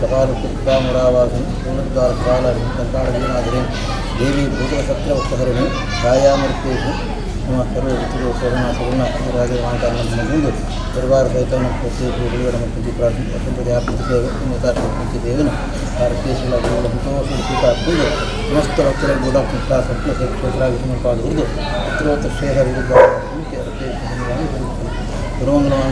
ीनावासन पूर्णद्वार कालि कंकालीनादरी देवी भूतसत्र उत्तहरिणी छायामूर्तेषु मम सर्व ऋतुः करुणा करुणा राजमातानंद परिवार सहित प्रत्येक मुख्यमंत्री प्रार्थना भारतीयता समस्त भक्तर गुड़ा सत्य पाद उत्तरोत्तर श्रेय गुरुमंगल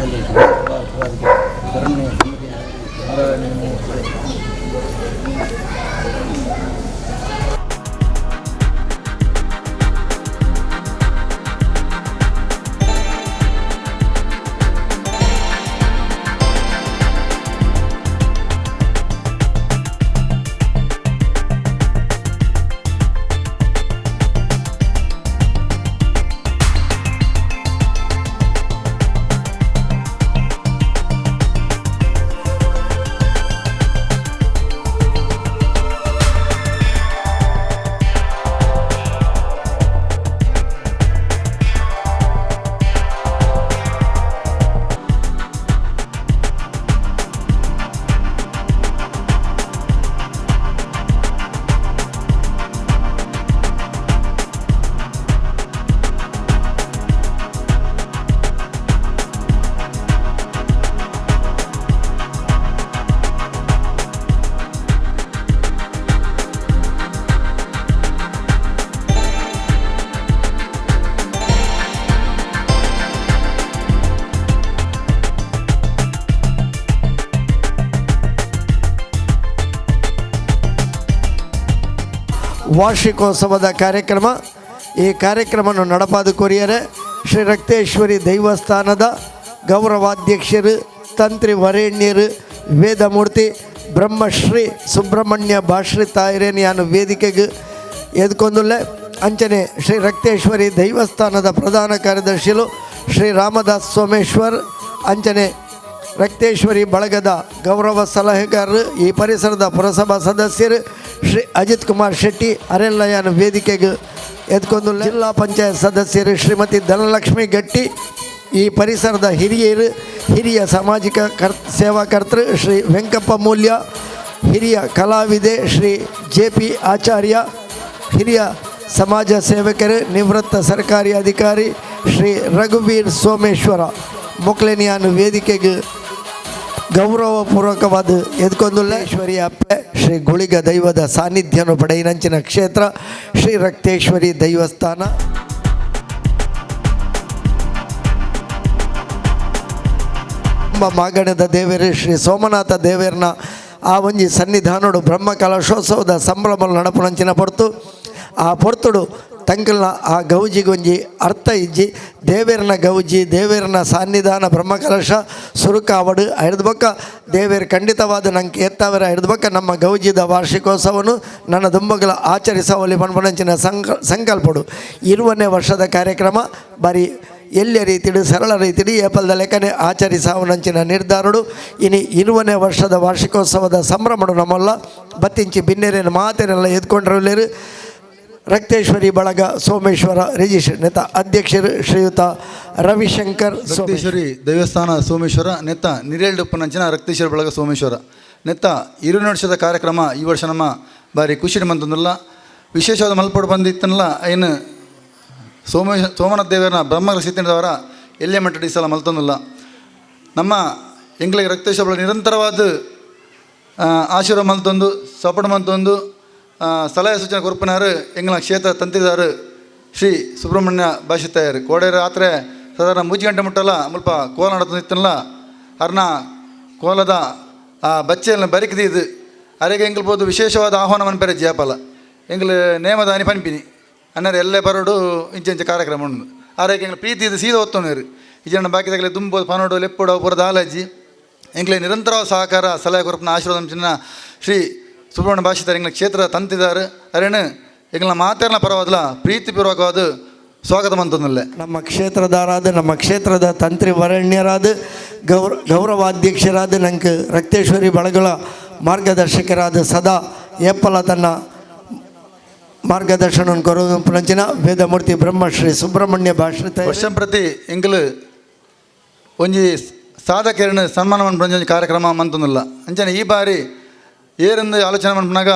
ವಾರ್ಷಿಕೋತ್ಸವದ ಕಾರ್ಯಕ್ರಮ. ಈ ಕಾರ್ಯಕ್ರಮವನ್ನು ನಡೆಪಾದುಕೊರಿಯರೆ ಶ್ರೀ ರಕ್ತೇಶ್ವರಿ ದೈವಸ್ಥಾನದ ಗೌರವಾಧ್ಯಕ್ಷರು, ತಂತ್ರಿ ವರೇಣ್ಯರು, ವೇದಮೂರ್ತಿ ಬ್ರಹ್ಮಶ್ರೀ ಸುಬ್ರಹ್ಮಣ್ಯ ಭಾಶ್ರಿ ತಾಯಿರೇನಿಯಾನು ವೇದಿಕೆಗೆ ಎದ್ಕೊಂದುಲ್ಲೆ ಅಂಚನೆ ಶ್ರೀ ರಕ್ತೇಶ್ವರಿ ದೈವಸ್ಥಾನದ ಪ್ರಧಾನ ಕಾರ್ಯದರ್ಶಿಗಳು ಶ್ರೀ ರಾಮದಾಸ್ ಸೋಮೇಶ್ವರ್, ಅಂಚನೆ ರಕ್ತೇಶ್ವರಿ ಬಳಗದ ಗೌರವ ಸಲಹೆಗಾರರು, ಈ ಪರಿಸರದ ಪುರಸಭಾ ಸದಸ್ಯರು ಶ್ರೀ ಅಜಿತ್ ಕುಮಾರ್ ಶೆಟ್ಟಿ ಅರೆಲ್ಲಯ್ಯನ ವೇದಿಕೆಗೆ ಎದ್ಕೊಂಡು ಜಿಲ್ಲಾ ಪಂಚಾಯತ್ ಸದಸ್ಯರು ಶ್ರೀಮತಿ ಧನಲಕ್ಷ್ಮಿ ಗಟ್ಟಿ, ಈ ಪರಿಸರದ ಹಿರಿಯ ಸಾಮಾಜಿಕ ಸೇವಾಕರ್ತರು ಶ್ರೀ ವೆಂಕಪ್ಪ ಮೂಲ್ಯ, ಹಿರಿಯ ಕಲಾವಿದೆ ಶ್ರೀ JP ಆಚಾರ್ಯ, ಹಿರಿಯ ಸಮಾಜ ಸೇವಕರು ನಿವೃತ್ತ ಸರ್ಕಾರಿ ಅಧಿಕಾರಿ ಶ್ರೀ ರಘುವೀರ್ ಸೋಮೇಶ್ವರ ಮೊಕ್ಲೆನಿಯಾನ ವೇದಿಕೆಗೆ ಗೌರವಪೂರ್ವಕವಾದ ಎದ್ಕೊಂದುಲ್ಲೇಶ್ವರಿ ಅಪ್ಪೆ ಶ್ರೀ ಗುಳಿಗ ದೈವದ ಸಾನ್ನಿಧ್ಯವನ್ನು ಪಡೆಯಿನಂಚಿನ ಕ್ಷೇತ್ರ ಶ್ರೀ ರಕ್ತೇಶ್ವರಿ ದೈವಸ್ಥಾನ. ಮಾಗಣದ ದೇವೇರಿ ಶ್ರೀ ಸೋಮನಾಥ ದೇವೇರ್ನ ಆ ಒಂಜಿ ಸನ್ನಿಧಾನೋಡು ಬ್ರಹ್ಮ ಕಲಶೋತ್ಸವದ ಸಂಭ್ರಮ ನಡಪುನಂಚಿನ ಪೊರ್ತು ಆ ಪೊರ್ತುಡು ತಂಕಲ್ನ ಆ ಗೌಜಿಗೊಂಜಿ ಅರ್ಥ ಇಜ್ಜಿ ದೇವೇರನ ಗೌಜಿ ದೇವೇರನ ಸಾನ್ನಿಧಾನ ಬ್ರಹ್ಮಕಲಶ ಸುರುಕಾವಡು ಹಿಡಿದ ಬಕ್ಕ ದೇವೇರು ಖಂಡಿತವಾದ ನಂಗೆ ಎತ್ತವರ ಹಿಡಿದ ಬಕ್ಕ ನಮ್ಮ ಗೌಜಿದ ವಾರ್ಷಿಕೋತ್ಸವನು ನನ್ನ ದುಂಬಗಳ ಆಚರಿಸವಲ್ಲಿ ಪಣಪಣಂಚಿನ ಸಂಕಲ್ಪಡು 20ನೇ ವರ್ಷದ ಕಾರ್ಯಕ್ರಮ ಬಾರಿ ಎಲ್ಲಿಯ ರೀತಿಡು ಸರಳ ರೀತಿಡು ಏಪಲ್ದ ಲೆಕ್ಕನೆ ಆಚರಿಸವನಂಚಿನ ನಿರ್ಧಾರಡು ಇನಿ 20ನೇ ವರ್ಷದ ವಾರ್ಷಿಕೋತ್ಸವದ ಸಂಭ್ರಮಡು ನಮ್ಮಲ್ಲ ಬತ್ತಿಂಚಿ ಬಿನ್ನೆರೇನು ಮಾತೇನೆಲ್ಲ ಎದ್ಕೊಂಡ್ರಲ್ಲೇರು ರಕ್ತೇಶ್ವರಿ ಬಳಗ ಸೋಮೇಶ್ವರ ರಿಜಿಸ್ಟ್ರೇಷನ್ ನೇತ ಅಧ್ಯಕ್ಷರು ಶ್ರೀಯುತ ರವಿಶಂಕರ್. ರಕ್ತೇಶ್ವರಿ ದೇವಸ್ಥಾನ ಸೋಮೇಶ್ವರ ನೆತ್ತ ನಿರೇಳ್ಡು ಉಪ್ಪನಂಚಿನ ರಕ್ತೇಶ್ವರಿ ಬಳಗ ಸೋಮೇಶ್ವರ ನೆತ್ತ 20 ವರ್ಷದ ಕಾರ್ಯಕ್ರಮ ಈ ವರ್ಷ ನಮ್ಮ ಬಾರಿ ಖುಷಿ ಬಂತಂದಿಲ್ಲ. ವಿಶೇಷವಾದ ಮಲ್ಪಡು ಬಂದಿತ್ತನಲ್ಲ ಏನು ಸೋಮನಾಥ ದೇವರನ್ನ ಬ್ರಹ್ಮ ಸಿದ್ಧದವರ ಎಲ್ಲೇ ಮಟ್ಟಡಿ ಸಲ ಮಲ್ತಂದಿಲ್ಲ. ನಮ್ಮ ಎಂಗ್ಳಿಗೆ ರಕ್ತೇಶ್ವರ ನಿರಂತರವಾದ ಆಶೀರ್ವಾದ ಮಲ್ತೊಂದು ಸಪೋರ್ಟ್ ಮಲ್ತೊಂದು ಸಲಹೆ ಸೂಚನೆ ಕೊರ್ಪನಾರು ಎಂಗ್ಲ ಕ್ಷೇತ್ರ ತಂತ್ರಿದಾರು ಶ್ರೀ ಸುಬ್ರಹ್ಮಣ್ಯ ಭಾಷಿತಾಯರು ಕೋಡೇರು ಆತ್ರೆ ಸಾಧಾರಣ 3 ಗಂಟೆ ಮುಟ್ಟಲ್ಲ ಮುಲ್ಪ ಕೋಲ ನಡತಂದಿತ್ತಲ್ಲ ಅರ್ನ ಕೋಲದ ಆ ಬಚ್ಚೆಯನ್ನು ಬರಿಕಿದ್ದು ಅರೆಗೆ ಎಂಗ್ಲು ಬೋದು ವಿಶೇಷವಾದ ಆಹ್ವಾನ ಮನ್ಪೆರೆ ಜ್ಯಾಪಲ ಎಂಗ್ಲು ನೇಮದ ಅನಿ ಪನ್ಪಿನಿ ಅನ್ನರು ಎಲ್ಲೇ ಬರೋಡು ಇಂಚೆ ಕಾರ್ಯಕ್ರಮ ಉಂಡು ಆರೆಗೆ ಎಂಗ್ಲು ಪ್ರೀತಿ ಇದು ಸೀದಾ ಒತ್ತೋನೇರು ಈ ಜನ ಬಾಕಿದಾಗಲೇ ತುಂಬೋದು ಪನೋಡು ಲೆಪ್ಪುಡು ಪುರದ ಆಲಜ್ಜಿ ಎಂಗ್ಲೆ ನಿರಂತರವಾದ ಸಹಕಾರ ಸಲಹೆ ಕೊರಪನ ಆಶೀರ್ವಾದ ಚಿನ್ನ ಶ್ರೀ ಸುಬ್ರಹ್ಮಣ್ಯ ಭಾಷಿತಾರೆ ಎಂಗ್ಲ ಕ್ಷೇತ್ರ ತಂತಿದ್ದಾರೆ ಅರೇನು ಎಂಗ್ಲ ಮಾತಾಡಿನ ಪರವಾದಲ್ಲ ಪ್ರೀತಿಪೂರ್ವಕವಾದ ಸ್ವಾಗತ ಮಂತಂದಲ್ಲೇ ನಮ್ಮ ಕ್ಷೇತ್ರದಾರಾದ ನಮ್ಮ ಕ್ಷೇತ್ರದ ತಂತ್ರಿ ವರಣ್ಯರಾದ ಗೌರವಾಧ್ಯಕ್ಷರಾದ ನಂಗೆ ರಕ್ತೇಶ್ವರಿ ಬಳಗಳ ಮಾರ್ಗದರ್ಶಕರಾದ ಸದಾ ಏಪ್ಪಲ ತನ್ನ ಮಾರ್ಗದರ್ಶನ ಕೊರಂಚಿನ ವೇದಮೂರ್ತಿ ಬ್ರಹ್ಮಶ್ರೀ ಸುಬ್ರಹ್ಮಣ್ಯ ಭಾಷಿತ ವರ್ಷಂ ಪ್ರತಿ ಎಂಗ್ಲು ಒಂಜಿ ಸಾಧಕರನ್ನು ಸನ್ಮಾನ ಮನ್ಪಂಜಿ ಕಾರ್ಯಕ್ರಮ ಮಂತಂದಿಲ್ಲ ಅಂಚನೆ ಈ ಬಾರಿ ಏರೆಂದು ಆಲೋಚನೆ ಮನ್ಪನಾಗ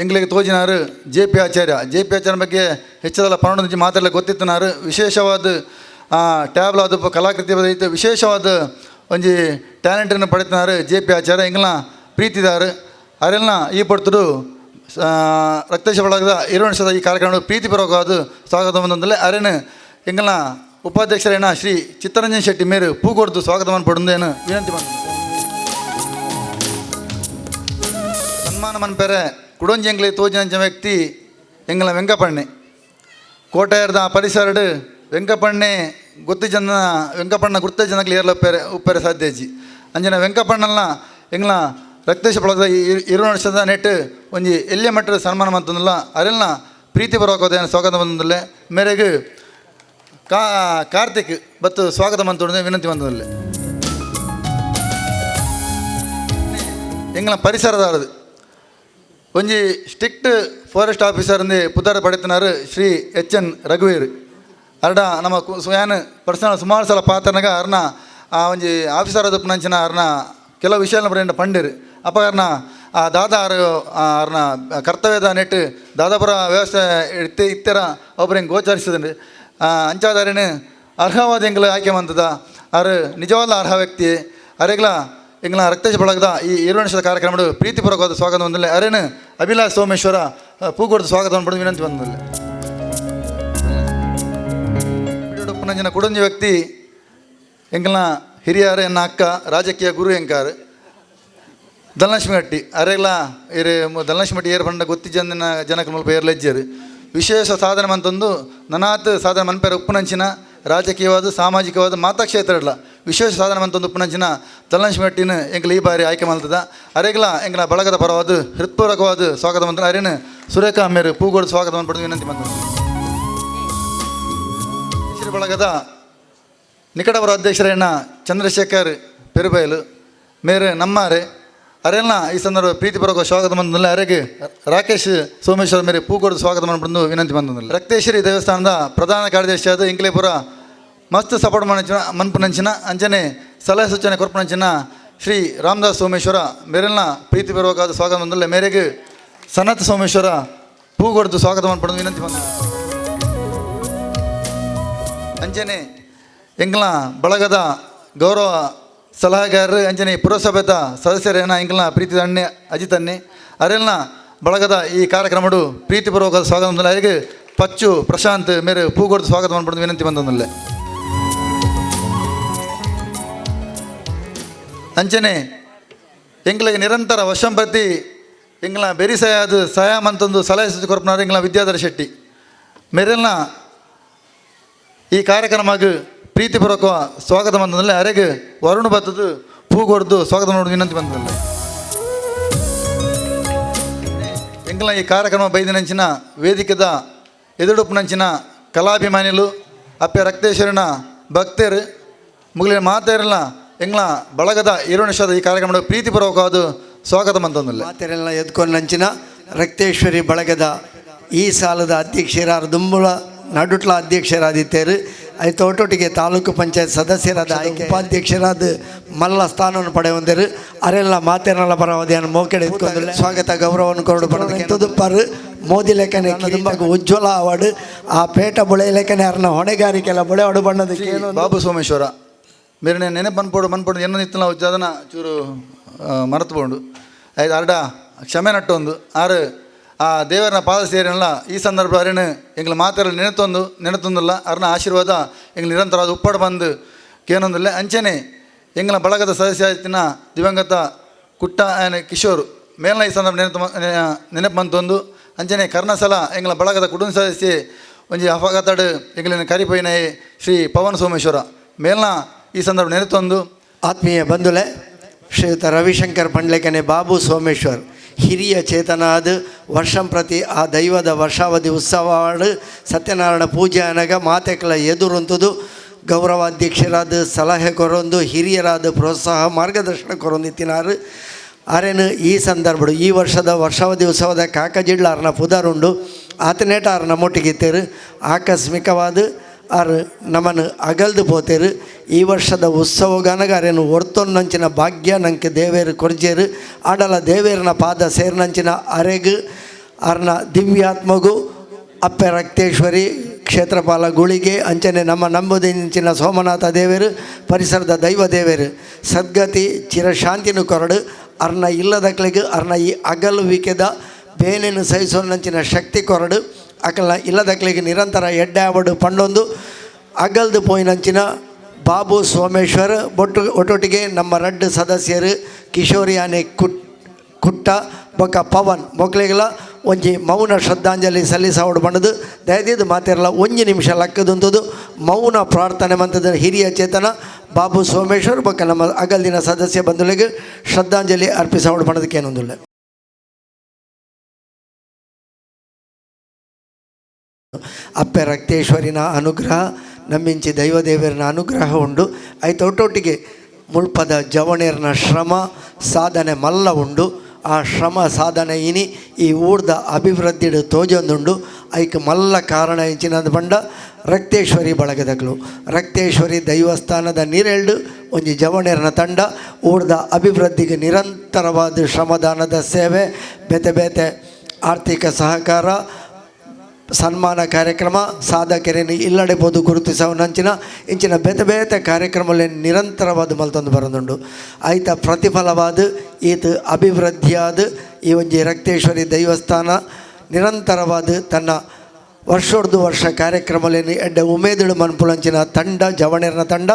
ಎಂಗ್ಲಿಗೆ ತೋಜಿನಾರು JP ಆಚಾರ್ಯ ಬಗ್ಗೆ ಹೆಚ್ಚದಲ್ಲ ಪನ್ನೊಂದು ಮಾತಾಡಲಿಕ್ಕೆ ಗೊತ್ತಿತ್ತನಾರು ವಿಶೇಷವಾದ ಟ್ಯಾಬ್ಲ ಅದು ಕಲಾಕೃತಿ ಬದೈತೆ ವಿಶೇಷವಾದ ಒಂಜಿ ಟ್ಯಾಲೆಂಟನ್ನು ಪಡೆತಿನಾರು JP ಆಚಾರ್ಯ ಎಂಗ್ಲ ಪ್ರೀತಿದಾರು ಅವರೆಲ್ಲ ಈ ಪಡ್ತರು ರಕ್ತೇಶ್ವರ ಬಳಗದ 20 ವರ್ಷದ ಈ ಕಾರ್ಯಕ್ರಮ ಪ್ರೀತಿಪೂರ್ವಕವಾದ ಸ್ವಾಗತ ಬಂದಲ್ಲೇ ಅರೇನು ಎಂಗಲ ಉಪಾಧ್ಯಕ್ಷರೇನ ಶ್ರೀ ಚಿತ್ತರಂಜನ್ ಶೆಟ್ಟಿ ಮೇರು ಪೂ ಕೊಡ್ದು ಸ್ವಾಗತವನ್ನು ಪಡೆದೇನು ವಿನಂತಿ ಬಂದ ಸನ್ಮಾನ ಮನ್ಪೆರೆ ಕುಡೊಂಜಿ ಎಂಗ್ಲಿ ತೋಜಿನ ವ್ಯಕ್ತಿ ಎಂಗಲ ವೆಂಕಪಣ್ಣೆ ಕೋಟೆಯರ್ದ ಪರಿಸರಡು ವೆಂಕಪಣ್ಣೆ ವೆಂಕಪಣ್ಣ ಗುರ್ತ ಜನಕ್ಕೆ ಏರ್ಲ ಉಪ್ಪೆರೆ ಸಾಧ್ಯಜಿ ಅಂಜನ ವೆಂಕಪಣ್ಣಲ್ಲ ಎಂಗ್ಲ ರಕ್ತೇಶ ಬಳಗದ 20 ವರ್ಷದ ನೆಟ್ಟು ಒಂಜಿ ಎಲ್ಲೇ ಮಟ್ಟದ ಸನ್ಮಾನ ಮಂತಂದಿಲ್ಲ ಅರೆಲ್ಲ ಪ್ರೀತಿಪೂರ್ವಕವಾದ ಸ್ವಾಗತ ಬಂದಲ್ಲೇ ಮೇರೆಗೆ ಕಾರ್ತಿಕ್ ಬತ್ತು ಸ್ವಾಗತ ಮಂತೊಂಡೆ ವಿನಂತಿ ಬಂದಲ್ಲೇ ಎಂಗ್ಲ ಪರಿಸರದಾರದು ಒಂಜಿ ಸ್ಟ್ರಿಕ್ಟ್ ಫಾರೆಸ್ಟ್ ಆಫೀಸರ್ ಅಂದು ಪುತ್ತಾರ ಪಡೆತಿನಾರು ಶ್ರೀ HN ರಘುವೀರ್ ಅರ್ಡ ನಮ್ಮ ಯಾನ್ ಪರ್ಸನಲ್ ಸುಮಾರು ಸಲ ಪಾತ್ರನಾಗ ಅರ್ನ ಆ ಒಂಜಿ ಆಫೀಸರ್ ಅದು ನಂಚಿನ ಅರ್ನ ಕೆಲವು ವಿಷಯನ ಪಡೆಂಡ ಪಂಡಿರು ಅಪ್ಪ ಅರ್ನ ಆ ದಾದಾ ಅರ್ನ ಕರ್ತವ್ಯದ ನೆಟ್ಟು ದಾದಾಪುರ ವ್ಯವಸ್ಥೆ ಇತ್ತರ ಒಬ್ಬರು ಹೆಂಗೆ ಗೋಚರಿಸಿದ್ರಿ ಅಂಚಾದಾರೇನು ಅರ್ಹವಾದ ಎಂಗ್ಲ ಆಯ್ಕೆ ಮಂತದ ಅವ್ರು ನಿಜವಾದ ಅರ್ಹ ವ್ಯಕ್ತಿ ಅರೆಗ್ಲ ಎಂಗ್ಲ ರಕ್ತೇಶ ಬಳಗದ ಈ 20 ವರ್ಷದ ಕಾರ್ಯಕ್ರಮ ಪ್ರೀತಿಪೂರ್ವಕವಾದ ಸ್ವಾಗತ ಬಂದಿಲ್ಲ ಅರೇನು ಅಭಿಲಾಷ್ ಸೋಮೇಶ್ವರ ಪೂಗೊಡ್ದು ಸ್ವಾಗತವನ್ನು ಪಡೆದು ವಿನಂತಿ ಬಂದಿಲ್ಲ ನಂಜಿನ ಕುಡಂಜಿ ವ್ಯಕ್ತಿ ಎಂಗ್ಲ ಹಿರಿಯರ ಎನ್ನ ಅಕ್ಕ ರಾಜಕೀಯ ಗುರು ಎಂಕಾರು ಧನಲಕ್ಷ್ಮಿ ಗಟ್ಟಿ ಅರೆಗ್ಲ ಇರು ಧನಲಕ್ಷ್ಮಿ ಗಟ್ಟಿ ಏರ್ ಪಂಡ ಗೊತ್ತಿ ಜನಕ್ಕೆ ಮುಲ್ಪ ಏರ್ಲೆಜ್ಜರು ವಿಶೇಷ ಸಾಧನೆ ಮಂತಂದು ನನಾತ್ ಸಾಧನೆ ಮನ್ಪೇರ ಉಪ್ಪುನಂಚಿನ ರಾಜಕೀಯವಾದ ಸಾಮಾಜಿಕವಾದ ಮಾತಾಕ್ಷೇತ್ರ ಇಲ್ಲ ವಿಶೇಷ ಸಾಧನೆ ಮಂತಂದು ಉಪ್ಪುನಂಚಿನ ಧನಲಕ್ಷ್ಮಿ ಗಟ್ಟಿನ ಎಂಗ್ಲ ಈ ಬಾರಿ ಆಯ್ಕೆ ಮಾಡ್ತದ ಅರೆಗ್ಲ ಎಂಗ್ಲ ಬಳಗದ ಪರವಾದ ಹೃತ್ಪೂರ್ವಕವಾದ ಸ್ವಾಗತ ಮಂತ್ರ ಅರೇನು ಸುರೇಖಾ ಅಮ್ಮೇರು ಪೂಗೋಡು ಸ್ವಾಗತವನ್ನು ಪಡೆದು ವಿನಂತಿ ಮಂತ್ರ ಶ್ರೀ ಬಳಗದ ನಿಕಟಪುರ ಅಧ್ಯಕ್ಷರೇನ ಚಂದ್ರಶೇಖರ್ ಪೆರುಬೈಲು ಮೇರೆ ನಮ್ಮಾರೆ ಅರೆಲ್ಲ ಈ ಸಂದರ್ಭ ಪ್ರೀತಿಪೂರ್ವಕ ಸ್ವಾಗತ ಬಂದಿಲ್ಲ ಅರೆಗೆ ರಾಕೇಶ್ ಸೋಮೇಶ್ವರ ಮೇರೆ ಪೂಗೊಡ್ದು ಸ್ವಾಗತ ಬಂದು ವಿನಂತಿ ಬಂದಿಲ್ಲ ರಕ್ತೇಶ್ವರಿ ದೇವಸ್ಥಾನದ ಪ್ರಧಾನ ಕಾರ್ಯದರ್ಶಿಯಾದ ಇಂಕ್ಲೇಪುರ ಮಸ್ತ್ ಸಪೋರ್ಟ್ ಮನ್ಪುನಂಚಿನ ಅಂಚನೆ ಸಲಹೆ ಸೂಚನೆ ಕೊರ್ಪುನಂಚಿನ ಶ್ರೀ ರಾಮದಾಸ್ ಸೋಮೇಶ್ವರ ಮೇರೆಲ್ಲ ಪ್ರೀತಿಪೂರ್ವಕವಾದ ಸ್ವಾಗತ ಬಂದಿಲ್ಲ ಮೇರೆಗೆ ಸನತ್ ಸೋಮೇಶ್ವರ ಪೂಗೊಡ್ದು ಸ್ವಾಗತ ಪಡೆದು ವಿನಂತಿ ಬಂದಿಲ್ಲ ಅಂಚನೆ ಎಂಗ್ಲ ಬಳಗದ ಗೌರವ ಸಲಹೆಗಾರರು ಅಂಚನೆ ಪುರಸಭೆದ ಸದಸ್ಯರೇನ ಇಂಕಲ್ನ ಪ್ರೀತಿ ಅಣ್ಣೆ ಅಜಿತ್ ಅನ್ನೆ ಅರೆಲ್ನ ಬಳಗದ ಈ ಕಾರ್ಯಕ್ರಮಡು ಪ್ರೀತಿಪೂರ್ವಕ ಸ್ವಾಗತ ಅವರಿಗೆ ಪಚ್ಚು ಪ್ರಶಾಂತ್ ಮೇರೆ ಪೂಗೊಡ್ದು ಸ್ವಾಗತ ಮಾಡ್ಬಿಟ್ಟು ವಿನಂತಿ ಬಂದಲ್ಲೇ ಅಂಚನೆ ಎಂಗ್ಲಿಗೆ ನಿರಂತರ ವರ್ಷಂಪ್ರತಿ ಎಂಗ್ಲ ಬೆರಿಸಯಾದ ಸಯಾಮ್ ಅಂತಂದು ಸಲಹೆ ಸೂಚಿ ಕೊರಪನವ್ರು ಎಂಗ್ಲ ವಿದ್ಯಾಧರ ಶೆಟ್ಟಿ ಮೇರೆಲ್ನ ಈ ಕಾರ್ಯಕ್ರಮಕ್ಕೆ ಪ್ರೀತಿಪೂರ್ವಕ ಸ್ವಾಗತ ಬಂದಲ್ಲೇ ಅರೆಗೆ ವರುಣ ಬತ್ತದು ಪೂಗೊಡ್ದು ಸ್ವಾಗತ ಮಾಡೋದು ವಿನಂತಿ ಬಂದಲ್ಲ ಎಂಗ್ಲ ಈ ಕಾರ್ಯಕ್ರಮ ಬೈದಿನಂಚಿನ ವೇದಿಕೆದ ಎದುಡುಪ್ಪುನಂಚಿನ ಕಲಾಭಿಮಾನಿಗಳು ಅಪ್ಪೆ ರಕ್ತೇಶ್ವರನ ಭಕ್ತರು ಮುಗಿಲಿನ ಮಾತೇರಲ್ಲ ಎಂಗ್ಲ ಬಳಗದ 2 ನಿಮಿಷದ ಈ ಕಾರ್ಯಕ್ರಮ ಪ್ರೀತಿಪೂರ್ವಕವಾದ ಸ್ವಾಗತ ಬಂತಂದಿಲ್ಲ ಮಾತೆರೆಲ್ಲ ಎದ್ಕೊಂಡಂಚಿನ ರಕ್ತೇಶ್ವರಿ ಬಳಗದ ಈ ಸಾಲದ ಅಧ್ಯಕ್ಷರಾದ ದುಂಬುಳ ನಡುಟ್ಲ ಅಧ್ಯಕ್ಷರಾದಿತ್ತೇರು ಆಯ್ತು ಒಟ್ಟೊಟ್ಟಿಗೆ ತಾಲೂಕು ಪಂಚಾಯತ್ ಸದಸ್ಯರಾದ ಉಪಾಧ್ಯಕ್ಷರಾದ ಮಲ್ಲ ಸ್ಥಾನವನ್ನು ಪಡೆಯೊಂದರು ಅರೆಲ್ಲ ಮಾತೆರೆಲ್ಲ ಪರವಾದಿಯನ್ನು ಮೋಕೆಡೆ ಎತ್ಕೊಂಡ್ರೆ ಸ್ವಾಗತ ಗೌರವವನ್ನು ಕೊರಡು ಪಡೆದು ಪರ್ ಮೋದಿ ಲೆಕ್ಕನೆ ತುಂಬ ಉಜ್ವಲ ಅವಾರ್ಡ್ ಆ ಪೇಟ ಬುಳೆ ಲೆಕ್ಕನೆ ಅರ್ನ ಹೊಣೆಗಾರಿಕೆ ಎಲ್ಲ ಬುಳೆ ಹೊಡು ಬಣ್ಣದಕ್ಕೆ ಬಾಬು ಸೋಮೇಶ್ವರ ಮೇರೆ ನೆನಪು ಬಂದ್ಪಡು ಏನೋ ನಿತ್ತಲ್ಲ ಅದನ್ನು ಚೂರು ಮರೆತುಕೊಂಡು ಆಯ್ತು ಅರ್ಡ ಕ್ಷಮೆ ನಟ್ಟೊಂದು ಆರು ಆ ದೇವರನ್ನ ಪಾದ ಸೇರಿನಲ್ಲ ಈ ಸಂದರ್ಭ ಅರೇನು ಎಂಗ್ಲ ಮಾತೆಲ್ಲ ನೆನೆತೊಂದಿಲ್ಲ ಅರ್ನ ಆಶೀರ್ವಾದ ಎಂಗ್ಲ ನಿರಂತರವಾದ ಉಪ್ಪಡ ಬಂದು ಕೇನೊಂದಿಲ್ಲ ಅಂಚನೆ ಎಂಗ್ಲ ಬಳಗದ ಸದಸ್ಯ ಆಯ್ತಿನ ದಿವಂಗತ ಕುಟ್ಟ ಆ್ಯನ್ ಕಿಶೋರ್ ಮೇಲ್ನ ಈ ಸಂದರ್ಭ ನೆನಪು ಬಂತೊಂದು ಅಂಚನೆ ಕರ್ಣಸಲ ಎಂಗ್ಲ ಬಳಗದ ಕುಟುಂಬ ಸದಸ್ಯೆ ಒಂಜಿ ಅಫಗತಡ್ ಎಂಗ್ಲಿನ ಕರಿಪೈನೈ ಶ್ರೀ ಪವನ್ ಸೋಮೇಶ್ವರ ಮೇಲ್ನ ಈ ಸಂದರ್ಭ ನೆನೆತೊಂದು ಆತ್ಮೀಯ ಬಂಧುಲೆ ಶ್ರೀಯುತ ರವಿಶಂಕರ್ ಪಂಡ್ಲೆಕನೆ ಬಾಬು ಸೋಮೇಶ್ವರ್ ಹಿರಿಯ ಚೇತನಾದ ವರ್ಷಂಪ್ರತಿ ಆ ದೈವದ ವರ್ಷಾವಧಿ ಉತ್ಸವ ಸತ್ಯನಾರಾಯಣ ಪೂಜೆ ಅನಗ ಮಾತೆಕಲ ಎದುರುಂತದು ಗೌರವಾಧ್ಯಕ್ಷರಾದ ಸಲಹೆ ಕೊರೊಂದು ಹಿರಿಯರಾದ ಪ್ರೋತ್ಸಾಹ ಮಾರ್ಗದರ್ಶನ ಕೊರೊಂದಿತ್ತಿನಾರು ಅರೇನು ಈ ಸಂದರ್ಭ ಈ ವರ್ಷದ ವರ್ಷಾವಧಿ ಉತ್ಸವದ ಕಾಕಜಿಡ್ಲಾರ್ನ ಪುದರುಂಡು ಆತನೇಟ ಆರು ನಮ್ಮೊಟ್ಟಿಗಿತ್ತೇರು ಆಕಸ್ಮಿಕವಾದ ಆರು ನಮ್ಮನ್ನು ಅಗಲ್ದು ಪೋತೇರು ಈ ವರ್ಷದ ಉತ್ಸವಗಾನಗ ಅರೇನು ಒರ್ತೊನ್ನಂಚಿನ ಭಾಗ್ಯ ನಂಗೆ ದೇವೇರು ಕೊರ್ಜೇರು ಆಡಲ ದೇವೇರನ ಪಾದ ಸೇರ್ನಂಚಿನ ಅರೆಗು ಅರ್ನ ದಿವ್ಯಾತ್ಮಗು ಅಪ್ಪೆ ರಕ್ತೇಶ್ವರಿ ಕ್ಷೇತ್ರಪಾಲ ಗುಳಿಗೆ ಅಂಚನೆ ನಮ್ಮ ನಂಬುದಿಂಚಿನ ಸೋಮನಾಥ ದೇವೇರು ಪರಿಸರದ ದೈವ ದೇವೇರು ಸದ್ಗತಿ ಚಿರಶಾಂತಿನು ಕೊರಡು ಅರ್ನ ಇಲ್ಲದಕ್ಳಿಗೆ ಅರ್ನ ಈ ಅಗಲುವಿಕೆದ ಬೇನೆನು ಸಹಿಸೋನಂಚಿನ ಶಕ್ತಿ ಕೊರಡು ಅಕಲ್ನ ಇಲ್ಲದಕ್ಳಿಗೆ ನಿರಂತರ ಎಡ್ಡೆ ಆವಡು ಪಂಡೊಂದು ಅಗಲ್ದು ಪೋಯಿನಂಚಿನ ಬಾಬು ಸೋಮೇಶ್ವರ್ ಒಟ್ಟೊಟ್ಟಿಗೆ ನಮ್ಮ ರಡ್ಡು ಸದಸ್ಯರು ಕಿಶೋರಿಯಾನೆ ಕುಟ್ಟ ಬೊಕ್ಕ ಪವನ್ ಮೊಕ್ಲಿಗೆಲ್ಲ ಒಂಜಿ ಮೌನ ಶ್ರದ್ಧಾಂಜಲಿ ಸಲ್ಲಿಸಾವಡು ಬಂದದು ದಯದಿದ್ದು ಮಾತಿರಲ್ಲ 1 ನಿಮಿಷ ಲಕ್ಕದಂಥದ್ದು ಮೌನ ಪ್ರಾರ್ಥನೆ ಮಂತದ ಹಿರಿಯ ಚೇತನ ಬಾಬು ಸೋಮೇಶ್ವರ್ ಬೊಕ್ಕ ನಮ್ಮ ಅಗಲ್ದಿನ ಸದಸ್ಯ ಬಂಧುಗಳಿಗೆ ಶ್ರದ್ಧಾಂಜಲಿ ಅರ್ಪಿಸಾವಡು ಬಂದದಕ್ಕೆ ಏನೊಂದಿಲ್ಲ. ಅಪ್ಪೆ ರಕ್ತೇಶ್ವರಿನ ಅನುಗ್ರಹ ನಮ್ಮಿಂಚಿ ದೈವದೇವರನ ಅನುಗ್ರಹ ಉಂಡು ಆಯ್ತು ಒಟ್ಟೊಟ್ಟಿಗೆ ಮುಳ್ಪದ ಜವಣೇರನ ಶ್ರಮ ಸಾಧನೆ ಮಲ್ಲ ಉಂಡು ಆ ಶ್ರಮ ಸಾಧನೆ ಇನಿ ಈ ಊರ್ದ ಅಭಿವೃದ್ಧಿಡು ತೋಜೊಂದುಂಡು ಐಕ್ ಮಲ್ಲ ಕಾರಣ ಇಂಚಿನದು ಬಂಡ ರಕ್ತೇಶ್ವರಿ ಬಳಗದಗಳು ರಕ್ತೇಶ್ವರಿ ದೈವಸ್ಥಾನದ ನೀರೆಳ್ಡು ಒಂಜಿ ಜವಣೇರನ ತಂಡ ಊರ್ದ ಅಭಿವೃದ್ಧಿಗೆ ನಿರಂತರವಾದ ಶ್ರಮದಾನದ ಸೇವೆ ಬೇತೆ ಬೇತೆ ಆರ್ಥಿಕ ಸಹಕಾರ ಸನ್ಮಾನ ಕಾರ್ಯಕ್ರಮ ಸಾಧಕರೇನು ಇಲ್ಲಡೆಬೋದು ಗುರುತಿಸವನಂಚಿನ ಇಂಚಿನ ಬೇತೆ ಬೇತೆ ಕಾರ್ಯಕ್ರಮದಲ್ಲಿ ನಿರಂತರವಾದ ಮಲ್ತೊಂದು ಬರೋದುಂಡು ಆಯ್ತ ಪ್ರತಿಫಲವಾದ ಈತ ಅಭಿವೃದ್ಧಿಯಾದ ಈ ಒಂಜಿ ರಕ್ತೇಶ್ವರಿ ದೈವಸ್ಥಾನ ನಿರಂತರವಾದ ತನ್ನ ವರ್ಷ ಕಾರ್ಯಕ್ರಮದಲ್ಲಿ ಎಡ್ಡೆ ಉಮೇದುಳು ಮನ್ಪುಳಂಚಿನ ತಂಡ ಜವಣೇರನ ತಂಡ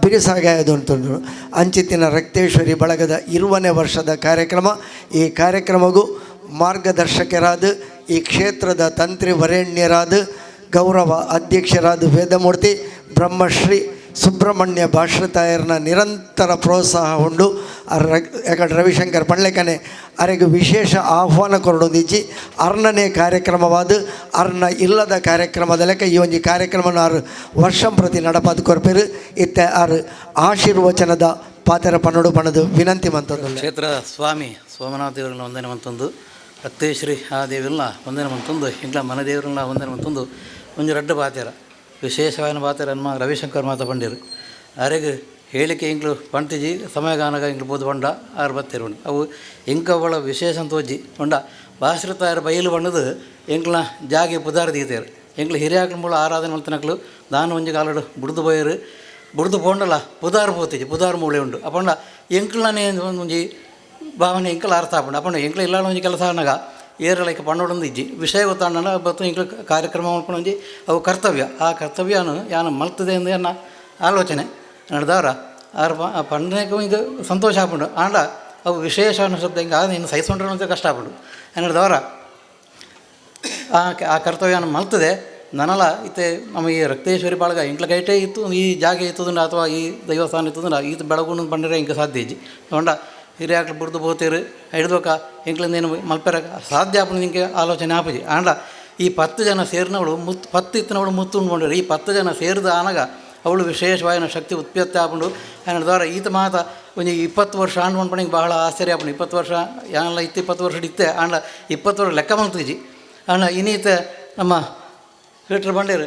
ಬಿರುಸಾಗಾಯದು ಅಂತಂದರು ಅಂಚಿತ್ತಿನ ರಕ್ತೇಶ್ವರಿ ಬಳಗದ 20ನೇ ವರ್ಷದ ಕಾರ್ಯಕ್ರಮ ಈ ಕಾರ್ಯಕ್ರಮಗೂ ಮಾರ್ಗದರ್ಶಕರಾದ ಈ ಕ್ಷೇತ್ರದ ತಂತ್ರಿ ವರೇಣ್ಯರಾದ ಗೌರವ ಅಧ್ಯಕ್ಷರಾದ ವೇದಮೂರ್ತಿ ಬ್ರಹ್ಮಶ್ರೀ ಸುಬ್ರಹ್ಮಣ್ಯ ಭಾಷತಾಯರ್ನ ನಿರಂತರ ಪ್ರೋತ್ಸಾಹ ಉಂಡು ಯಾಕಂದ್ರೆ ರವಿಶಂಕರ್ ಪಂಡ್ಲೆಕನೆ ಅರೆಗೆ ವಿಶೇಷ ಆಹ್ವಾನ ಕೊರಡೊಂದಿಚ್ಚಿ ಅರ್ನನೇ ಕಾರ್ಯಕ್ರಮವಾದ ಅರ್ನ ಇಲ್ಲದ ಕಾರ್ಯಕ್ರಮದ ಲೆಕ್ಕ ಈ ಒಂದು ಕಾರ್ಯಕ್ರಮನ ಆರು ವರ್ಷಂಪ್ರತಿ ನಡಪಾದ ಕೊರ್ಪೇರು ಇತ್ತೆ ಆರು ಆಶೀರ್ವಚನದ ಪಾತೆರ ಪನ್ನಡು ಪಣದು ವಿನಂತಿ ಮಂತಂದು ಕ್ಷೇತ್ರ ಸ್ವಾಮಿ ಸೋಮನಾಥ ದೇವರನ್ನ ವಂದನೆ ಮಂತಂದು ರಕ್ತೇಶ್ವರಿ ಆ ದೇವರನ್ನ ವಂದನೆ ಮಂತಂದು ಇಂಗ್ಲ ಮನ ದೇವರನ್ನ ವಂದನೆ ಮಂತಂದು ಒಂದು ರಡ್ಡು ಪಾತೆರ ವಿಶೇಷವಾದ ಪಾತೆರ ನಮ್ಮ ರವಿಶಂಕರ್ ಮಾತ ಪಂಡಿರು ಅರೆಗೆ ಹೇಳಿಕೆ ಇಂಗ್ಲು ಪಂಟಿಜಿ ಸಮಯಗಾನಗ ಇಂಗ್ಲು ಬೋದು ಬಂಡ ಆರು ಬತ್ತೇರು ಅವು ಇಂಕವಳ ವಿಶೇಷ ತೋಜಿ ಬಂಡ ಭಾಷೃತಾಯರ ಬಯಲು ಬಣ್ಣದು ಎಂಕ್ಲ ಜಾಗಿ ಪುದಾರ ದೀತೇರು ಎಂಕ್ಲು ಹಿರಿಯಾಕ್ಳ ಮೂಲ ಆರಾಧನೆ ಮಲ್ತನಕ್ಲು ದಾನ ಒಂಜಿ ಕಾಲಡು ಬುಡ್ದು ಬೋಯರು ಬುಡ್ದು ಪೋಂಡಲ್ಲ ಪುದಾರು ಪೋತಿಜಿ ಪುದಾರು ಮೂಳೆ ಉಂಡು ಅಪಂಡ ಎಂಕ್ಲನೇ ಒಂಜಿ ಭಾವನೆ ಎಂಕಲ್ ಅರ್ಥ ಆಪುಂಡು ಅಪಂಡ ಎಂಕ್ಲ ಇಲ್ಲಾಡ ಒಂಜಿ ಕೆಲಸ ಅನ್ನಗ ಏರಲೈಕ ಪಣ್ಣೊಡೊಂದು ಇಜ್ಜಿ ವಿಷಯ ಗೊತ್ತಾಂಡ ಬತ್ತು ಇಂಕ್ಲ ಕಾರ್ಯಕ್ರಮ ಮಾಡ್ಕೊಂಡು ಅವು ಕರ್ತವ್ಯ ಆ ಕರ್ತವ್ಯನು ಯಾನು ಮಲ್ತದೆ ಎಂದು ನನ್ನ ಆಲೋಚನೆ ನಡೆದವ್ರ ಅವ್ರ ಪಂಡನೆಗೂ ಇದು ಸಂತೋಷ ಆಪುಂಡು ಆಂಡ ಅವು ವಿಶೇಷ ಅನ್ನೋ ಶಬ್ದ ಹಿಂಗೆ ಆದ ಇನ್ನು ಸಹಿಸ್ಕೊಂಡ್ರೆ ಅಂತ ಕಷ್ಟ ಆಪುಂಡು ನಡೆದವ್ರ ಆ ಕರ್ತವ್ಯನ ಮಲ್ತದೆ ನನಲ ಇತ್ತೆ ನಮ್ಮ ಈ ರಕ್ತೇಶ್ವರಿ ಬಾಳಗ ಇಂಕ್ಲ ಗೈಟೇ ಇತ್ತು ಈ ಜಾಗ ಇತ್ತುದುಂಡ ಅಥವಾ ಈ ದೈವಸ್ಥಾನ ಇತ್ತುದುಂಡ ಈತ ಬೆಳಗುಂಡು ಬಂದರೆ ಇಂಕ ಸಾಧ್ಯ ಇಜ್ಜಿ ನೋಡ ಹಿರಿಯಾಕ್ಲು ಬುಡ್ದು ಬೋತೀರು ಹಿಡ್ದೋಕ ಇಂಕ್ಲಿಂದೇನು ಮಲ್ಪೆರ ಸಾಧ್ಯ ಆಪುಂಡು ನಿಂಗೆ ಆಲೋಚನೆ ಆಪುಜಿ ಆಂಡ ಈ 10 ಜನ ಸೇರಿನವಳು 10 ಇತ್ತಿನವಳು ಮುತ್ತುಂಡು ಬಂದಿರು ಈ 10 ಜನ ಸೇರಿದ ಆನಗ ಅವಳು ವಿಶೇಷವಾದ ಶಕ್ತಿ ಉತ್ಪತ್ತಿ ಆಪುಂಡು ದ್ವಾರ ಈತ ಮಾತ ಒಂಜಿ 20 ವರ್ಷ ಆಂಡ್ ಮನ್ಪಣಿಗೆ ಬಹಳ ಆಶ್ಚರ್ಯ ಆಪುಂಡು 20 ವರ್ಷ ಯಾನೆಲ್ಲ 20 ವರ್ಷ ಇತ್ತೆ ಆಂಡ 20 ವರ್ಷ ಲೆಕ್ಕ ಮಲ್ತಿಜಿ ಆಂಡ ಇನ್ನೀತ ನಮ್ಮ ಪೀಟ್ರ್ ಬಂಡೇರು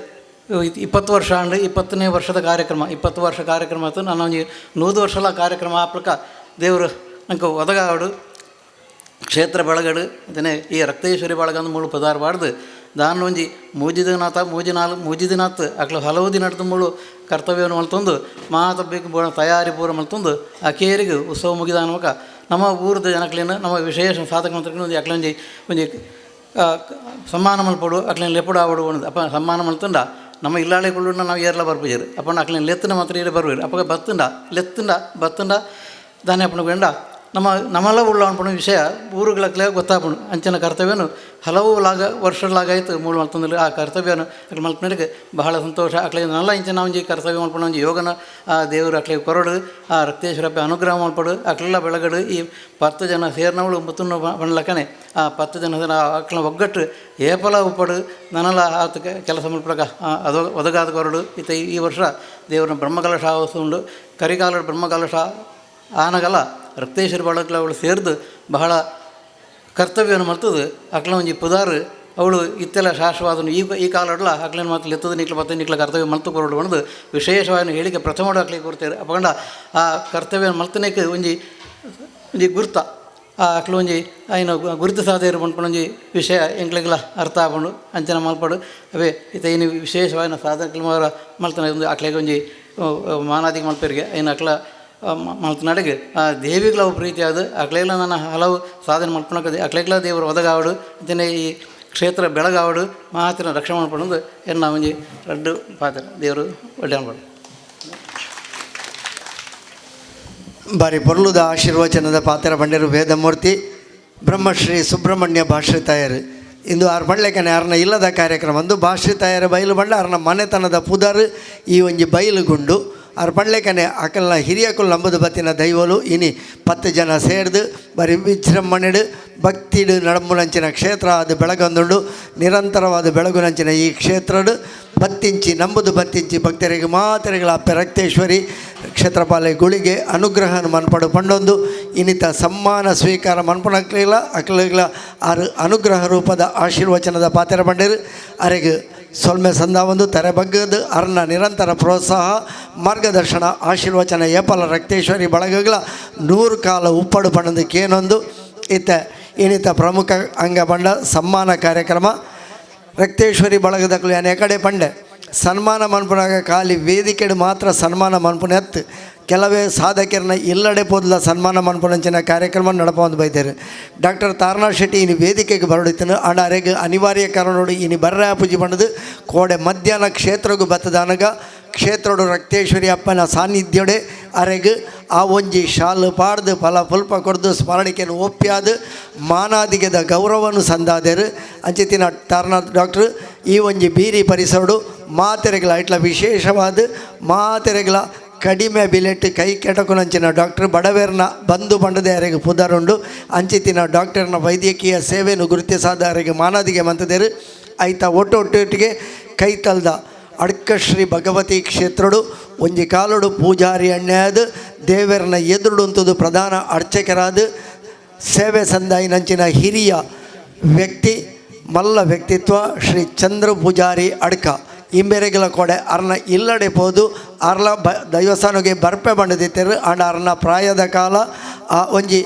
20 ವರ್ಷ ಆಂಡ್ 20ನೇ ವರ್ಷದ ಕಾರ್ಯಕ್ರಮ 20 ವರ್ಷ ಕಾರ್ಯಕ್ರಮ ಆಯ್ತು ನಾನು ಒಂಜಿ 100 ವರ್ಷಲ ಕಾರ್ಯಕ್ರಮ ಆಪ್ಲಕ ದೇವರು ನಂಗೆ ಒದಗಾಡು ಕ್ಷೇತ್ರ ಬೆಳಗಡು ಇದನ್ನೇ ಈ ರಕ್ತೇಶ್ವರಿ ಬಳಗಂದು ಮೂಳು ಪದಾರ್ಬಾರ್ದು ದಾನ ಒಂಜಿ ಮೂಜಿದಿನಾತ್ ಅಕ್ಲು ಹಲವು ದಿನ ನಡ್ದು ಮೂಳು ಕರ್ತವ್ಯವನ್ನು ಮಲ್ತೊಂದು ಮಾತ ಬೇಕು ತಯಾರಿ ಪೂರ ಮಲ್ತೊಂದು ಆ ಕೇರಿಗೆ ಉತ್ಸವ ಮುಗಿದ ಅನ್ವಕ ನಮ್ಮ ಊರದ ಜನಕ್ಲೇನು ನಮ್ಮ ವಿಶೇಷ ಸಾಧಕ ಮಂತ್ರಕ್ಕೆ ಒಂದು ಅಕ್ಲೊಂಜಿ ಒಂಜಿ ಸಮ್ಮಾನ ಮಲ್ಪಡು ಅಕ್ಲೇನು ಲೆಪ್ಪಡು ಆವಡು ಒಂದು ಅಪ್ಪ ಸಮ್ಮಾನ ಮಲ್ತಂಡ ನಮ್ಮ ಇಲ್ಲಾಳೆ ಕೊಳ್ಳುಂಡ ನಾವು ಏರ್ಲ ಬರ್ಪುಜರು ಅಪ್ಪಣ್ಣ ಅಕ್ಲೇನು ಲೆತ್ತನ ಮಾತ್ರ ಇರೇ ಬರ್ಬೇರು ಅಪ್ಪ ಬತ್ತಂಡ ದಾನೆ ಅಪ್ಪಣ ಬೇಂಡ ನಮ್ಮೆಲ್ಲ ಉಳ್ಳ ಅನ್ಪಣ ವಿಷಯ ಊರುಗಳಕ್ಲೇ ಗೊತ್ತಾಪುಂಡು ಅಂಚನ ಕರ್ತವ್ಯನು ಹಲವು ವರ್ಷಗಳಾಗಾಯ್ತು ಮೂಳು ಮಲ್ತಂದ್ರೆ ಆ ಕರ್ತವ್ಯನು ಅಕ್ಲೆ ಮಲ್ಪನಡಿಗೆ ಬಹಳ ಸಂತೋಷ ಅಕ್ಲೆ ನಲ್ಲ ಇಂಚನ ಒಂಜಿ ಕರ್ತವ್ಯ ಮಲ್ಪಣ ಒಂಜಿ ಯೋಗನ ಆ ದೇವರು ಅಕ್ಲೆ ಕೊರಡು ಆ ರಕ್ತೇಶ್ವರಪ್ಪ ಅನುಗ್ರಹ ಮಲ್ಪಡು ಅಕ್ಲೆಲ್ಲ ಬೆಳಗಡು ಈ 10 ಜನ ಸೇರಿನವಳು ಮುತ್ತುನ್ನು ಬಣ್ಲಕ್ಕನೆ ಆ 10 ಜನ ಅಕ್ಲ ಒಗ್ಗಟ್ಟು ಏಪಲ ಉಪ್ಪಡು ನನಲ್ಲ ಆತ ಕೆಲಸ ಮಲ್ಪಡಕ ಅದು ಒದಗಾದ ಕೊರಡು ಈ ವರ್ಷ ದೇವರ ಬ್ರಹ್ಮಕಲಶ ಉಂಡು ಕರಿಕಾಲ ಬ್ರಹ್ಮಕಲಶ ಆನಗಲ್ಲ ರಕ್ತೇಶ್ವರಿ ಬಳಗಲ ಅವಳು ಸೇರಿದು ಬಹಳ ಕರ್ತವ್ಯವನ್ನು ಮಲ್ತದು ಅಕ್ಲ ಒಂಜಿ ಪುದಾರು ಅವಳು ಇತ್ತೆಲ್ಲ ಶಾಶ್ವತನು ಈ ಕಾಲಡ್ಲ ಅಕ್ಲೇನು ಮಾತು ಎತ್ತದು ನಿಕ್ಲ ಮತ್ತೆ ನಿಕ್ಲ ಕರ್ತವ್ಯ ಮಲ್ತು ಕೊರಡು ಬಂದು ವಿಶೇಷವಾದ ಹೇಳಿಕೆ ಪ್ರಥಮಡು ಅಕ್ಲಿಗೆ ಕೊಡ್ತಾರೆ ಅಪಗಂಡ ಆ ಕರ್ತವ್ಯ ಮಲ್ತನೇಕ್ಕೆ ಒಂಜಿ ಗುರ್ತ ಆ ಅಕ್ಲು ಒಂಜಿ ಏನು ಗುರುತು ಸಾಧೆ ಬಂದ್ಕೊಂಡೊಂಜಿ ವಿಷಯ ಎಂಕ್ಲೆಗ್ಲ ಅರ್ಥ ಆಗ್ಕೊಂಡು ಅಂಚನ ಮಲ್ಪಡು ಅವೇ ಏನು ವಿಶೇಷವಾದ ಸಾಧಕಲು ಮಲ್ತನ ಒಂದು ಅಕ್ಲೆಗೆ ಒಂಜಿ ಮಾನಾದಿಗೆ ಮಲ್ಪರಿಗೆ ಏನು ಅಕ್ಲ ಮಲ್ತನಾಡಿಗೆ ಆ ದೇವಿಗಳ ಪ್ರೀತಿ ಅದು ಅಕ್ಲೆಗ್ಲ ನನ್ನ ಹಲವು ಸಾಧನೆ ಮಲ್ಪಣಕ್ಕದೆ ಅಕ್ಲೆಗ್ಲ ದೇವರು ಒದಗಾವಡು ಅಂತೆಯೇ ಈ ಕ್ಷೇತ್ರ ಬೆಳಗಾವಡು ಮಾತಿನ ರಕ್ಷಣೆ ಮಾಡ್ಕೊಂಡು ಎನ್ನ ಒಂಜಿ ರಡ್ಡು ಪಾತ್ರ ದೇವರು ಒಳ್ಳೆ ಅನ್ಬಾರ್ದು ಬಾರಿ ಪೊರ್ಲುದ ಆಶೀರ್ವಚನದ ಪಾತ್ರ ಬಂಡೇರು ವೇದಮೂರ್ತಿ ಬ್ರಹ್ಮಶ್ರೀ ಸುಬ್ರಹ್ಮಣ್ಯ ಭಾಷಿತಾಯರು ಇಂದು ಆರು ಬಳ್ಳೆಕನೆ ಆರ್ನ ಇಲ್ಲದ ಕಾರ್ಯಕ್ರಮ ಅಂದು ಭಾಷಿತಾಯರ ಬಯಲು ಬಂಡ ಆರ್ನ ಮನೆತನದ ಪುದರ್ ಈ ಒಂಜಿ ಬಯಲುಗುಂಡು ಆರು ಬಳ್ಳೆಕನೆ ಅಕಲ್ನ ಹಿರಿಯಕುಲ್ ನಂಬುದು ಬತ್ತಿನ ದೈವಲು ಇನಿ 10 ಜನ ಸೇರ್ದು ಬರೀ ವಿಜೃಂಭಣೆಡು ಭಕ್ತಿಡು ನಡಂಬುನಂಚಿನ ಕ್ಷೇತ್ರ ಅದು ಬೆಳಗೊಂದುಂಡು ನಿರಂತರವಾದ ಬೆಳಗುನಂಚಿನ ಈ ಕ್ಷೇತ್ರಡು ಬತ್ತಿಂಚಿ ನಂಬುದು ಬತ್ತಿಂಚಿ ಭಕ್ತರಿಗೆ ಮಾತರಿಗಳ ಅಪ್ಪೆ ರಕ್ತೇಶ್ವರಿ ಕ್ಷೇತ್ರಪಾಲೆ ಗುಳಿಗೆ ಅನುಗ್ರಹ ಮನ್ಪಡು ಪಂಡೊಂದು ಇನ್ನಿತ ಸಮ್ಮಾನ ಸ್ವೀಕಾರ ಮನ್ಪಣಕ್ಲಿಲ್ಲ ಅಕ್ಲಿಗಳ ಆರು ಅನುಗ್ರಹ ರೂಪದ ಆಶೀರ್ವಚನದ ಪಾತ್ರ ಬಂಡೇರು ಅರೆಗೆ ಸೊಲ್ಮೆ ಸಂದ ಒಂದು ತೆರೆ ಬಗ್ಗದು ಅರ್ನ ನಿರಂತರ ಪ್ರೋತ್ಸಾಹ ಮಾರ್ಗದರ್ಶನ ಆಶೀರ್ವಚನ ಏಪಲ ರಕ್ತೇಶ್ವರಿ ಬಳಗಗಳ 100 ಕಾಲ ಉಪ್ಪಡು ಪಣ್ಣದಕ್ಕೇನೊಂದು ಇನ್ನಿತ ಪ್ರಮುಖ ಅಂಗ ಬಂಡ ಸಮ್ಮಾನ ಕಾರ್ಯಕ್ರಮ ರಕ್ತೇಶ್ವರಿ ಬಳಗದಕ್ಕೂ ಏನೇ ಕಡೆ ಪಂಡೆ ಸನ್ಮಾನ ಮನ್ಪುನಾಗ ಖಾಲಿ ವೇದಿಕೆಡು ಮಾತ್ರ ಸನ್ಮಾನ ಮನ್ಪುನ ಎತ್ತು ಕೆಲವೇ ಸಾಧಕರನ್ನ ಎಲ್ಲೆಡೆ ಪೋದಲ ಸನ್ಮಾನ ಮನ್ಪುನಂಚಿನ ಕಾರ್ಯಕ್ರಮ ನಡಪೊಂದು ಬೈತಾರೆ ಡಾಕ್ಟರ್ ತಾರನಾಥ್ ಶೆಟ್ಟಿ ಇನ್ನು ವೇದಿಕೆಗೆ ಬರಡಿತನು ಆಂಡ ಅರೆಗೆ ಅನಿವಾರ್ಯ ಕಾರಣೋಡು ಇನ್ನು ಬರ್ರ ಪೂಜೆ ಪಂಡದು ಕೋಡೆ ಮಧ್ಯಾಹ್ನ ಕ್ಷೇತ್ರಗೂ ಬತ್ತದಾನಗ ಕ್ಷೇತ್ರಡು ರಕ್ತೇಶ್ವರಿ ಅಪ್ಪನ ಸಾನ್ನಿಧ್ಯೋಡೆ ಅರೆಗೆ ಆ ಒಂಜಿ ಶಾಲು ಪಾಡ್ದು ಫಲ ಫುಲ್ಪ ಕೊಡ್ದು ಸ್ಮರಣಿಕೆಯನ್ನು ಒಪ್ಪ್ಯಾದು ಮಾನಾದಿಗೆದ ಗೌರವನು ಸಂದಾದೇರು ಅಂಚಿತಿನ ತಾರನಾಥ್ ಡಾಕ್ಟ್ರು ಈ ಒಂಜಿ ಬೀರಿ ಪರಿಸರಡು ಮಾತೆರೆಗಳ ಇಟ್ಲ ವಿಶೇಷವಾದ ಮಾತೆರೆಗಳ ಕಡಿಮೆ ಬಿಲೆಟ್ ಕೈ ಕೆಟಕುನಂಚಿನ ಡಾಕ್ಟರ್ ಬಡವೇರ್ನ ಬಂಧು ಬಂಡದೆ ಯಾರಿಗೆ ಪುದರುಂಡು ಅಂಚಿತಿನ ಡಾಕ್ಟರ್ನ ವೈದ್ಯಕೀಯ ಸೇವೆಯನ್ನು ಗುರುತಿಸಾದ ಯಾರಿಗೆ ಮಾನಾದಿಗೆ ಮಂತದೇರು ಐತ ಒಟ್ಟೊಟ್ಟಿಗೆ ಕೈತಲ್ದ ಅಡ್ಕಶ್ರೀ ಭಗವತಿ ಕ್ಷೇತ್ರಡು ಒಂಜಿ ಕಾಲುಡು ಪೂಜಾರಿ ಅಣ್ಣಾದ ದೇವರನ್ನ ಎದುರುಡುಂತದು ಪ್ರಧಾನ ಅರ್ಚಕರಾದ ಸೇವೆ ಸಂದಾಯಿನಂಚಿನ ಹಿರಿಯ ವ್ಯಕ್ತಿ ಮಲ್ಲ ವ್ಯಕ್ತಿತ್ವ ಶ್ರೀ ಚಂದ್ರ ಪೂಜಾರಿ ಅಡ್ಕ ಇಂಬೆರೆಗಳ ಕೊಡೆ ಅರ್ನ ಇಲ್ಲಡೆ ಪೋದು ಅರ್ಲ ದೈವಸ್ಥಾನಕ್ಕೆ ಬರ್ಪೆ ಬಂಡದಿತ್ತರು ಅಂಡ್ ಅರ್ನ ಪ್ರಾಯದ ಕಾಲ ಒಂಜಿ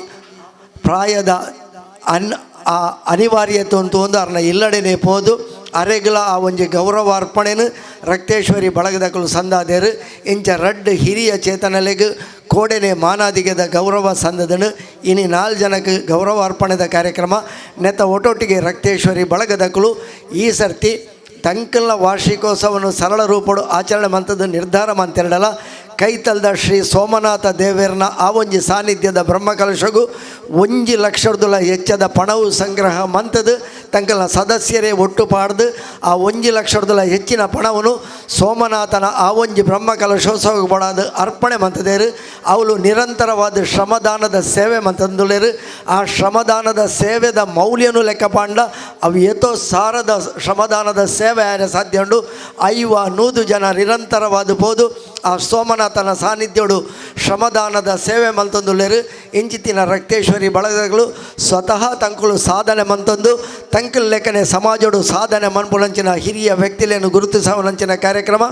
ಪ್ರಾಯದ ಅನಿವಾರ್ಯತೆ ಅಂತ ಒಂದು ಅರ್ನ ಇಲ್ಲಡೆನೇ ಪೋದು ಅರೆಗಲ ಆ ಒಂಜಿ ಗೌರವ ಅರ್ಪಣೆನು ರಕ್ತೇಶ್ವರಿ ಬಳಗದಕಲು ಸಂದಾದೇರು ಇಂಚ ರಡ್ಡ್ ಹಿರಿಯ ಚೇತನಲೆಗ್ ಕೋಡೆನೆ ಮಾನಾದಿಗೆದ ಗೌರವ ಸಂದದನು ಇನಿ 4 ಜನಕ್ಕೆ ಗೌರವ ಅರ್ಪಣೆದ ಕಾರ್ಯಕ್ರಮ ನೆತ್ತ ಒಟ್ಟೊಟ್ಟಿಗೆ ರಕ್ತೇಶ್ವರಿ ಬಳಗದಕಲು ಈ ಸರ್ತಿ ತಂಕಲ್ನ ವಾರ್ಷಿಕೋತ್ಸವವನ್ನು ಸರಳ ರೂಪಡು ಆಚರಣೆ ಮಂತದ ನಿರ್ಧಾರ ಮಂತೆರಡಲ ಕೈತಲ್ದ ಶ್ರೀ ಸೋಮನಾಥ ದೇವೇರ್ನ ಆ ಒಂಜಿ ಸಾನ್ನಿಧ್ಯದ ಬ್ರಹ್ಮಕಲಶಗೂ 1 ಲಕ್ಷದ ಹೆಚ್ಚದ ಪಣವು ಸಂಗ್ರಹ ಮಂತದು ತಂಕಲ್ನ ಸದಸ್ಯರೇ ಒಟ್ಟು ಪಾಡ್ದು ಆ 1 ಲಕ್ಷದ ಹೆಚ್ಚಿನ ಪಣವನ್ನು ಸೋಮನಾಥನ ಆ ಒಂಜಿ ಬ್ರಹ್ಮಕಲಶೋತ್ಸವಕ್ಕೆ ಬಡಾದು ಅರ್ಪಣೆ ಮಂತದೇರು ಅವಳು ನಿರಂತರವಾದ ಶ್ರಮದಾನದ ಸೇವೆ ಮಂತಂದುಲೇರು ಆ ಶ್ರಮದಾನದ ಸೇವೆದ ಮೌಲ್ಯನು ಲೆಕ್ಕಪಾಂಡ ಅವು ಏತೋ ಸಾರದ ಶ್ರಮದಾನದ ಸೇವೆ ಸಾಧ್ಯ ಉಂಡು 500 ಜನ ನಿರಂತರವಾದ ಪೋದು ಆ ಸೋಮನಾಥನ ಸಾನ್ನಿಧ್ಯೋಡು ಶ್ರಮದಾನದ ಸೇವೆ ಮಂತಂದುಲ್ಲೇರು ಇಂಚಿತ್ತಿನ ರಕ್ತೇಶ್ವರಿ ಬಳಗಗಳು ಸ್ವತಃ ತಂಕುಲು ಸಾಧನೆ ಮಂತಂದು ತಂಕಲ್ ಲೆಕ್ಕನೆ ಸಮಾಜೋಡು ಸಾಧನೆ ಮನ್ಪುನಂಚಿನ ಹಿರಿಯ ವ್ಯಕ್ತಿಲೇನು ಗುರುತಿಸವನಂಚಿನ ಕಾರ್ಯಕ್ರಮ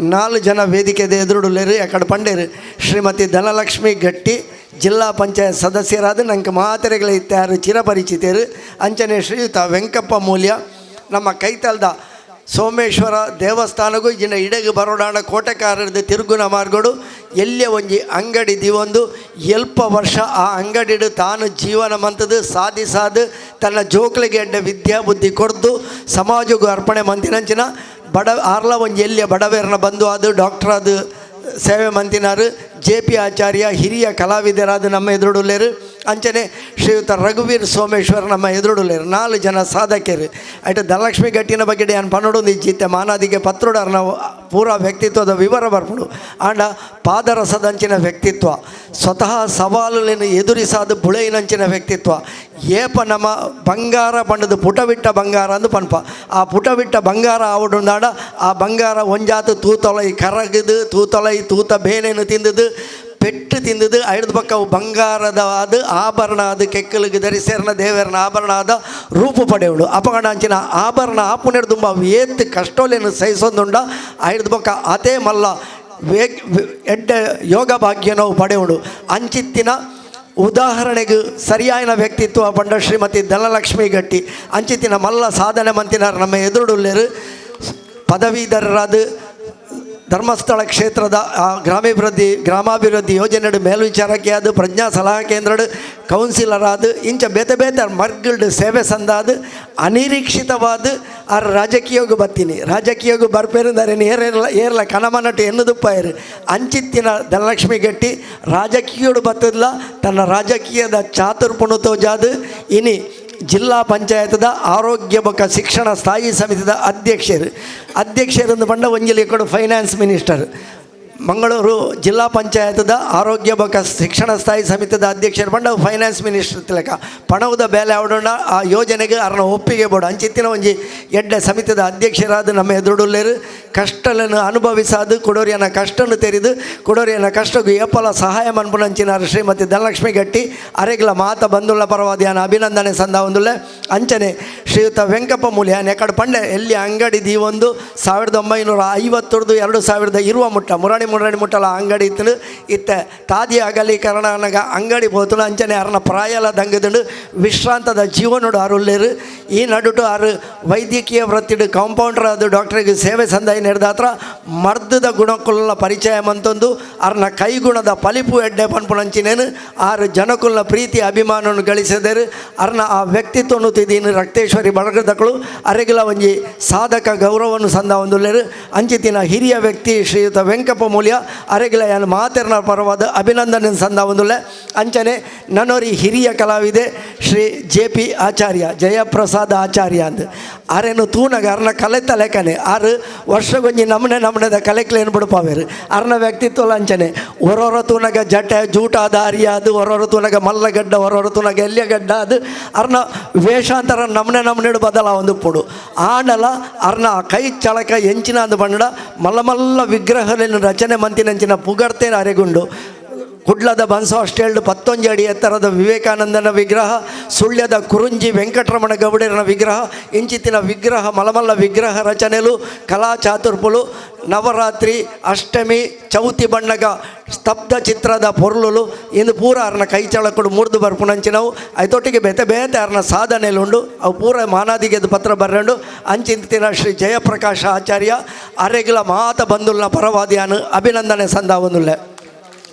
4 ಜನ ವೇದಿಕೆದ ಎದುರುಡುಲ್ಲೇರು ಯಾಕಡೆ ಪಂಡೇರು ಶ್ರೀಮತಿ ಧನಲಕ್ಷ್ಮಿ ಗಟ್ಟಿ ಜಿಲ್ಲಾ ಪಂಚಾಯತ್ ಸದಸ್ಯರಾದ ನಂಗೆ ಮಾತೆರೆಗಳ ಇತ್ಯಾರು ಚಿರಪರಿಚಿತರು ಅಂಚನೆ ಶ್ರೀಯುತ ವೆಂಕಪ್ಪ ಮೂಲ್ಯ ನಮ್ಮ ಕೈತಲ್ದ ಸೋಮೇಶ್ವರ ದೇವಸ್ಥಾನಗೂ ಇನ್ನು ಇಡೆಗೆ ಬರೋಡಾಣ ಕೋಟೆಕಾರರದ್ದು ತಿರುಗುನ ಮಾರ್ಗೋಡು ಎಲ್ಲೇ ಒಂಜಿ ಅಂಗಡಿ ದಿವೊಂದು ಎಲ್ಪ ವರ್ಷ ಆ ಅಂಗಡಿಡು ತಾನು ಜೀವನ ಮಂತದು ಸಾಧಿಸಾದು ತನ್ನ ಜೋಕ್ಲಿಗೆ ಎಡ್ಡೆ ವಿದ್ಯಾಬುದ್ಧಿ ಕೊಡ್ದು ಸಮಾಜಗೂ ಅರ್ಪಣೆ ಮಂತಿನಂಚಿನ ಬಡ ಆರ್ಲ ಒಂಜಿ ಎಲ್ಲಿಯ ಬಡವೇರನ ಬಂದು ಅದು ಡಾಕ್ಟರ್ ಅದು ಸೇವೆ ಮಂತಿನಾರು JP ಆಚಾರ್ಯ ಹಿರಿಯ ಕಲಾವಿದರಾದ ನಮ್ಮ ಎದುರುಡುಲ್ಲೇರು ಅಂಚನೆ ಶ್ರೀಯುತ ರಘುವೀರ್ ಸೋಮೇಶ್ವರ್ ನಮ್ಮ ಎದುರುಡುಲ್ಲೇರು 4 ಜನ ಸಾಧಕರು ಆಯ್ತು ಧನಲಕ್ಷ್ಮಿ ಗಟ್ಟಿನ ಬಗ್ಗೆ ನಾನು ಪನ್ನೊಂದು ಇಜ್ಜಿತ್ತೆ ಮಾನಾದಿಗೆ ಪತ್ರೋಡರ್ ನಾವು ಪೂರ ವ್ಯಕ್ತಿತ್ವದ ವಿವರ ಬರ್ಪಡು ಆಂಡ ಪಾದರಸದಂಚಿನ ವ್ಯಕ್ತಿತ್ವ ಸ್ವತಃ ಸವಾಲುಗಳನ್ನು ಎದುರಿಸಾದ ಬುಳೆಯಿನಂಚಿನ ವ್ಯಕ್ತಿತ್ವ ಏಪ ನಮ್ಮ ಬಂಗಾರ ಪಂಡದು ಪುಟವಿಟ್ಟ ಬಂಗಾರ ಅಂದು ಪನ್ಪ ಆ ಪುಟವಿಟ್ಟ ಬಂಗಾರ ಆವಡುಂದಾಡ ಆ ಬಂಗಾರ ಒಂಜಾತು ತೂತೊಲೈ ಕರಗದು ತೂತೊಲೈ ತೂತ ಬೇನೇನು ತಿಂದದು ಪೆಟ್ಟು ತಿಂದದು ಐದು ಪಕ್ಕವು ಬಂಗಾರದ ಅದು ಆಭರಣ ಅದು ಕೆಕ್ಕಲಿಗೆ ಧರಿಸೇರ್ನ ದೇವರನ ಆಭರಣ ಆದ ರೂಪು ಪಡೆಯುಡು ಅಪಗಡ ಅಂಚಿನ ಆಭರಣ ಆಪುನೆಡು ತುಂಬ ಏತ್ ಕಷ್ಟೋಲೇನು ಸಹಿಸೊಂದುಂಡ ಐದು ಪಕ್ಕ ಅದೇ ಮಲ್ಲ ಎಡ್ಡ ಯೋಗ ಭಾಗ್ಯನೋ ಪಡೆಯುಡು ಅಂಚಿತ್ತಿನ ಉದಾಹರಣೆಗೆ ಸರಿಯಾದ ವ್ಯಕ್ತಿತ್ವ ಪಂಡ ಶ್ರೀಮತಿ ಧನಲಕ್ಷ್ಮಿ ಗಟ್ಟಿ ಅಂಚಿತ್ತಿನ ಮಲ್ಲ ಸಾಧನೆ ಮಂತಿನಾರು ನಮ್ಮ ಎದುರುಡುಲ್ಲೇರು ಪದವೀಧರರಾದ ಧರ್ಮಸ್ಥಳ ಕ್ಷೇತ್ರದ ಗ್ರಾಮಾಭಿವೃದ್ಧಿ ಯೋಜನೆ ಮೇಲ್ವಿಚಾರಕ್ಕೆ ಅದು ಪ್ರಜ್ಞಾ ಸಲಹಾ ಕೇಂದ್ರದ ಕೌನ್ಸಿಲರ್ ಆದ ಇಂಚ ಬೇತೆ ಬೇತೆ ಮರ್ಗಲ್ಡ್ ಸೇವೆ ಸಂದಾದ ಅನಿರೀಕ್ಷಿತವಾದ ಆ ರಾಜಕೀಯಗೂ ಬರ್ತೀನಿ ರಾಜಕೀಯಗೂ ಬರ್ಪೇರಿಂದಾರೆ ಏರ್ಲ ಕನಮನಟು ಎನ್ನುದುಪ್ಪಾಯರು ಅಂಚಿತ್ತಿನ ಧನಲಕ್ಷ್ಮಿ ಗಟ್ಟಿ ರಾಜಕೀಯೋಡು ಬತ್ತದ್ಲ ತನ್ನ ರಾಜಕೀಯದ ಚಾತುರ್ಪುಣು ತೋಜಾದು ಇನಿ ಜಿಲ್ಲಾ ಪಂಚಾಯತದ ಆರೋಗ್ಯ ಬೊಕ್ಕ ಶಿಕ್ಷಣ ಸ್ಥಾಯಿ ಸಮಿತಿದ ಅಧ್ಯಕ್ಷರು ಬಂಡ ಒಂಜಲಿ ಕೊಡು ಫೈನಾನ್ಸ್ ಮಿನಿಸ್ಟರ್ ಮಂಗಳೂರು ಜಿಲ್ಲಾ ಪಂಚಾಯತದ ಆರೋಗ್ಯ ಬೊಕ್ಕ ಶಿಕ್ಷಣ ಸ್ಥಾಯಿ ಸಮಿತಿದ ಅಧ್ಯಕ್ಷರು ಬಂಡ ಫೈನಾನ್ಸ್ ಮಿನಿಸ್ಟರ್ ತಿಲಕ ಪಣವದ ಬೇಲೆ ಅವಡೋಣ ಆ ಯೋಜನೆಗೆ ಅರ್ನ ಒಪ್ಪಿಗೆ ಬೋಡು ಅಂಚಿತ್ತಿನ ಒಂಜಿ ಎಡ್ಡೆ ಸಮಿತಿದ ಅಧ್ಯಕ್ಷರಾದ ನಮ್ಮ ಎದುರುಡುಲ್ಲೇರು ಕಷ್ಟలను ಅನುಭವಿಸಾದು ಕೊಡೋರಿಯನ ಕಷ್ಟನ್ನು ತೆರೆದು ಕೊಡೋರಿಯನ ಕಷ್ಟಗೂ ಏಪಲ ಸಹಾಯ ಮನ್ಪುನಂಚಿನಾರು ಶ್ರೀಮತಿ ಧನಲಕ್ಷ್ಮಿ ಗಟ್ಟಿ ಅರೆಗ್ಲ ಮಾತ ಬಂದುಳ್ಳ ಪರವಾದಿಯಾನ ಅಭಿನಂದನೆ ಸಂದ ಒಂದುಲ್ಲೆ ಅಂಚನೆ ಶ್ರೀಯುತ ವೆಂಕಪ್ಪ ಮೂಲ್ಯ ನೆಕಡು ಪಂಡೆ ಎಲ್ಲಿ ಅಂಗಡಿ ದೀವೊಂದು 1950 2000 ಇರುವ ಮುಟ್ಟ ಮುರಾಣಿ ಮುಟ್ಟಲ ಅಂಗಡಿ ಇತ್ತು ಇತ್ತೆ ತಾದಿ ಅಗಲೀಕರಣಗ ಅಂಗಡಿ ಹೋತಲು ಅಂಚನೆ ಅರ್ನ ಪ್ರಾಯಲ ದಂಗದುಂಡು ವಿಶ್ರಾಂತದ ಜೀವನೋಡು ಅರುಲ್ಲೇರು ಈ ನಡುಟು ಆರು ವೈದ್ಯಕೀಯ ವೃತ್ತಿಡು ಕಾಂಪೌಂಡರ್ ಅದು ಡಾಕ್ಟರ್ಗೆ ಸೇವೆ ಸಂದಾಯ ನಡೆದಾತ್ರ ಮರ್ದದ ಗುಣಕುಲ ಪರಿಚಯ ಮಂತೊಂದು ಅರ್ನ ಕೈಗುಣದ ಫಲಿಪು ಎಡ್ಡೆ ಪನ್ಪುನಂಚಿನೇನು ಆರು ಜನಕುಲ್ನ ಪ್ರೀತಿ ಅಭಿಮಾನವನ್ನು ಗಳಿಸಿದರು ಅರ್ನ ಆ ವ್ಯಕ್ತಿತ್ವನು ತಿದೀನು ರಕ್ತೇಶ್ವರಿ ಬಳಗದಕ್ಕಳು ಅರೆಗಿಲ ಒಂಜಿ ಸಾಧಕ ಗೌರವವನ್ನು ಸಂದ ಒಂದುಲ್ಲೇರು ಅಂಚಿತಿನ ಹಿರಿಯ ವ್ಯಕ್ತಿ ಶ್ರೀಯುತ ವೆಂಕಪ್ಪ ಮೂಲ್ಯ ಅರೆಗಿಲ ಯಾನು ಮಾತೆರ್ನ ಪರವಾದ ಅಭಿನಂದನೆ ಸಂದ ಒಂದುಲ್ಲೆ ಅಂಚನೆ ನನ್ನೋರಿ ಹಿರಿಯ ಕಲಾವಿದೆ ಶ್ರೀ JP ಆಚಾರ್ಯ ಜಯಪ್ರಸಾದ ಆಚಾರ್ಯ ಅಂದು ಆರೇನು ತೂನಗ ಅರ್ನ ಕಲೆತ ಲೆಕ್ಕನೆ ಆರು ವರ್ಷಗೊಂಜಿ ನಮನೆದ ಕಲೆಕ್ಲೇನು ಬಿಡ್ಪಾವೇರು ಅರ್ನ ವ್ಯಕ್ತಿತ್ವ ಅಂಚನೆ ಹೊರೊರ ತೂನಗ ಜಟೆ ಜೂಟಾದ ಅರಿಯಾದು ಹೊರೊರ ತೂನಗ ಮಲ್ಲಗಡ್ಡ ಹೊರೊರ ತೂನಗ ಎಲ್ಯಗಡ್ಡ ಅದು ಅರ್ನ ವೇಷಾಂತರ ನಮನೆಡು ಬದಲ ಒಂದು ಪುಡು ಆಂಡಲ ಅರ್ನ ಕೈ ಚಳಕ ಎಂಚಿನ ಅಂದು ಬಂಡ ಮಲ್ಲ ವಿಗ್ರಹಗಳನ್ನು ರಚನೆ ಮಂತಿನಂಚಿನ ಪುಗಡ್ತೇನೆ ಅರೆಗುಂಡು ಕುಡ್ಲದ ಬನ್ಸೋಸ್ಟೇಲ್ಡ್ 11 ಅಡಿ ಎತ್ತರದ ವಿವೇಕಾನಂದನ ವಿಗ್ರಹ, ಸುಳ್ಯದ ಕುರುಂಜಿ ವೆಂಕಟರಮಣ ಗೌಡರನ ವಿಗ್ರಹ, ಇಂಚಿತ್ತಿನ ವಿಗ್ರಹ ಮಲಮಲ್ಲ ವಿಗ್ರಹ ರಚನೆಲು ಕಲಾ ಚಾತುರ್ಪುಲು ನವರಾತ್ರಿ ಅಷ್ಟಮಿ ಚೌತಿ ಬಣ್ಣಗ ಸ್ತಬ್ಧ ಚಿತ್ರದ ಪೊರ್ಲುಲು ಇಂದು ಪೂರ ಅರ್ನ ಕೈ ಚಳಕುಡು ಮುರಿದು ಬರ್ಪುಣಂಚಿನವು ಐತೊಟ್ಟಿಗೆ ಬೇತೆ ಬೇತೆ ಅರ್ನ ಸಾಧನೆಲುಂಡು ಅವು ಪೂರ ಮಾನಾದಿಗೆದು ಪತ್ರ ಬರ್ರಂಡು ಅಂಚಿಂತಿನ ಶ್ರೀ ಜಯಪ್ರಕಾಶ ಆಚಾರ್ಯ ಅರೆಗಿಲ ಮಾತ ಬಂದುಲ್ನ ಪರವಾದಿಯಾನು ಅಭಿನಂದನೆ ಸಂದಾವನುಲ್ಲೆ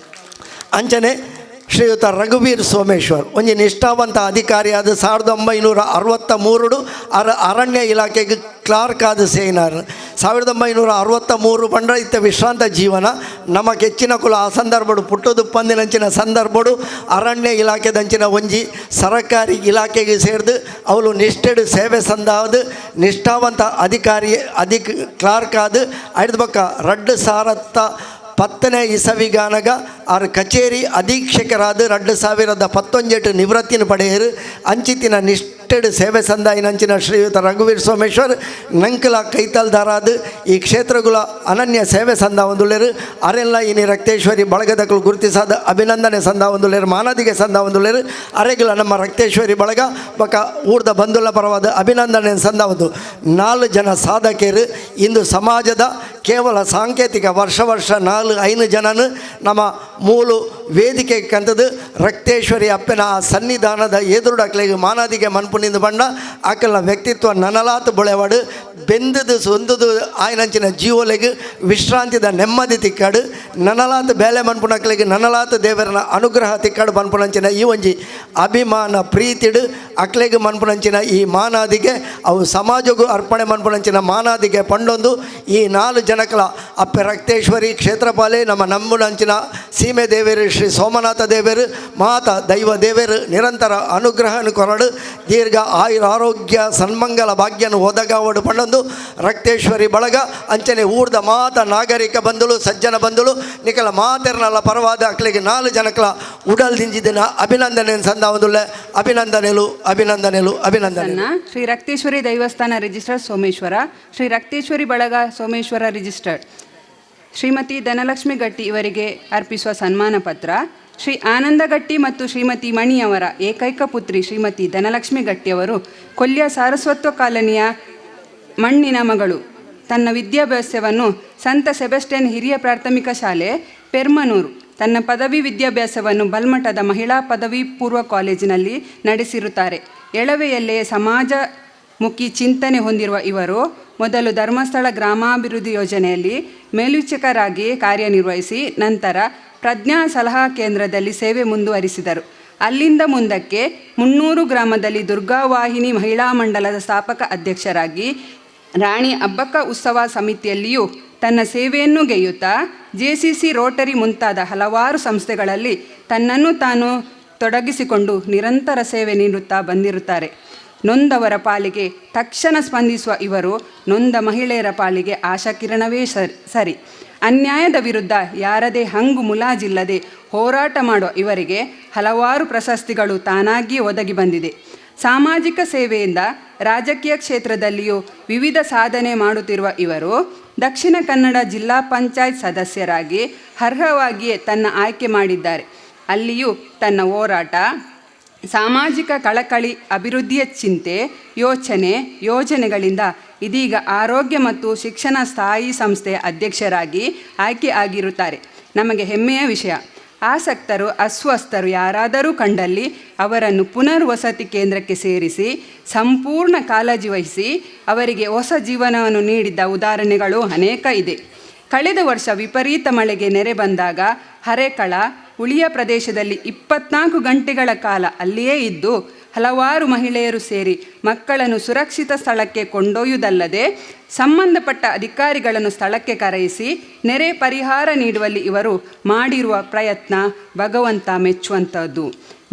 ಅಂಚನೆ ಶ್ರೀಯುತ ರಘುವೀರ್ ಸೋಮೇಶ್ವರ್ ಒಂಜಿ ನಿಷ್ಠಾವಂತ ಅಧಿಕಾರಿಯಾದ 1963 ಅರಣ್ಯ ಇಲಾಖೆಗೆ ಕ್ಲಾರ್ಕ್ ಆದ ಸೇನಾರ್ 1963 ಪಂಡ ಇತ್ತ ವಿಶ್ರಾಂತ ಜೀವನ ನಮಗೆ ಹೆಚ್ಚಿನ ಕುಲ ಆ ಸಂದರ್ಭಡು ಪುಟ್ಟದು ಪಂದಿನಂಚಿನ ಸಂದರ್ಭಡು ಅರಣ್ಯ ಇಲಾಖೆದಂಚಿನ ಒಂಜಿ ಸರಕಾರಿ ಇಲಾಖೆಗೆ ಸೇರಿದು ಅವಳು ನಿಷ್ಠೆಡು ಸೇವೆ ಸಂದಾವದು ನಿಷ್ಠಾವಂತ ಅಧಿಕಾರಿ ಕ್ಲಾರ್ಕ್ ಆದ ಐದು ಬಕ್ಕ 2010ನೇ ಇಸವಿಗಾನಗ ಆರು ಕಚೇರಿ ಅಧೀಕ್ಷಕರಾದ 2018 ನಿವೃತ್ತಿನ ಪಡೆಯರು ಅಂಚಿತಿನ ನಿಷ್ಠೆಡು ಸೇವೆ ಸಂದಾಯಿನಂಚಿನ ಶ್ರೀಯುತ ರಘುವೀರ್ ಸೋಮೇಶ್ವರ್ ನಂಕಲ ಕೈತಲ್ದಾರಾದ ಈ ಕ್ಷೇತ್ರಗಳ ಅನನ್ಯ ಸೇವೆ ಸಂದಾವಂದುಳ್ಳರು ಅರೆಲ್ಲ ಇನಿ ರಕ್ತೇಶ್ವರಿ ಬಳಗದಕ್ಕಳು ಗುರುತಿಸಾದ ಅಭಿನಂದನೆ ಸಂದಾವಂದುಳ್ಳರು ಮಾನದಿಗೆ ಸಂದಾವಂದುಳ್ಳರು ಅರೆಗಳ ನಮ್ಮ ರಕ್ತೇಶ್ವರಿ ಬಳಗ ಬಕ ಊರ್ದ ಬಂಧುಲ ಪರವಾದ ಅಭಿನಂದನೆ ಸಂದಾವಂದು 4 ಜನ ಸಾಧಕರು ಇಂದು ಸಮಾಜದ ಕೇವಲ ಸಾಂಕೇತಿಕ ವರ್ಷ 4-5 ಜನನು ನಮ್ಮ ಮೂಲು ವೇದಿಕೆ ಕಂತದ್ದು ರಕ್ತೇಶ್ವರಿ ಅಪ್ಪನ ಆ ಸನ್ನಿಧಾನದ ಎದುರುಡಕ್ಲೆಗೆ ಮಾನಾದಿಗೆ ಮನ್ಪುನಿಂದ ಬಂಡ ಆಕಲ್ನ ವ್ಯಕ್ತಿತ್ವ ನನಲಾತು ಬೊಳೆವಾಡು ಬೆಂದದು ಸೊಂದದು ಆಯ್ನಂಚಿನ ಜೀವಲೆಗೆ ವಿಶ್ರಾಂತಿದ ನೆಮ್ಮದಿ ತಿಕ್ಕಾಡು ನನಲಾತು ಬೇಲೆ ಮನ್ಪುನಕ್ಲೆಗೆ ನನಲಾತು ದೇವರನ ಅನುಗ್ರಹ ತಿಕ್ಕಾಡು ಮನ್ಪುನಂಚಿನ ಈ ಒಂಜಿ ಅಭಿಮಾನ ಪ್ರೀತಿಡು ಅಕ್ಲೆಗೆ ಮನ್ಪುನಂಚಿನ ಈ ಮಾನಾದಿಗೆ ಅವು ಸಮಾಜಗೂ ಅರ್ಪಣೆ ಮನ್ಪುನಂಚಿನ ಮಾನಾದಿಗೆ ಪಂಡೊಂದು ಈ 4 ಜನಕಲ ಅಪ್ಪೆ ರಕ್ತೇಶ್ವರಿ ಕ್ಷೇತ್ರಪಾಲೆ ನಮ್ಮ ನಂಬುನಂಚಿನ ಸೀಮೆ ದೇವೇರು ಶ್ರೀ ಸೋಮನಾಥ ದೇವೇರು ಮಾತ ದೈವ ದೇವೇರು ನಿರಂತರ ಅನುಗ್ರಹನ ಕೊರಡು ದೀರ್ಘ ಆಯುರಾರೋಗ್ಯ ಸನ್ಮಂಗಲ ಭಾಗ್ಯನು ಒದಗಾವಡು ಪಂಡೊಂದು ರಕ್ತೇಶ್ವರಿ ಬಳಗ ಅಂಚನೆ ಊರ್ದ ಮಾತ ನಾಗರಿಕ ಬಂಧುಳು ಸಜ್ಜನ ಬಂಧುಳು ನಿಕಲ ಮಾತೆರ್ನಲ್ಲ ಪರವಾದ ಅಕ್ಲಿಗೆ 4 ಜನಕಲ ಉಡಲ್ ದಿಂಜಿದಿನ ಅಭಿನಂದನೆ ಸಂದಾವಂದುಳ್ಳೆ ಅಭಿನಂದನೆಲು ಶ್ರೀ ರಕ್ತೇಶ್ವರಿ ದೈವಸ್ಥಾನ ರಿಜಿಸ್ಟರ್ ಸೋಮೇಶ್ವರ, ಶ್ರೀ ರಕ್ತೇಶ್ವರಿ ಬಳಗ ಸೋಮೇಶ್ವರ ರಿಜಿಸ್ಟರ್ಡ್, ಶ್ರೀಮತಿ ಧನಲಕ್ಷ್ಮಿ ಗಟ್ಟಿ ಇವರಿಗೆ ಅರ್ಪಿಸುವ ಸನ್ಮಾನ ಪತ್ರ. ಶ್ರೀ ಆನಂದ ಗಟ್ಟಿ ಮತ್ತು ಶ್ರೀಮತಿ ಮಣಿಯವರ ಏಕೈಕ ಪುತ್ರಿ ಶ್ರೀಮತಿ ಧನಲಕ್ಷ್ಮಿ ಗಟ್ಟಿಯವರು ಕೊಲ್ಯ ಸಾರಸ್ವತ ಕಾಲನಿಯ ಮಣ್ಣಿನ ಮಗಳು. ತನ್ನ ವಿದ್ಯಾಭ್ಯಾಸವನ್ನು ಸಂತ ಸೆಬೆಸ್ಟಿಯನ್ ಹಿರಿಯ ಪ್ರಾಥಮಿಕ ಶಾಲೆ ಪೆರ್ಮನೂರು, ತನ್ನ ಪದವಿ ವಿದ್ಯಾಭ್ಯಾಸವನ್ನು ಬಲ್ಮಠದ ಮಹಿಳಾ ಪದವಿ ಪೂರ್ವ ಕಾಲೇಜಿನಲ್ಲಿ ನಡೆಸಿರುತ್ತಾರೆ. ಎಳವೆಯಲ್ಲೇ ಸಮಾಜಮುಖಿ ಚಿಂತನೆ ಹೊಂದಿರುವ ಇವರು ಮೊದಲು ಧರ್ಮಸ್ಥಳ ಗ್ರಾಮಾಭಿವೃದ್ಧಿ ಯೋಜನೆಯಲ್ಲಿ ಮೇಲ್ವಿಚಾರಕರಾಗಿ ಕಾರ್ಯನಿರ್ವಹಿಸಿ ನಂತರ ಪ್ರಜ್ಞಾ ಸಲಹಾ ಕೇಂದ್ರದಲ್ಲಿ ಸೇವೆ ಮುಂದುವರಿಸಿದರು. ಅಲ್ಲಿಂದ ಮುಂದಕ್ಕೆ 300 ಗ್ರಾಮದಲ್ಲಿ ದುರ್ಗಾವಾಹಿನಿ ಮಹಿಳಾ ಮಂಡಲದ ಸ್ಥಾಪಕ ಅಧ್ಯಕ್ಷರಾಗಿ ರಾಣಿ ಅಬ್ಬಕ್ಕ ಉತ್ಸವ ಸಮಿತಿಯಲ್ಲಿಯೂ ತನ್ನ ಸೇವೆಯನ್ನು ಗೈಯುತ್ತಾ JCC ರೋಟರಿ ಮುಂತಾದ ಹಲವಾರು ಸಂಸ್ಥೆಗಳಲ್ಲಿ ತನ್ನನ್ನು ತಾನು ತೊಡಗಿಸಿಕೊಂಡು ನಿರಂತರ ಸೇವೆ ನೀಡುತ್ತಾ ಬಂದಿರುತ್ತಾರೆ. ನೊಂದವರ ಪಾಲಿಗೆ ತಕ್ಷಣ ಸ್ಪಂದಿಸುವ ಇವರು ನೊಂದ ಮಹಿಳೆಯರ ಪಾಲಿಗೆ ಆಶಾಕಿರಣವೇ ಸರಿ. ಅನ್ಯಾಯದ ವಿರುದ್ಧ ಯಾರದೇ ಹಂಗು ಮುಲಾಜಿಲ್ಲದೆ ಹೋರಾಟ ಮಾಡುವ ಇವರಿಗೆ ಹಲವಾರು ಪ್ರಶಸ್ತಿಗಳು ತಾನಾಗಿಯೇ ಒದಗಿ ಬಂದಿದೆ. ಸಾಮಾಜಿಕ ಸೇವೆಯಿಂದ ರಾಜಕೀಯ ಕ್ಷೇತ್ರದಲ್ಲಿಯೂ ವಿವಿಧ ಸಾಧನೆ ಮಾಡುತ್ತಿರುವ ಇವರು ದಕ್ಷಿಣ ಕನ್ನಡ ಜಿಲ್ಲಾ ಪಂಚಾಯತ್ ಸದಸ್ಯರಾಗಿ ಅರ್ಹವಾಗಿಯೇ ತನ್ನ ಆಯ್ಕೆ ಮಾಡಿದ್ದಾರೆ. ಅಲ್ಲಿಯೂ ತನ್ನ ಹೋರಾಟ, ಸಾಮಾಜಿಕ ಕಳಕಳಿ, ಅಭಿವೃದ್ಧಿಯ ಚಿಂತೆ, ಯೋಜನೆಗಳಿಂದ ಇದೀಗ ಆರೋಗ್ಯ ಮತ್ತು ಶಿಕ್ಷಣ ಸ್ಥಾಯಿ ಸಂಸ್ಥೆಯ ಅಧ್ಯಕ್ಷರಾಗಿ ಆಯ್ಕೆ ಆಗಿರುತ್ತಾರೆ. ನಮಗೆ ಹೆಮ್ಮೆಯ ವಿಷಯ. ಆಸಕ್ತರು, ಅಸ್ವಸ್ಥರು ಯಾರಾದರೂ ಕಂಡಲ್ಲಿ ಅವರನ್ನು ಪುನರ್ವಸತಿ ಕೇಂದ್ರಕ್ಕೆ ಸೇರಿಸಿ ಸಂಪೂರ್ಣ ಕಾಳಜಿ ವಹಿಸಿ ಅವರಿಗೆ ಹೊಸ ಜೀವನವನ್ನು ನೀಡಿದ್ದ ಉದಾಹರಣೆಗಳು ಅನೇಕ ಇದೆ. ಕಳೆದ ವರ್ಷ ವಿಪರೀತ ಮಳೆಗೆ ನೆರೆ ಬಂದಾಗ ಹರೇಕಳ ಉಳಿಯ ಪ್ರದೇಶದಲ್ಲಿ 24 ಗಂಟೆಗಳ ಕಾಲ ಅಲ್ಲಿಯೇ ಇದ್ದು ಹಲವಾರು ಮಹಿಳೆಯರು ಸೇರಿ ಮಕ್ಕಳನ್ನು ಸುರಕ್ಷಿತ ಸ್ಥಳಕ್ಕೆ ಕೊಂಡೊಯ್ಯುವುದಲ್ಲದೆ ಸಂಬಂಧಪಟ್ಟ ಅಧಿಕಾರಿಗಳನ್ನು ಸ್ಥಳಕ್ಕೆ ಕರೆಯಿಸಿ ನೆರೆ ಪರಿಹಾರ ನೀಡುವಲ್ಲಿ ಇವರು ಮಾಡಿರುವ ಪ್ರಯತ್ನ ಭಗವಂತ ಮೆಚ್ಚುವಂಥದ್ದು.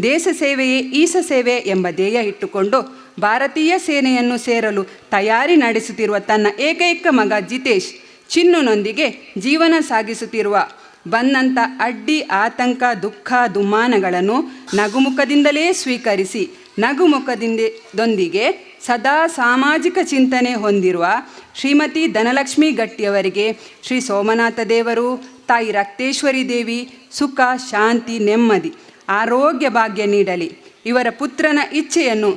ದೇಶ ಸೇವೆಯೇ ಈಶ ಸೇವೆ ಎಂಬ ಧ್ಯೇಯ ಇಟ್ಟುಕೊಂಡು ಭಾರತೀಯ ಸೇನೆಯನ್ನು ಸೇರಲು ತಯಾರಿ ನಡೆಸುತ್ತಿರುವ ತನ್ನ ಏಕೈಕ ಮಗ ಜಿತೇಶ್ ಚಿನ್ನುನೊಂದಿಗೆ ಜೀವನ ಸಾಗಿಸುತ್ತಿರುವ ಬಂದಂಥ ಅಡ್ಡಿ, ಆತಂಕ, ದುಃಖ, ದುಮ್ಮಾನಗಳನ್ನು ನಗುಮುಖದಿಂದಲೇ ಸ್ವೀಕರಿಸಿ ನಗುಮುಖದೊಂದಿಗೆ ಸದಾ ಸಾಮಾಜಿಕ ಚಿಂತನೆ ಹೊಂದಿರುವ ಶ್ರೀಮತಿ ಧನಲಕ್ಷ್ಮಿ ಗಟ್ಟಿಯವರಿಗೆ ಶ್ರೀ ಸೋಮನಾಥ ದೇವರು ತಾಯಿ ರಕ್ತೇಶ್ವರಿ ದೇವಿ ಸುಖ, ಶಾಂತಿ, ನೆಮ್ಮದಿ, ಆರೋಗ್ಯ ಭಾಗ್ಯ ನೀಡಲಿ. ಇವರ ಪುತ್ರನ ಇಚ್ಛೆಯನ್ನು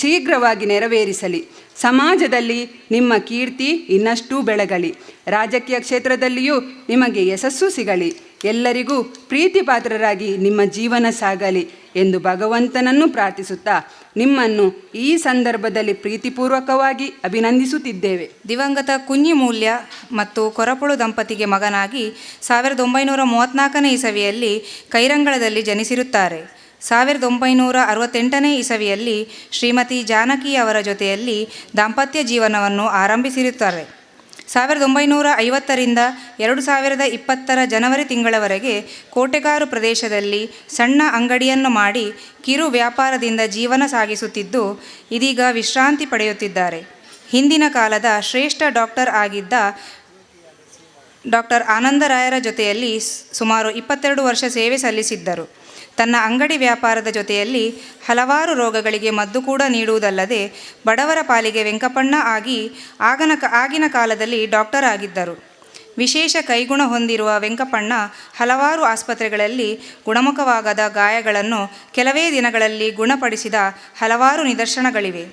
ಶೀಘ್ರವಾಗಿ ನೆರವೇರಿಸಲಿ. ಸಮಾಜದಲ್ಲಿ ನಿಮ್ಮ ಕೀರ್ತಿ ಇನ್ನಷ್ಟು ಬೆಳಗಲಿ. ರಾಜಕೀಯ ಕ್ಷೇತ್ರದಲ್ಲಿಯೂ ನಿಮಗೆ ಯಶಸ್ಸು ಸಿಗಲಿ. ಎಲ್ಲರಿಗೂ ಪ್ರೀತಿ ಪಾತ್ರರಾಗಿ ನಿಮ್ಮ ಜೀವನ ಸಾಗಲಿ ಎಂದು ಭಗವಂತನನ್ನು ಪ್ರಾರ್ಥಿಸುತ್ತಾ ನಿಮ್ಮನ್ನು ಈ ಸಂದರ್ಭದಲ್ಲಿ ಪ್ರೀತಿಪೂರ್ವಕವಾಗಿ ಅಭಿನಂದಿಸುತ್ತಿದ್ದೇವೆ. ದಿವಂಗತ ಕುಂಜಿಮೂಲ್ಯ ಮತ್ತು ಕೊರಪಳು ದಂಪತಿಗೆ ಮಗನಾಗಿ 1934ನೇ ಇಸವಿಯಲ್ಲಿ ಕೈರಂಗಳದಲ್ಲಿ ಜನಿಸಿರುತ್ತಾರೆ. 1968ನೇ ಇಸವಿಯಲ್ಲಿ ಶ್ರೀಮತಿ ಜಾನಕಿ ಅವರ ಜೊತೆಯಲ್ಲಿ ದಾಂಪತ್ಯ ಜೀವನವನ್ನು ಆರಂಭಿಸಿರುತ್ತಾರೆ. 1950ರಿಂದ 2020 ಜನವರಿ ತಿಂಗಳವರೆಗೆ ಕೋಟೆಕಾರು ಪ್ರದೇಶದಲ್ಲಿ ಸಣ್ಣ ಅಂಗಡಿಯನ್ನು ಮಾಡಿ ಕಿರು ವ್ಯಾಪಾರದಿಂದ ಜೀವನ ಸಾಗಿಸುತ್ತಿದ್ದು ಇದೀಗ ವಿಶ್ರಾಂತಿ ಪಡೆಯುತ್ತಿದ್ದಾರೆ. ಹಿಂದಿನ ಕಾಲದ ಶ್ರೇಷ್ಠ ಡಾಕ್ಟರ್ ಆಗಿದ್ದ ಡಾಕ್ಟರ್ ಆನಂದರಾಯರ ಜೊತೆಯಲ್ಲಿ ಸುಮಾರು 22 ವರ್ಷ ಸೇವೆ ಸಲ್ಲಿಸಿದ್ದರು. ತನ್ನ ಅಂಗಡಿ ವ್ಯಾಪಾರದ ಜೊತೆಯಲ್ಲಿ ಹಲವಾರು ರೋಗಗಳಿಗೆ ಮದ್ದು ಕೂಡ ನೀಡುವುದಲ್ಲದೆ ಬಡವರ ಪಾಲಿಗೆ ವೆಂಕಪ್ಪಣ್ಣ ಆಗಿ ಆಗಿನ ಕಾಲದಲ್ಲಿ ಡಾಕ್ಟರ್ ಆಗಿದ್ದರು. ವಿಶೇಷ ಕೈಗುಣ ಹೊಂದಿರುವ ವೆಂಕಪ್ಪಣ್ಣ ಹಲವಾರು ಆಸ್ಪತ್ರೆಗಳಲ್ಲಿ ಗುಣಮುಖವಾಗದ ಗಾಯಗಳನ್ನು ಕೆಲವೇ ದಿನಗಳಲ್ಲಿ ಗುಣಪಡಿಸಿದ ಹಲವಾರು ನಿದರ್ಶನಗಳಿವೆ.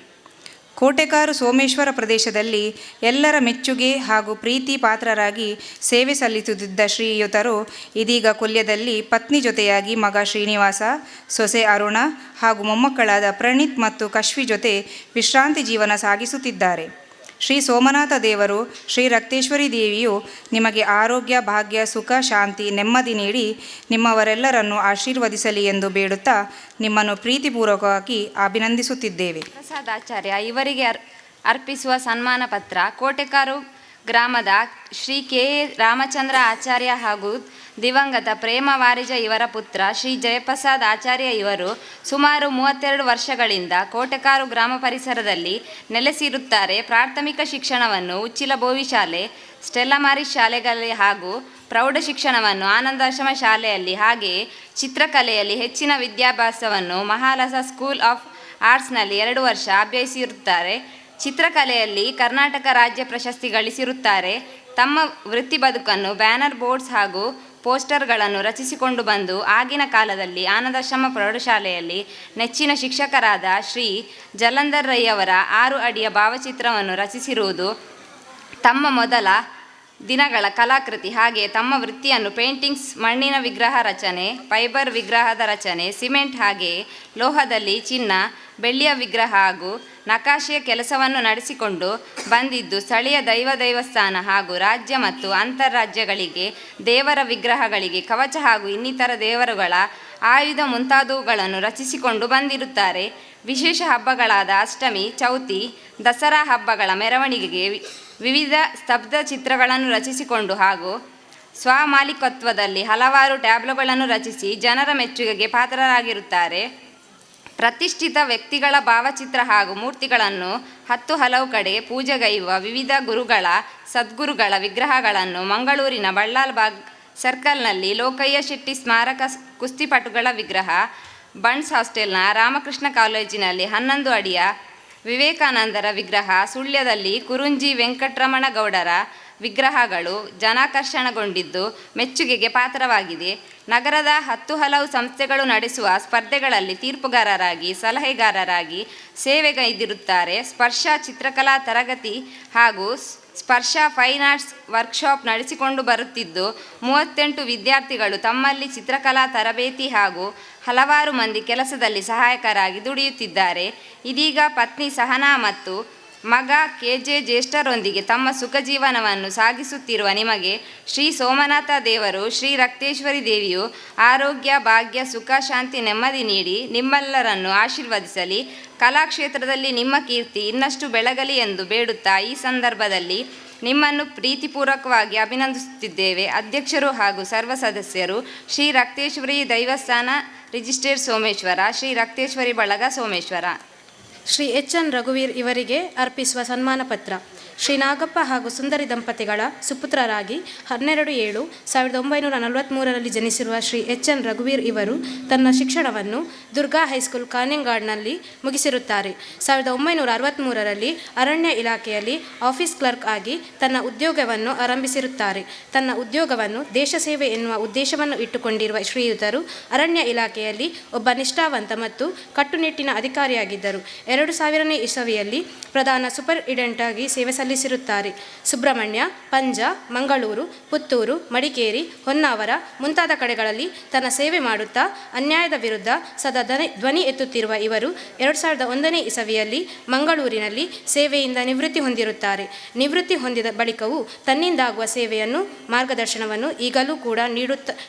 ಕೋಟೆಕಾರು ಸೋಮೇಶ್ವರ ಪ್ರದೇಶದಲ್ಲಿ ಎಲ್ಲರ ಮೆಚ್ಚುಗೆ ಹಾಗೂ ಪ್ರೀತಿ ಪಾತ್ರರಾಗಿ ಸೇವೆ ಸಲ್ಲಿಸುತ್ತಿದ್ದ ಶ್ರೀಯುತರು ಇದೀಗ ಕೊಲ್ಯದಲ್ಲಿ ಪತ್ನಿ ಜೊತೆಯಾಗಿ ಮಗ ಶ್ರೀನಿವಾಸ, ಸೊಸೆ ಅರುಣ ಹಾಗೂ ಮೊಮ್ಮಕ್ಕಳಾದ ಪ್ರಣೀತ್ ಮತ್ತು ಕಶ್ವಿ ಜೊತೆ ವಿಶ್ರಾಂತಿ ಜೀವನ ಸಾಗಿಸುತ್ತಿದ್ದಾರೆ. ಶ್ರೀ ಸೋಮನಾಥ ದೇವರು, ಶ್ರೀ ರಕ್ತೇಶ್ವರಿ ದೇವಿಯು ನಿಮಗೆ ಆರೋಗ್ಯ, ಭಾಗ್ಯ, ಸುಖ, ಶಾಂತಿ, ನೆಮ್ಮದಿ ನೀಡಿ ನಿಮ್ಮವರೆಲ್ಲರನ್ನು ಆಶೀರ್ವದಿಸಲಿ ಎಂದು ಬೇಡುತ್ತಾ ನಿಮ್ಮನ್ನು ಪ್ರೀತಿಪೂರ್ವಕವಾಗಿ ಅಭಿನಂದಿಸುತ್ತಿದ್ದೇವೆ. ಪ್ರಸಾದಾಚಾರ್ಯ ಇವರಿಗೆ ಅರ್ಪಿಸುವ ಸನ್ಮಾನ ಪತ್ರ ಕೋಟೆಕಾರು ಗ್ರಾಮದ ಶ್ರೀ ಕೆ ಎ ರಾಮಚಂದ್ರ ಆಚಾರ್ಯ ಹಾಗೂ ದಿವಂಗತ ಪ್ರೇಮ ವಾರಿಜ ಇವರ ಪುತ್ರ ಶ್ರೀ ಜಯಪ್ರಸಾದ್ ಆಚಾರ್ಯ ಇವರು ಸುಮಾರು 32 ವರ್ಷಗಳಿಂದ ಕೋಟೆಕಾರು ಗ್ರಾಮ ಪರಿಸರದಲ್ಲಿ ನೆಲೆಸಿರುತ್ತಾರೆ. ಪ್ರಾಥಮಿಕ ಶಿಕ್ಷಣವನ್ನು ಉಚ್ಚಿಲ ಬೋವಿ ಶಾಲೆ, ಸ್ಟೆಲ್ಲಾ ಮಾರಿಸ್ ಶಾಲೆಗಳಲ್ಲಿ ಹಾಗೂ ಪ್ರೌಢ ಶಿಕ್ಷಣವನ್ನು ಆನಂದಾಶ್ರಮ ಶಾಲೆಯಲ್ಲಿ ಹಾಗೆಯೇ ಚಿತ್ರಕಲೆಯಲ್ಲಿ ಹೆಚ್ಚಿನ ವಿದ್ಯಾಭ್ಯಾಸವನ್ನು ಮಹಾಲಸ ಸ್ಕೂಲ್ ಆಫ್ ಆರ್ಟ್ಸ್ನಲ್ಲಿ 2 ವರ್ಷ ಅಭ್ಯಸಿರುತ್ತಾರೆ. ಚಿತ್ರಕಲೆಯಲ್ಲಿ ಕರ್ನಾಟಕ ರಾಜ್ಯ ಪ್ರಶಸ್ತಿ ಗಳಿಸಿರುತ್ತಾರೆ. ತಮ್ಮ ವೃತ್ತಿ ಬದುಕನ್ನು ಬ್ಯಾನರ್ ಬೋರ್ಡ್ಸ್ ಹಾಗೂ ಪೋಸ್ಟರ್ಗಳನ್ನು ರಚಿಸಿಕೊಂಡು ಬಂದು ಆಗಿನ ಕಾಲದಲ್ಲಿ ಆನಂದಾಶ್ರಮ ಪ್ರೌಢಶಾಲೆಯಲ್ಲಿ ನೆಚ್ಚಿನ ಶಿಕ್ಷಕರಾದ ಶ್ರೀ ಜಲಂಧರ್ ರೈ ಅವರ 6 ಅಡಿಯ ಭಾವಚಿತ್ರವನ್ನು ರಚಿಸಿರುವುದು ತಮ್ಮ ಮೊದಲ ದಿನಗಳ ಕಲಾಕೃತಿ. ಹಾಗೆಯೇ ತಮ್ಮ ವೃತ್ತಿಯನ್ನು ಪೇಂಟಿಂಗ್ಸ್, ಮಣ್ಣಿನ ವಿಗ್ರಹ ರಚನೆ, ಫೈಬರ್ ವಿಗ್ರಹದ ರಚನೆ, ಸಿಮೆಂಟ್ ಹಾಗೆಯೇ ಲೋಹದಲ್ಲಿ ಚಿನ್ನ, ಬೆಳ್ಳಿಯ ವಿಗ್ರಹ ಹಾಗೂ ನಕಾಶೆಯ ಕೆಲಸವನ್ನು ನಡೆಸಿಕೊಂಡು ಬಂದಿದ್ದು ಸ್ಥಳೀಯ ದೇವಸ್ಥಾನ ಹಾಗೂ ರಾಜ್ಯ ಮತ್ತು ಅಂತರ್ರಾಜ್ಯಗಳಿಗೆ ದೇವರ ವಿಗ್ರಹಗಳಿಗೆ ಕವಚ ಹಾಗೂ ಇನ್ನಿತರ ದೇವರುಗಳ ಆಯುಧ ಮುಂತಾದವುಗಳನ್ನು ರಚಿಸಿಕೊಂಡು ಬಂದಿರುತ್ತಾರೆ. ವಿಶೇಷ ಹಬ್ಬಗಳಾದ ಅಷ್ಟಮಿ, ಚೌತಿ, ದಸರಾ ಹಬ್ಬಗಳ ಮೆರವಣಿಗೆಗೆ ವಿವಿಧ ಸ್ತಬ್ಧ ಚಿತ್ರಗಳನ್ನು ರಚಿಸಿಕೊಂಡು ಹಾಗೂ ಸ್ವಮಾಲಿಕತ್ವದಲ್ಲಿ ಹಲವಾರು ಟ್ಯಾಬ್ಲೋಗಳನ್ನು ರಚಿಸಿ ಜನರ ಮೆಚ್ಚುಗೆಗೆ ಪಾತ್ರರಾಗಿರುತ್ತಾರೆ. ಪ್ರತಿಷ್ಠಿತ ವ್ಯಕ್ತಿಗಳ ಭಾವಚಿತ್ರ ಹಾಗೂ ಮೂರ್ತಿಗಳನ್ನು ಹಲವು ಕಡೆ ಪೂಜೆಗೈಯುವ ವಿವಿಧ ಗುರುಗಳ, ಸದ್ಗುರುಗಳ ವಿಗ್ರಹಗಳನ್ನು ಮಂಗಳೂರಿನ ಬಳ್ಳಾಲ್ ಬಾಗ್ ಸರ್ಕಲ್ನಲ್ಲಿ ಲೋಕಯ್ಯ ಶೆಟ್ಟಿ ಸ್ಮಾರಕ ಕುಸ್ತಿಪಟುಗಳ ವಿಗ್ರಹ, ಬನ್ಸ್ ಹಾಸ್ಟೆಲ್ನ ರಾಮಕೃಷ್ಣ ಕಾಲೇಜಿನಲ್ಲಿ 11 ಅಡಿಯ ವಿವೇಕಾನಂದರ ವಿಗ್ರಹ, ಸುಳ್ಯದಲ್ಲಿ ಕುರುಂಜಿ ವೆಂಕಟರಮಣ ಗೌಡರ ವಿಗ್ರಹಗಳು ಜನಾಕರ್ಷಣಗೊಂಡಿದ್ದು ಮೆಚ್ಚುಗೆಗೆ ಪಾತ್ರವಾಗಿದೆ. ನಗರದ ಹಲವು ಸಂಸ್ಥೆಗಳು ನಡೆಸುವ ಸ್ಪರ್ಧೆಗಳಲ್ಲಿ ತೀರ್ಪುಗಾರರಾಗಿ, ಸಲಹೆಗಾರರಾಗಿ ಸೇವೆಗೈದಿರುತ್ತಾರೆ. ಸ್ಪರ್ಶ ಚಿತ್ರಕಲಾ ತರಗತಿ ಹಾಗೂ ಸ್ಪರ್ಶ ಫೈನ್ ಆರ್ಟ್ಸ್ ವರ್ಕ್ಶಾಪ್ ನಡೆಸಿಕೊಂಡು ಬರುತ್ತಿದ್ದು 38 ವಿದ್ಯಾರ್ಥಿಗಳು ತಮ್ಮಲ್ಲಿ ಚಿತ್ರಕಲಾ ತರಬೇತಿ ಹಾಗೂ ಹಲವಾರು ಮಂದಿ ಕೆಲಸದಲ್ಲಿ ಸಹಾಯಕರಾಗಿ ದುಡಿಯುತ್ತಿದ್ದಾರೆ. ಇದೀಗ ಪತ್ನಿ ಸಹನಾ ಮತ್ತು ಮಗ KJ ಜ್ಯೇಷ್ಠರೊಂದಿಗೆ ತಮ್ಮ ಸುಖ ಜೀವನವನ್ನು ಸಾಗಿಸುತ್ತಿರುವ ನಿಮಗೆ ಶ್ರೀ ಸೋಮನಾಥ ದೇವರು, ಶ್ರೀ ರಕ್ತೇಶ್ವರಿ ದೇವಿಯು ಆರೋಗ್ಯ, ಭಾಗ್ಯ, ಸುಖ, ಶಾಂತಿ, ನೆಮ್ಮದಿ ನೀಡಿ ನಿಮ್ಮೆಲ್ಲರನ್ನು ಆಶೀರ್ವದಿಸಲಿ. ಕಲಾಕ್ಷೇತ್ರದಲ್ಲಿ ನಿಮ್ಮ ಕೀರ್ತಿ ಇನ್ನಷ್ಟು ಬೆಳಗಲಿ ಎಂದು ಬೇಡುತ್ತಾ ಈ ಸಂದರ್ಭದಲ್ಲಿ ನಿಮ್ಮನ್ನು ಪ್ರೀತಿಪೂರ್ವಕವಾಗಿ ಅಭಿನಂದಿಸುತ್ತಿದ್ದೇವೆ. ಅಧ್ಯಕ್ಷರು ಹಾಗೂ ಸರ್ವ ಸದಸ್ಯರು, ಶ್ರೀ ರಕ್ತೇಶ್ವರಿ ದೈವಸ್ಥಾನ ರಿಜಿಸ್ಟ್ರೇರ್ ಸೋಮೇಶ್ವರ, ಶ್ರೀ ರಕ್ತೇಶ್ವರಿ ಬಳಗ ಸೋಮೇಶ್ವರ. ಶ್ರೀ HN ರಘುವೀರ್ ಇವರಿಗೆ ಅರ್ಪಿಸುವ ಸನ್ಮಾನ ಪತ್ರ. ಶ್ರೀ ನಾಗಪ್ಪ ಹಾಗೂ ಸುಂದರಿ ದಂಪತಿಗಳ ಸುಪುತ್ರರಾಗಿ 12/7/1943 ಜನಿಸಿರುವ ಶ್ರೀ HN ರಘುವೀರ್ ಇವರು ತನ್ನ ಶಿಕ್ಷಣವನ್ನು ದುರ್ಗಾ ಹೈಸ್ಕೂಲ್ ಕಾನಿಂಗಾಡ್ನಲ್ಲಿ ಮುಗಿಸಿರುತ್ತಾರೆ. 1963 ಅರಣ್ಯ ಇಲಾಖೆಯಲ್ಲಿ ಆಫೀಸ್ ಕ್ಲರ್ಕ್ ಆಗಿ ತನ್ನ ಉದ್ಯೋಗವನ್ನು ಆರಂಭಿಸಿರುತ್ತಾರೆ. ತನ್ನ ಉದ್ಯೋಗವನ್ನು ದೇಶ ಸೇವೆ ಎನ್ನುವ ಉದ್ದೇಶವನ್ನು ಇಟ್ಟುಕೊಂಡಿರುವ ಶ್ರೀಯುತರು ಅರಣ್ಯ ಇಲಾಖೆಯಲ್ಲಿ ಒಬ್ಬ ನಿಷ್ಠಾವಂತ ಮತ್ತು ಕಟ್ಟುನಿಟ್ಟಿನ ಅಧಿಕಾರಿಯಾಗಿದ್ದರು. 2000ನೇ ಇಸವಿಯಲ್ಲಿ ಪ್ರಧಾನ ಸೂಪರಿಂಟೆಂಡೆಂಟ್ ಆಗಿ ಸೇವೆ ಸಲ್ಲಿಸಿರುತ್ತಾರೆ. ಸುಬ್ರಹ್ಮಣ್ಯ, ಪಂಜ, ಮಂಗಳೂರು, ಪುತ್ತೂರು, ಮಡಿಕೇರಿ, ಹೊನ್ನಾವರ ಮುಂತಾದ ಕಡೆಗಳಲ್ಲಿ ತನ್ನ ಸೇವೆ ಮಾಡುತ್ತಾ ಅನ್ಯಾಯದ ವಿರುದ್ಧ ಸದಾ ಧ್ವನಿ ಎತ್ತುತ್ತಿರುವ ಇವರು 2001ನೇ ಇಸವಿಯಲ್ಲಿ ಮಂಗಳೂರಿನಲ್ಲಿ ಸೇವೆಯಿಂದ ನಿವೃತ್ತಿ ಹೊಂದಿರುತ್ತಾರೆ. ನಿವೃತ್ತಿ ಹೊಂದಿದ ಬಳಿಕವೂ ತನ್ನಿಂದಾಗುವ ಸೇವೆಯನ್ನು ಮಾರ್ಗದರ್ಶನವನ್ನು ಈಗಲೂ ಕೂಡ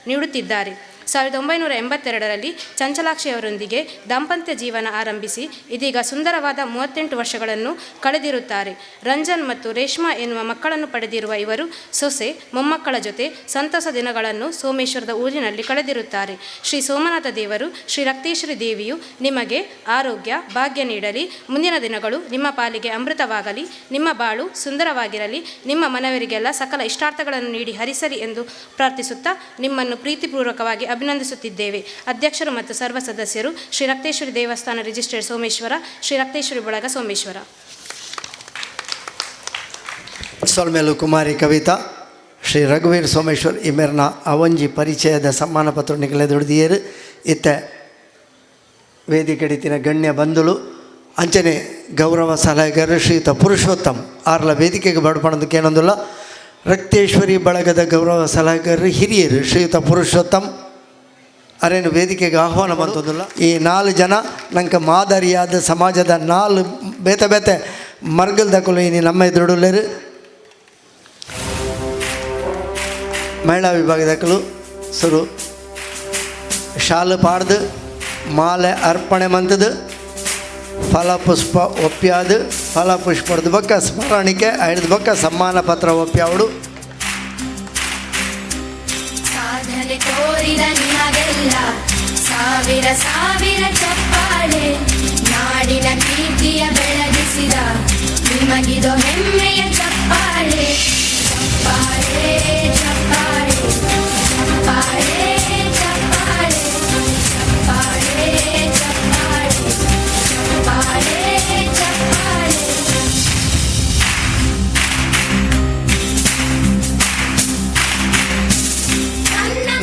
ನೀಡುತ್ತಿದ್ದಾರೆ. 1982ರಲ್ಲಿ ಚಂಚಲಾಕ್ಷಿಯವರೊಂದಿಗೆ ದಾಂಪತ್ಯ ಜೀವನ ಆರಂಭಿಸಿ ಇದೀಗ ಸುಂದರವಾದ 38 ವರ್ಷಗಳನ್ನು ಕಳೆದಿರುತ್ತಾರೆ. ರಂಜನ್ ಮತ್ತು ರೇಷ್ಮಾ ಎನ್ನುವ ಮಕ್ಕಳನ್ನು ಪಡೆದಿರುವ ಇವರು ಸೊಸೆ ಮೊಮ್ಮಕ್ಕಳ ಜೊತೆ ಸಂತಸ ದಿನಗಳನ್ನು ಸೋಮೇಶ್ವರದ ಊರಿನಲ್ಲಿ ಕಳೆದಿರುತ್ತಾರೆ. ಶ್ರೀ ಸೋಮನಾಥ ದೇವರು, ಶ್ರೀ ರಕ್ತೇಶ್ವರಿ ದೇವಿಯು ನಿಮಗೆ ಆರೋಗ್ಯ ಭಾಗ್ಯ ನೀಡಲಿ. ಮುಂದಿನ ದಿನಗಳು ನಿಮ್ಮ ಪಾಲಿಗೆ ಅಮೃತವಾಗಲಿ. ನಿಮ್ಮ ಬಾಳು ಸುಂದರವಾಗಿರಲಿ. ನಿಮ್ಮ ಮನವರಿಗೆಲ್ಲ ಸಕಲ ಇಷ್ಟಾರ್ಥಗಳನ್ನು ನೀಡಿ ಹರಿಸಲಿ ಎಂದು ಪ್ರಾರ್ಥಿಸುತ್ತಾ ನಿಮ್ಮನ್ನು ಪ್ರೀತಿಪೂರ್ವಕವಾಗಿ ಅಭಿನಂದಿಸುತ್ತಿದ್ದೇವೆ. ಅಧ್ಯಕ್ಷರು ಮತ್ತು ಸರ್ವ ಸದಸ್ಯರು ಶ್ರೀ ರಕ್ತೇಶ್ವರಿ ದೇವಸ್ಥಾನ ರಿಜಿಸ್ಟ್ರೇಡ್ ಸೋಮೇಶ್ವರ, ಶ್ರೀ ರಕ್ತೇಶ್ವರಿ ಬಳಗ ಸೋಮೇಶ್ವರ. ಸೊಲ್ಮೇಲು ಕುಮಾರಿ ಕವಿತಾ ಶ್ರೀ ರಘುವೀರ್ ಸೋಮೇಶ್ವರ್ ಇಮೇರ್ನ ಅವೊಂಜಿ ಪರಿಚಯದ ಸಮ್ಮಾನ ಪತ್ರ ನಿಗಲೆದುಡಿದಿಯರು ಇತ್ತ ವೇದಿಕೆಡಿತಿನ ಗಣ್ಯ ಬಂಧುಲು ಅಂಚನೆ ಗೌರವ ಸಲಹೆಗಾರರು ಶ್ರೀಯುತ ಪುರುಷೋತ್ತಮ್ ಆರ್ಲ ವೇದಿಕೆಗೆ ಬಡಪಣದಕ್ಕೆ ಏನೊಂದಿಲ್ಲ. ರಕ್ತೇಶ್ವರಿ ಬಳಗದ ಗೌರವ ಸಲಹೆಗಾರರು ಹಿರಿಯರು ಶ್ರೀಯುತ ಪುರುಷೋತ್ತಮ್ ಅರೇನು ವೇದಿಕೆಗೆ ಆಹ್ವಾನ ಬಂತಂದಿಲ್ಲ. ಈ 4 ಜನ ನಂಗೆ ಮಾದರಿಯಾದ ಸಮಾಜದ 4 ಬೇತೆ ಬೇತೆ ಮರ್ಗಲ್ದ ಕೊಲೀನಿ ನಮ್ಮ ಎದುರುಡಲೇರು. ಮಹಿಳಾ ವಿಭಾಗದಕ್ಕಲು ಸುರು ಶಾಲು ಪಾಡ್ದು ಮಾಲೆ ಅರ್ಪಣೆ ಮಂತದು ಫಲಪುಷ್ಪ ಒಪ್ಪ್ಯಾದು ಫಲಪುಷ್ಪದ ಬಕ್ಕ ಸ್ಮರಣಿಕೆ 5 ಬಕ್ಕ ಸಮ್ಮಾನ ಪತ್ರ ಒಪ್ಪ್ಯಾವಡು. ಸಾಧನೆ ತೋರಿದ ನಿಮಗೆಲ್ಲ ಸಾವಿರ ಸಾವಿರ ಚಪ್ಪಾಳೆ. ನಾಡಿನ ಕೀರ್ತಿಯ ಬೆಳಗಿಸಿದ ನಿಮಗಿದು ಹೆಮ್ಮೆಯ ಚಪ್ಪಾಳೆ. ಚಪ್ಪಾಳೆ ಚಪ್ಪಾಳೆ ಚಪ್ಪಾಳೆ ಚಪ್ಪಾಳೆ ಚಪ್ಪಾಳೆ ಚಪ್ಪಾಳೆ ಚಪ್ಪಾಳೆ ಚಪ್ಪಾಳೆ.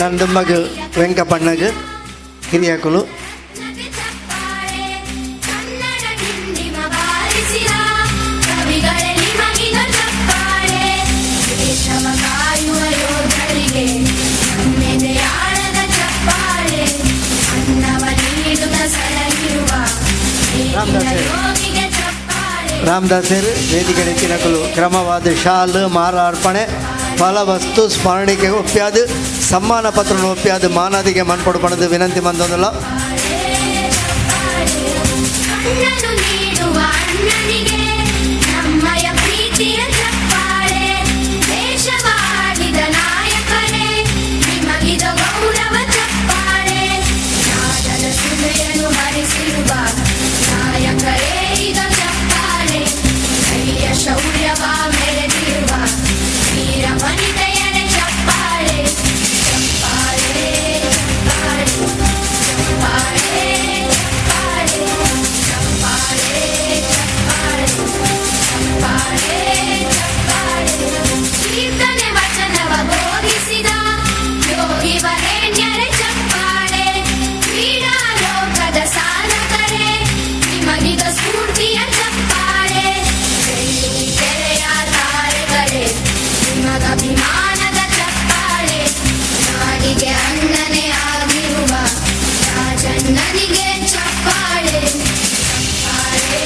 ನಂದು ಮಗು ವೆಂಕಪ್ಪಣ್ಣಗೆ ಹಿರಿಯಕಲು ರಾಮದಾಸರು ವೇದಿಕೆ ತಿನ್ನಕಲು ಕ್ರಮವಾದ ಶಾಲು ಮಾರ ಅರ್ಪಣೆ ಫಲವಸ್ತು ಸ್ಮರಣಿಕೆ ಒಪ್ಪ್ಯಾದು ಸಮ್ಮಾನ ಪತ್ರ ಒಪ್ಪ್ಯಾದು ಮಾನಾದಿಗೆ ಮನ್ಪಡ್ಪಣದು ವಿನಂತಿ ಬಂದದಲ್ಲ. ಶೌರ್ಯವ ಮೆರೆದಿರುವ ವೀರ ವನಿತೆಯರ ಚಪ್ಪಾಳೆ. ಚಪ್ಪಾಳೆ ಚಪ್ಪಾಳೆ ಚಪ್ಪಾಳೆ ಚಪ್ಪಾಳೆ ಚಪ್ಪಾಳೆ ಚಪ್ಪಾಳೆ ಚಪ್ಪಾಳೆ. ಕೀರ್ತನೆ ವಚನವ ಬೋಧಿಸಿದ ಯೋಗಿ ವರೇಣ್ಯರ ಚಪ್ಪಾಳೆ. ಕ್ರೀಡಾ ಲೋಕದ ಸಾಧಕರೇ ನಿಮಗಿದ ಸ್ಫೂರ್ತಿಯ ಚಪ್ಪಾಳೆ. ತೆರೆಯ ತಾರೆಗಳೇ ನಿಮಗ ಅಭಿಮಾನದ ಚಪ್ಪಾಳೆ. ನಾಡಿಗೆ ಅಣ್ಣನೇ ಆಗಿರುವ ರಾಜಣ್ಣನಿಗೆ ಚಪ್ಪಾಳೆ. ಚಪ್ಪಾಳೆ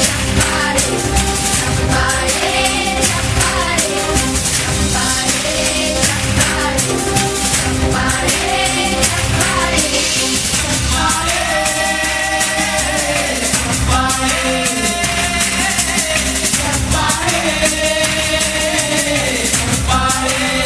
ಚಪ್ಪಾಳೆ ಚಪ್ಪಾಳೆ ಚಪ್ಪಾಳೆ ಚಪ್ಪಾಳೆ ಚಪ್ಪಾಳೆ ಚಪ್ಪಾಳೆ ಚಪ್ಪಾಳೆ ಚಪ್ಪಾಳೆ. Bye.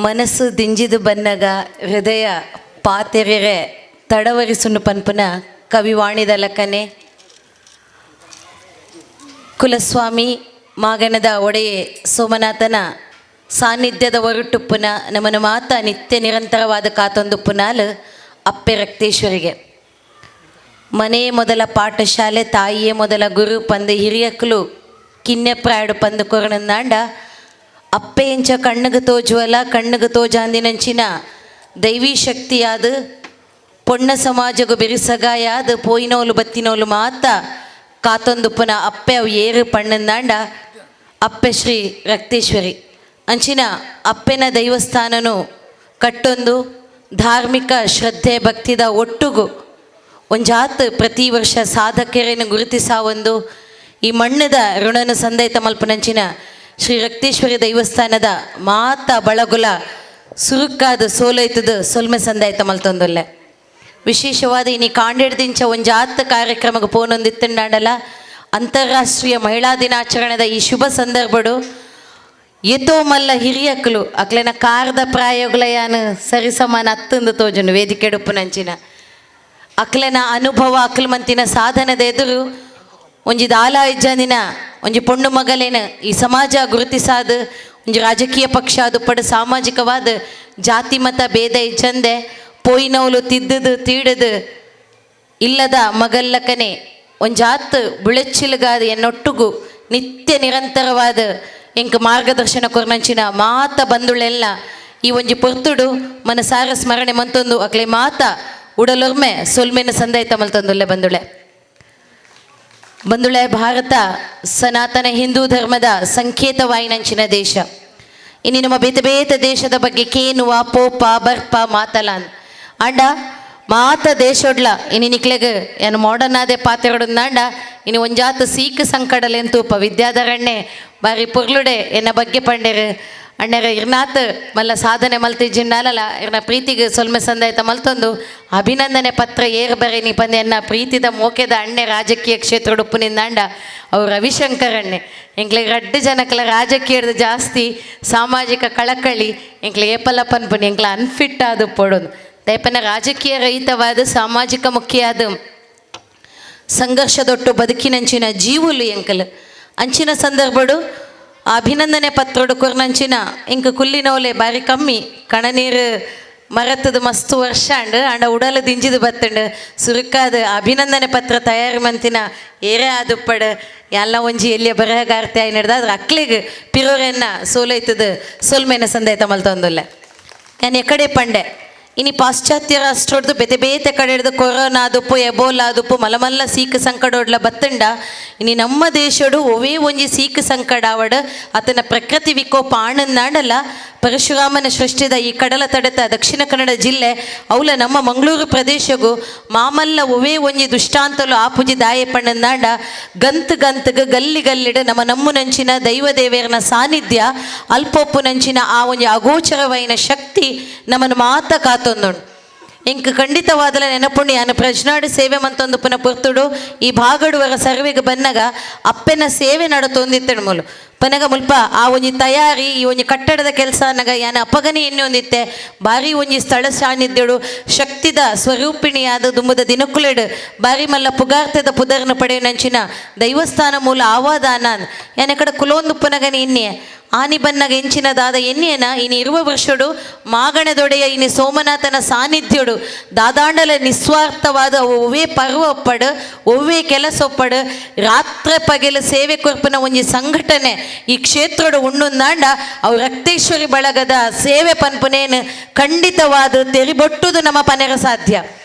ಮನಸ್ಸು ದಿಂಜಿದು ಬನ್ನಗ ಹೃದಯ ಪಾತೆರೆರೆ ತಡವರಿಸುನು ಪನ್ಪುನ ಕವಿವಾಣಿದ ಲಕ್ಕನೆ ಕುಲಸ್ವಾಮಿ ಮಾಗನದ ಒಡೆಯೆ ಸೋಮನಾಥನ ಸಾನ್ನಿಧ್ಯದ ಹೊರಟುಪ್ಪುನ ನಮ್ಮನ ಮಾತ ನಿತ್ಯ ನಿರಂತರವಾದ ಕಾತೊಂದುಪ್ಪುನಾಲ್ ಅಪ್ಪೆ ರಕ್ತೇಶ್ವರಿಗೆ ಮನೆಯೇ ಮೊದಲ ಪಾಠಶಾಲೆ ತಾಯಿಯೇ ಮೊದಲ ಗುರು ಪಂದು ಹಿರಿಯಕ್ಕಲು ಕಿನ್ನೆಪ್ರಾಯಡು ಪಂದು ಕೊರನಂದಾಂಡ ಅಪ್ಪೆ ಎಂಚ ಕಣ್ಣುಗೆ ತೋಜುವಲ ಕಣ್ಣುಗೆ ತೋಜಾಂದಿನಂಚಿನ ದೈವೀ ಶಕ್ತಿಯಾದ ಪೊಣ್ಣ ಸಮಾಜಗು ಬೆರಿಸಗಾಯಾದ ಪೋಯಿನೋಲು ಬತ್ತಿನೋಲು ಮಾತ ಕಾತೊಂದುಪ್ಪನ ಅಪ್ಪೆ ಅವು ಏರು ಪಣ್ಣಂದಾಂಡ ಅಪ್ಪೆ ಶ್ರೀ ರಕ್ತೇಶ್ವರಿ ಅಂಚಿನ ಅಪ್ಪೆನ ದೈವಸ್ಥಾನನು ಕಟ್ಟೊಂದು ಧಾರ್ಮಿಕ ಶ್ರದ್ಧೆ ಭಕ್ತಿದ ಒಟ್ಟುಗು ಒಂಜಾತ್ ಪ್ರತಿ ವರ್ಷ ಸಾಧಕರನ್ನು ಗುರುತಿಸಾವೊಂದು ಈ ಮಣ್ಣದ ಋಣನ ಸಂದೈತ ಮಲ್ಪನಂಚಿನ ಶ್ರೀ ರಕ್ತೇಶ್ವರಿ ದೈವಸ್ಥಾನದ ಮಾತ ಬಳಗುಲ ಸುರುಕಾದ ಸೋಲೈತದ ಸೊಲ್ಮೆ ಸಂದಾಯ್ತ ಮಲ್ತೊಂದೊಲ್ಲೆ ವಿಶೇಷವಾದ ಇನಿ ಕಾಂಡೆಡ್ದಿಂಚ ಒಂಜಾತ್ ಕಾರ್ಯಕ್ರಮಕ್ಕೆ ಪೋನೊಂದಿತ್ತಂಡಾಡಲ ಅಂತಾರಾಷ್ಟ್ರೀಯ ಮಹಿಳಾ ದಿನಾಚರಣೆದ ಈ ಶುಭ ಸಂದರ್ಭಡು ಎತ್ತೋ ಮಲ್ಲ ಹಿರಿಯಕ್ಕಲು ಅಕ್ಲೆನ ಕಾರದ ಪ್ರಾಯೋಗಲಯಾನು ಸರಿಸಮಾನ ಹತ್ತಂದು ತೋಜನು ವೇದಿಕೆಡುಪ್ಪುನಂಚಿನ ಅಕ್ಲೆನ ಅನುಭವ ಅಕ್ಲು ಮಂತಿನ ಸಾಧನದ ಎದುರು ಒಂಜಿ ದಾಲ ಇಜ್ಜಂದಿನ ಒಂಜಿ ಪೊಣ್ಣು ಮಗಲೇನ ಈ ಸಮಾಜ ಗುರುತಿಸಾದ ಒಂಜಿ ರಾಜಕೀಯ ಪಕ್ಷ ಅದು ಪಡ ಸಾಮಾಜಿಕವಾದ ಜಾತಿ ಮತ ಭೇದ ಇಜ್ಜಂದೆ ಪೋಯಿನವಲು ತಿದ್ದದು ತೀಡದು ಇಲ್ಲದ ಮಗಲ್ಲಕನೆ ಒಂಜಾತ್ ಬುಳೆಚ್ಚಿಲಗಾದ ಎನ್ನೊಟ್ಟುಗು ನಿತ್ಯ ನಿರಂತರವಾದ ಎಂಕ ಮಾರ್ಗದರ್ಶನ ಕೊರ್ನಂಚಿನ ಮಾತ ಬಂದುಳೆಲ್ಲ ಈ ಒಂಜಿ ಪೊರ್ತುಡು ಮನಸಾರ ಸ್ಮರಣೆ ಮಂತೊಂದು ಅಕ್ಲೆ ಮಾತ ಉಡಲೊರ್ಮೆ ಸೊಲ್ಮೆನ ಸಂದೈತ ಮಲ್ತೊಂದುಲ್ಲೆ ಬಂದುಳೆ ಭಾರತ ಸನಾತನ ಹಿಂದೂ ಧರ್ಮದ ಸಂಕೇತವಾಯಿನಂಚಿನ ದೇಶ ಇನ್ನು ನಮ್ಮ ಬೇತೆ ಬೇತೆ ದೇಶದ ಬಗ್ಗೆ ಕೇನುವ ಪೋಪ ಬರ್ಪ ಮಾತಲಾನ್ ಅಂಡ ಮಾತ ದೇಶೊಡ್ಲ ಇನ್ನು ನಿಕ್ಲೆಗ್ ಏನು ಮಾಡರ್ನ್ ಆದೆ ಪಾತೆರೊಡಂದಾಂಡ ಇನ್ನು ಒಂಜಾತ ಸೀಕ್ ಸಂಕಡಲೆಂತೂಪ ವಿದ್ಯಾಧರಣ್ಯೆ ಬಾರಿ ಪುರ್ಲುಡೆ ಎನ್ನ ಬಗ್ಗೆ ಪಂಡೆರು ಅಣ್ಣರ ಇರ್ನಾತ್ ಮಲ್ಲ ಸಾಧನೆ ಮಲ್ತಿಜ್ಜಿಂಡಾಲಲ್ಲ ಇರ್ನ ಪ್ರೀತಿಗೆ ಸೊಲ್ಮೆ ಸಂದಾಯ್ತ ಮಲ್ತೊಂದು ಅಭಿನಂದನೆ ಪತ್ರ ಏರ್ ಬರೆ ನೀ ಪಂದೆ ಎನ್ನ ಪ್ರೀತಿದ ಮೋಕೆದ ಅಣ್ಣೆ ರಾಜಕೀಯ ಕ್ಷೇತ್ರ ಉಡುಪುನಿಂದಾಂಡ ಅವ್ರು ರವಿಶಂಕರ್ ಅಣ್ಣೆ ಎಂಕ್ಲಿಗೆ ರಡ್ಡು ಜನಕ್ಲ ರಾಜಕೀಯದ ಜಾಸ್ತಿ ಸಾಮಾಜಿಕ ಕಳಕಳಿ ಎಂಕ್ಲಿಗೆ ಏಪಲ್ಲ ಪನ್ಪುನಿ ಎಂಕ್ಲ ಅನ್ಫಿಟ್ ಆದು ಪಡೋದು ದಯಪನ ರಾಜಕೀಯ ರಹಿತವಾದ ಸಾಮಾಜಿಕ ಮುಖ್ಯಾದ ಸಂಘರ್ಷದೊಟ್ಟು ಬದುಕಿನಂಚಿನ ಜೀವುಲು ಎಂಕಲು ಅಂಚಿನ ಸಂದರ್ಭಡು ಅಭಿನಂದನೆ ಪತ್ರಡು ಕೊರ್ನಂಚಿನ ಇಂಕ ಕುಲ್ಲಿನೋಲೆ ಬಾರಿ ಕಮ್ಮಿ ಕಣನೀರು ಮರತದ ಮಸ್ತು ವರ್ಷ ಅಂಡ ಉಡಲು ದಿಂಜಿದು ಬತ್ತಂಡು ಸುರುಕಾದ ಅಭಿನಂದನೆ ಪತ್ರ ತಯಾರು ಮಂತಿನ ಏರೇ ಆದುಪ್ಪಡ ಎಲ್ಲ ಒಂಜಿ ಎಲ್ಲಿಯ ಬರಹಗಾರ್ತಿ ಆಯ್ ನಡೆದ ಅದ್ರ ಅಕ್ಲಿಗೆ ಪಿರೋರೆನ್ನ ಸೋಲೈತದ ಸೊಲ್ಮೆನ ಸಂದೇತ ಮಲ್ತೊಂದುಲ್ಲೆ ನಾನು ಎಕಡೆ ಪಂಡೆ ಇನ್ನು ಪಾಶ್ಚಾತ್ಯ ರಾಷ್ಟ್ರದ್ದು ಬೇತೆ ಬೇತೆ ಕಡೆ ಹಿಡಿದು ಕೊರೋನಾ ಆದುಪ್ಪು ಎಬೋಲಾ ಆದುಪ್ಪು ಮಲಮಲ್ಲ ಸೀಕ್ ಸಂಕಡೋಡ್ಲ ಬತ್ತಂಡ ಇನ್ನು ನಮ್ಮ ದೇಶಡು ಒವೇ ಒಂಜಿ ಸೀಕ್ ಸಂಕಡ ಆವಡ ಆತನ ಪ್ರಕೃತಿ ವಿಕೋಪ ಆಣನ್ನಾಡಲ್ಲ ಪರಶುರಾಮನ ಸೃಷ್ಟಿದ ಈ ಕಡಲ ತಡೆತ ದಕ್ಷಿಣ ಕನ್ನಡ ಜಿಲ್ಲೆ ಅವಲ ನಮ್ಮ ಮಂಗಳೂರು ಪ್ರದೇಶಗೂ ಮಾಮಲ್ಲ ಒವೇ ಒಂಜಿ ದುಷ್ಟಾಂತಲು ಆಪುಜಿ ದಾಯ ಪಣ್ಣನ್ನಾಡ ಗಂತುಗ ಗಲ್ಲಿ ಗಲ್ಲಿಡು ನಮ್ಮುನಂಚಿನ ದೈವ ದೇವೇರನ ಸಾನ್ನಿಧ್ಯ ಅಲ್ಪೊಪ್ಪುನಂಚಿನ ಆ ಒಂಜಿ ಅಗೋಚರವೈನ ಶಕ್ತಿ ನಮ್ಮನ್ನು ಮಾತ ಕಾತೊಂದುಂಡು ಇಂಕ ಖಂಡಿತವಾದಲ ನೆನಪುಂಡು ಯಾನು ಪ್ರಜ್ನಾಡು ಸೇವೆ ಮಂತೊಂದು ಪುನಃ ಪುರ್ತುಡು ಈ ಭಾಗಡುವರ ಸರ್ವೆಗೆ ಬನ್ನಗ ಅಪ್ಪೆನ ಸೇವೆ ನಡತೊಂದಿತ್ತಳು ಮೂಲು ಪನಗ ಮುಲ್ಪ ಆ ಒಂಜಿ ತಯಾರಿ ಈ ಒಂಜಿ ಕಟ್ಟಡದ ಕೆಲಸ ಅನ್ನಗ ಯಾನ ಅಪಗನಿ ಎಣ್ಣೆ ಹೊಂದಿತ್ತೆ ಬಾರಿ ಒಂಜಿ ಸ್ಥಳ ಸಾನ್ನಿಧ್ಯಡು ಶಕ್ತಿದ ಸ್ವರೂಪಿಣಿಯಾದ ದುಂಬದ ದಿನಕುಲೆಡು ಬಾರಿ ಮಲ್ಲ ಪುಗಾರ್ತದ ಪುದರ್ನ ಪಡೆಯನಂಚಿನ ದೈವಸ್ಥಾನ ಮೂಲ ಆವಾದಾನ ಯಾನ ಕಡೆ ಕುಲೊಂದು ಪುನಗನಿ ಇನ್ನೆ ಆನಿ ಬನ್ನಗ ಎಂಚಿನದಾದ ಎಣ್ಣೆಯನ ಇನ್ನು ಇರುವ ವರ್ಷಡು ಮಾಗಣದೊಡೆಯ ಇನ್ನು ಸೋಮನಾಥನ ಸಾನ್ನಿಧ್ಯಡು ದಾದಾಂಡಲ ನಿಸ್ವಾರ್ಥವಾದ ಒವ್ವೇ ಪರ್ವ ಒಪ್ಪಡು ಒವ್ವೇ ಕೆಲಸ ಒಪ್ಪಡು ರಾತ್ರಿ ಪಗೆಲು ಸೇವೆ ಕೊರ್ಪನ ಒಂಜಿ ಸಂಘಟನೆ ಈ ಕ್ಷೇತ್ರಡು ಉಣ್ಣುಂದಾಂಡ ಅವು ರಕ್ತೇಶ್ವರಿ ಬಳಗದ ಸೇವೆ ಪನ್ಪುನೇನು ಖಂಡಿತವಾದ ತೆರಿಬೊಟ್ಟುದು ನಮ್ಮ ಪನೆರ ಸಾಧ್ಯ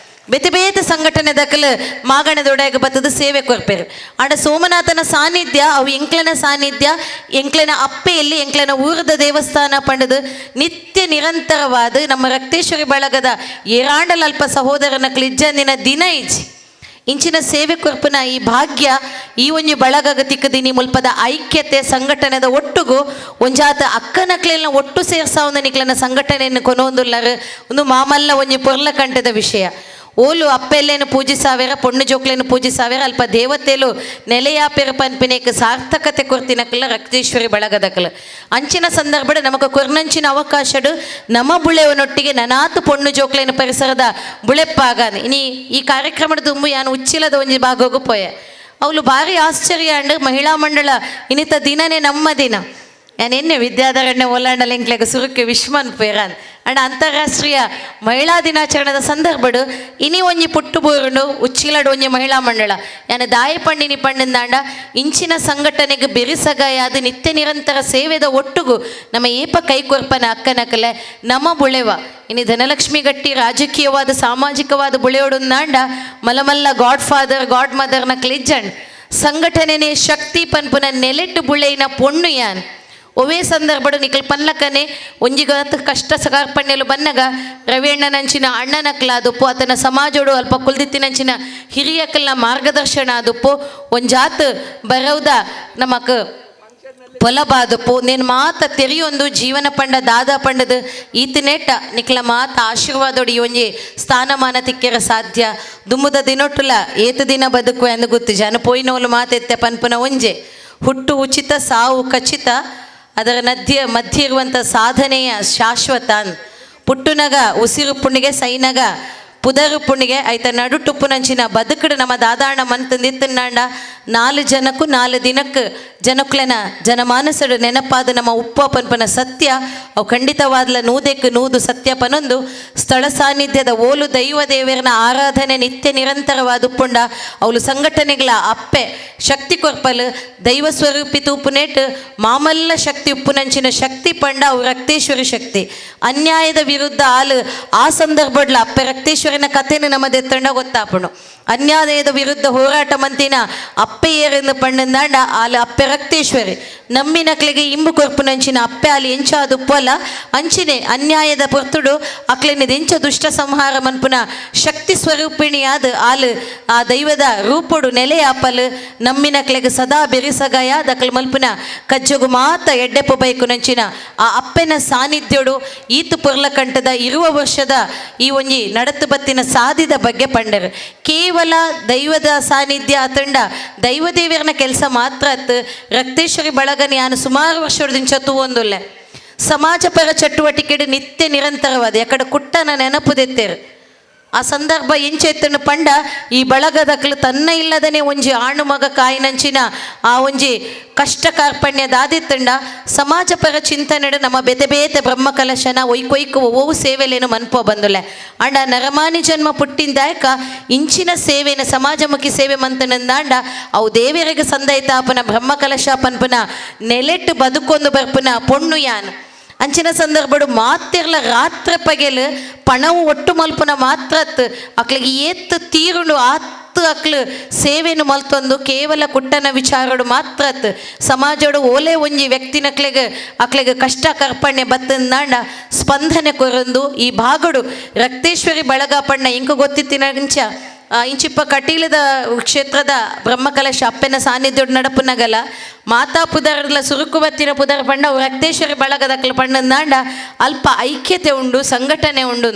ಬೇತೆ ಬೇತೆ ಸಂಘಟನೆ ದಕ್ಕಲು ಮಾಗಣದೊಡೆಗೆ ಬತ್ತದ ಸೇವೆ ಕೊರ್ಪೇರು ಆಂಡ ಸೋಮನಾಥನ ಸಾನ್ನಿಧ್ಯ ಅವು ಎಂಕ್ಲನ ಸಾನ್ನಿಧ್ಯ ಎಂಕ್ಲನ ಅಪ್ಪೆಯಲ್ಲಿ ಎಂಕ್ಲನ ಊರದ ದೇವಸ್ಥಾನ ಪಂಡದು ನಿತ್ಯ ನಿರಂತರವಾದ ನಮ್ಮ ರಕ್ತೇಶ್ವರಿ ಬಳಗದ ಏರಾಂಡಲಲ್ಪ ಸಹೋದರನ ಕ್ಲಿಜ್ಜಂದಿನ ದಿನ ಇಜ್ಜಿ ಇಂಚಿನ ಸೇವೆ ಕೊರ್ಪನ ಈ ಭಾಗ್ಯ ಈ ಒಂಜಿ ಬಳಗಗತಿಕದಿನಿ ಮುಲ್ಪದ ಐಕ್ಯತೆ ಸಂಘಟನೆದ ಒಟ್ಟುಗು ಒಂಜಾತ ಅಕ್ಕನಕ್ಲೆಲ್ಲ ಒಟ್ಟು ಸೇರ್ಸಾವಂದ ನಿಕ್ಲನ ಸಂಘಟನೆಯನ್ನು ಕೊನೊಂದುಲ್ಲರು ಒಂದು ಮಾಮಲ್ಲ ಒಂಜಿ ಪೊರ್ಲ ಕಂಠದ ವಿಷಯ ಓಲು ಅಪ್ಪೆಲ್ಲೇನು ಪೂಜಿಸಾವೇರ ಪೊಣ್ಣು ಜೋಕ್ಲೇನು ಪೂಜಿಸಾವೇರ ಅಲ್ಪ ದೇವತೆಲು ನೆಲೆಯಾಪೇರ ಪನ್ಪಿನೇಕ ಸಾರ್ಥಕತೆ ಕೊರ್ತಿನಕಲ್ಲ ರಕ್ತೇಶ್ವರಿ ಬಳಗದಕಲ ಅಂಚಿನ ಸಂದರ್ಭದ ನಮಗ ಕೊರ್ನಂಚಿನ ಅವಕಾಶಡು ನಮ್ಮ ಬುಳೆವನೊಟ್ಟಿಗೆ ನನಾತು ಪೊಣ್ಣು ಜೋಕ್ಲೇನು ಪರಿಸರದ ಬುಳೆಪ್ಪಾಗಾನ ಇನಿ ಈ ಕಾರ್ಯಕ್ರಮದ ದುಂಬು ಯಾನು ಉಚ್ಚಿಲದ ಒಂಜಿ ಭಾಗೋಗು ಪೋಯ ಅವಳು ಭಾರಿ ಆಶ್ಚರ್ಯ ಅಂಡ್ ಮಹಿಳಾ ಮಂಡಳ ಇನ್ನಿತ ದಿನನೇ ನಮ್ಮ ದಿನ ನಾನೆನ್ನೆ ವಿದ್ಯಾಧರಣ್ಯ ಒಲ್ಲಾಂಡಲ ಎಂಕ್ಲೆಗ ಸುರುಕ್ಕೆ ವಿಶ್ವನ್ ಪೇರಾನ್ ಅಂಡ್ ಅಂತಾರಾಷ್ಟ್ರೀಯ ಮಹಿಳಾ ದಿನಾಚರಣೆದ ಸಂದರ್ಭಡು ಇನಿ ಒಂಜಿ ಪುಟ್ಟು ಬೋರುಂಡು ಉಚ್ಚಿಲಡು ಒಂಜಿ ಮಹಿಳಾ ಮಂಡಳ ಯಾನ ದಾಯ ಪಂಡಿನಿ ಪಂಡಿಂದಾಂಡ ಇಂಚಿನ ಸಂಘಟನೆಗೆ ಬೆರಿಸಗಾಯಾದ ನಿತ್ಯ ನಿರಂತರ ಸೇವೆದ ಒಟ್ಟುಗು ನಮ್ಮ ಏಪ ಕೈಕೊರ್ಪನ ಅಕ್ಕನಕಲೆ ನಮ್ಮ ಬುಳೆವ ಇನ್ನು ಧನಲಕ್ಷ್ಮಿ ಗಟ್ಟಿ ರಾಜಕೀಯವಾದ ಸಾಮಾಜಿಕವಾದ ಬುಳೆಯೋಡುಂದಾಂಡ ಮಲಮಲ್ಲ ಗಾಡ್ ಫಾದರ್ ಗಾಡ್ ಮದರ್ನ ಕ್ಲಿಜ್ಜಂಡ್ ಸಂಘಟನೆನೇ ಶಕ್ತಿ ಪನ್ಪುನ ನೆಲೆಟ್ಟು ಬುಳೆಯಿನ ಪೊಣ್ಣು ಯಾನ್ ಒವೇ ಸಂದರ್ಭಡು ನಿಕಲ್ ಪನ್ಲಕ್ಕನೆ ಒಂಜಿಗತ್ ಕಷ್ಟ ಸಕಾರ್ಪಣ್ಯಲು ಬನ್ನಗ ರವಿಯಣ್ಣನಂಚಿನ ಅಣ್ಣನಕ್ಲ ಆದುಪ್ಪು ಆತನ ಸಮಾಜೋಡು ಅಲ್ಪ ಕುಲ್ದಿತ್ತಿನಂಚಿನ ಹಿರಿಯಕಲ್ನ ಮಾರ್ಗದರ್ಶನ ಆದುಪ್ಪು ಒಂಜಾತ್ ಬರೌದ ನಮಕ್ ಪೊಲಬಾದುಪ್ಪು ನೇನು ಮಾತ ತೆರಿಯೊಂದು ಜೀವನ ಪಂಡ ದಾದ ಪಂಡದ ಈತನೇಟ ನಿಕ್ಲ ಮಾತ ಆಶೀರ್ವಾದೋಡು ಈ ಒಂಜಿ ಸ್ಥಾನಮಾನ ತಿಕ್ಕೆರ ಸಾಧ್ಯ ದುಮ್ಮುದ ದಿನೊಟ್ಟುಲ ಏತ ದಿನ ಬದುಕು ಎಂದು ಗೊತ್ತು ಜನ ಪೋಯಿನವಲು ಮಾತೆತ್ತೆ ಪನ್ಪುನ ಒಂಜೆ ಹುಟ್ಟು ಉಚಿತ ಸಾವು ಖಚಿತ ಅದರ ಮಧ್ಯೆ ಇರುವಂಥ ಸಾಧನೆಯ ಶಾಶ್ವತ ಪುಟ್ಟುನಗ ಉಸಿರು ಪುಣ್ಣಿಗೆ ಸೈನಗ ಪುದರು ಪುಣ್ಣಿಗೆ ಆಯ್ತ ನಡುಟುಪ್ಪುನಂಚಿನ ಬದುಕಡು ನಮ್ಮ ದಾದಾಣ ಮಂತಂದಿತ್ತಂಡ 4 ಜನಕ್ಕೂ 4 ದಿನಕ್ಕೆ ಜನಕ್ಲೆನ ಜನಮಾನಸಡು ನೆನಪಾದ ನಮ್ಮ ಉಪ್ಪ ಪನ್ಪನ ಸತ್ಯ ಅವು ಖಂಡಿತವಾದ್ಲ ನೂದೆಕ್ ನೂದು ಸತ್ಯ ಪನೊಂದು ಸ್ಥಳ ಸಾನ್ನಿಧ್ಯದ ಓಲು ದೈವ ದೇವರನ ಆರಾಧನೆ ನಿತ್ಯ ನಿರಂತರವಾದ ಉಪ್ಪುಂಡ ಅವಳು ಸಂಘಟನೆಗಳ ಅಪ್ಪೆ ಶಕ್ತಿ ಕೊರ್ಪಲು ದೈವ ಸ್ವರೂಪಿ ತೂಪುನೇಟ್ ಮಾಮಲ್ಲ ಶಕ್ತಿ ಉಪ್ಪುನಂಚಿನ ಶಕ್ತಿ ಪಂಡ ಅವು ರಕ್ತೇಶ್ವರಿ ಶಕ್ತಿ ಅನ್ಯಾಯದ ವಿರುದ್ಧ ಆ ಸಂದರ್ಭಡ್ಲ ಅಪ್ಪೆ ರಕ್ತೇಶ್ವರಿನ ಕಥೆನ ನಮ್ಮದೆತ್ತಂಡ ಗೊತ್ತಾಪುಣು ಅನ್ಯಾಯದ ವಿರುದ್ಧ ಹೋರಾಟ ಮಂತಿನ ಅಪ್ಪೆ ಏರೆಂದು ಪಂಡಂದಾಂಡ ಆಲ ಅಪ್ಪೆ ರಕ್ತೇಶ್ವರಿ ನಮ್ಮಿನಕ್ಲೆಗೆ ಇಂಬು ಕೊರ್ಪುನಂಚಿನ ಅಪ್ಪೆ ಅಲ್ಲಿ ಎಂಚಾದು ಉಪ್ಪಲ್ಲ ಅಂಚಿನೆ ಅನ್ಯಾಯದ ಪೊರ್ತುಡು ಅಕ್ಲೆನಿದ ಎಂಚ ದುಷ್ಟ ಸಂಹಾರ ಮನ್ಪುನ ಶಕ್ತಿ ಸ್ವರೂಪಿಣಿಯಾದ ಆಲು ಆ ದೈವದ ರೂಪುಡು ನೆಲೆಯಾಪಲು ನಮ್ಮಿನಕ್ಲೆಗೆ ಸದಾ ಬೆರಿಸಗಾಯಾದ ಅಕ್ಲೆ ಮಲ್ಪುನ ಕಜ್ಜಗು ಮಾತ ಎಡ್ಡೆಪ್ಪು ಬೈಕು ನಂಚಿನ ಆ ಅಪ್ಪೆನ ಸಾನ್ನಿಧ್ಯೋಡು ಈತು ಪುರ್ಲಕಂಠದ 20 ವರ್ಷದ ಈ ಒಂಜಿ ನಡತು ಬತ್ತಿನ ಸಾಧಿದ ಬಗ್ಗೆ ಪಂಡರು ಕೇವಲ ದೈವದ ಸಾನ್ನಿಧ್ಯ ಅತಂಡ ದೈವದೇವರನ ಕೆಲಸ ಮಾತ್ರ ರಕ್ತೇಶ್ವರಿ ಬಳಗನ ಯಾನು ಸುಮಾರು ವರ್ಷದಿಂದ ಒಂದೊಲ್ಲೆ ಸಮಾಜಪರ ಚಟುವಟಿಕೆ ನಿತ್ಯ ನಿರಂತರವಾದ ಯಾಕಡೆ ಕುಟ್ಟನ ನೆನಪುದೆತ್ತೇರು ಆ ಸಂದರ್ಭ ಎಂಚೆತ್ತನ್ನು ಪಂಡ ಈ ಬಳಗದಕ್ಲು ತನ್ನ ಇಲ್ಲದನೆ ಒಂಜಿ ಆಣು ಮಗ ಕಾಯಿನಂಚಿನ ಆ ಒಂಜಿ ಕಷ್ಟ ಕಾರ್ಪಣ್ಯದಾದಿತ್ತಂಡ ಸಮಾಜಪರ ಚಿಂತನೆಡು ನಮ್ಮ ಬೇತೆ ಬೇತೆ ಬ್ರಹ್ಮ ಕಲಶನ ಒಯ್ಕೊಯ್ಕು ಓವು ಸೇವೆಲೇನು ಮನ್ಪೋ ಬಂದುಲೆ ಅಂಡ ನರಮಾನಿ ಜನ್ಮ ಪುಟ್ಟಿಂದಾಯಕ ಇಂಚಿನ ಸೇವೆನ ಸಮಾಜಮುಖಿ ಸೇವೆ ಮಂತನಂದಾಂಡ ಅವು ದೇವರಿಗೆ ಸಂದೈತಾಪನ ಬ್ರಹ್ಮ ಕಲಶ ಪನ್ಪುನ ನೆಲೆಟ್ಟು ಬದುಕೊಂದು ಬರ್ಪುನ ಪೊಣ್ಣು ಯಾನ್ ಅಂಚಿನ ಸಂದರ್ಭಡು ಮಾತಿರ್ಲ ರಾತ್ರಿ ಪಗೆಲು ಪಣವು ಒಟ್ಟು ಮಲ್ಪುನ ಮಾತ್ರತ್ ಅಕ್ಲಿಗೆ ಏತ್ತು ತೀರುಂಡು ಆತ್ತು ಅಕ್ಲು ಸೇವೆನು ಮಲ್ತೊಂದು ಕೇವಲ ಕುಟ್ಟನ ವಿಚಾರಡು ಮಾತ್ರತ್ ಸಮಾಜಡು ಓಲೆ ಒಂಜಿ ವ್ಯಕ್ತಿನಕ್ಲೆಗೆ ಅಕ್ಲೆಗೆ ಕಷ್ಟ ಕರ್ಪಣ್ಯ ಬತ್ತಂದಾಂಡ ಸ್ಪಂದನೆ ಕೊರೊಂದು ಈ ಭಾಗಡು ರಕ್ತೇಶ್ವರಿ ಬಳಗ ಪಣ್ಣ ಇಂಕು ಗೊತ್ತಿತ್ತಿನಂಚ ಇಂಚಿಪ್ಪ ಕಟೀಲದ ಕ್ಷೇತ್ರದ ಬ್ರಹ್ಮಕಲಶ ಅಪ್ಪನ ಸಾನ್ನಿಧ್ಯ ನಡಪುನಗಲ ಮಾತಾ ಪುದರ್ಲ ಸುರುಕು ಬತ್ತಿನ ಪುದರ್ ಪಂಡ ರಕ್ತೇಶ್ವರಿ ಬಳಗದಕ್ಲ ಪಂಡಂದಾಂಡ ಅಲ್ಪ ಐಕ್ಯತೆ ಉಂಡು ಸಂಘಟನೆ ಉಂಡು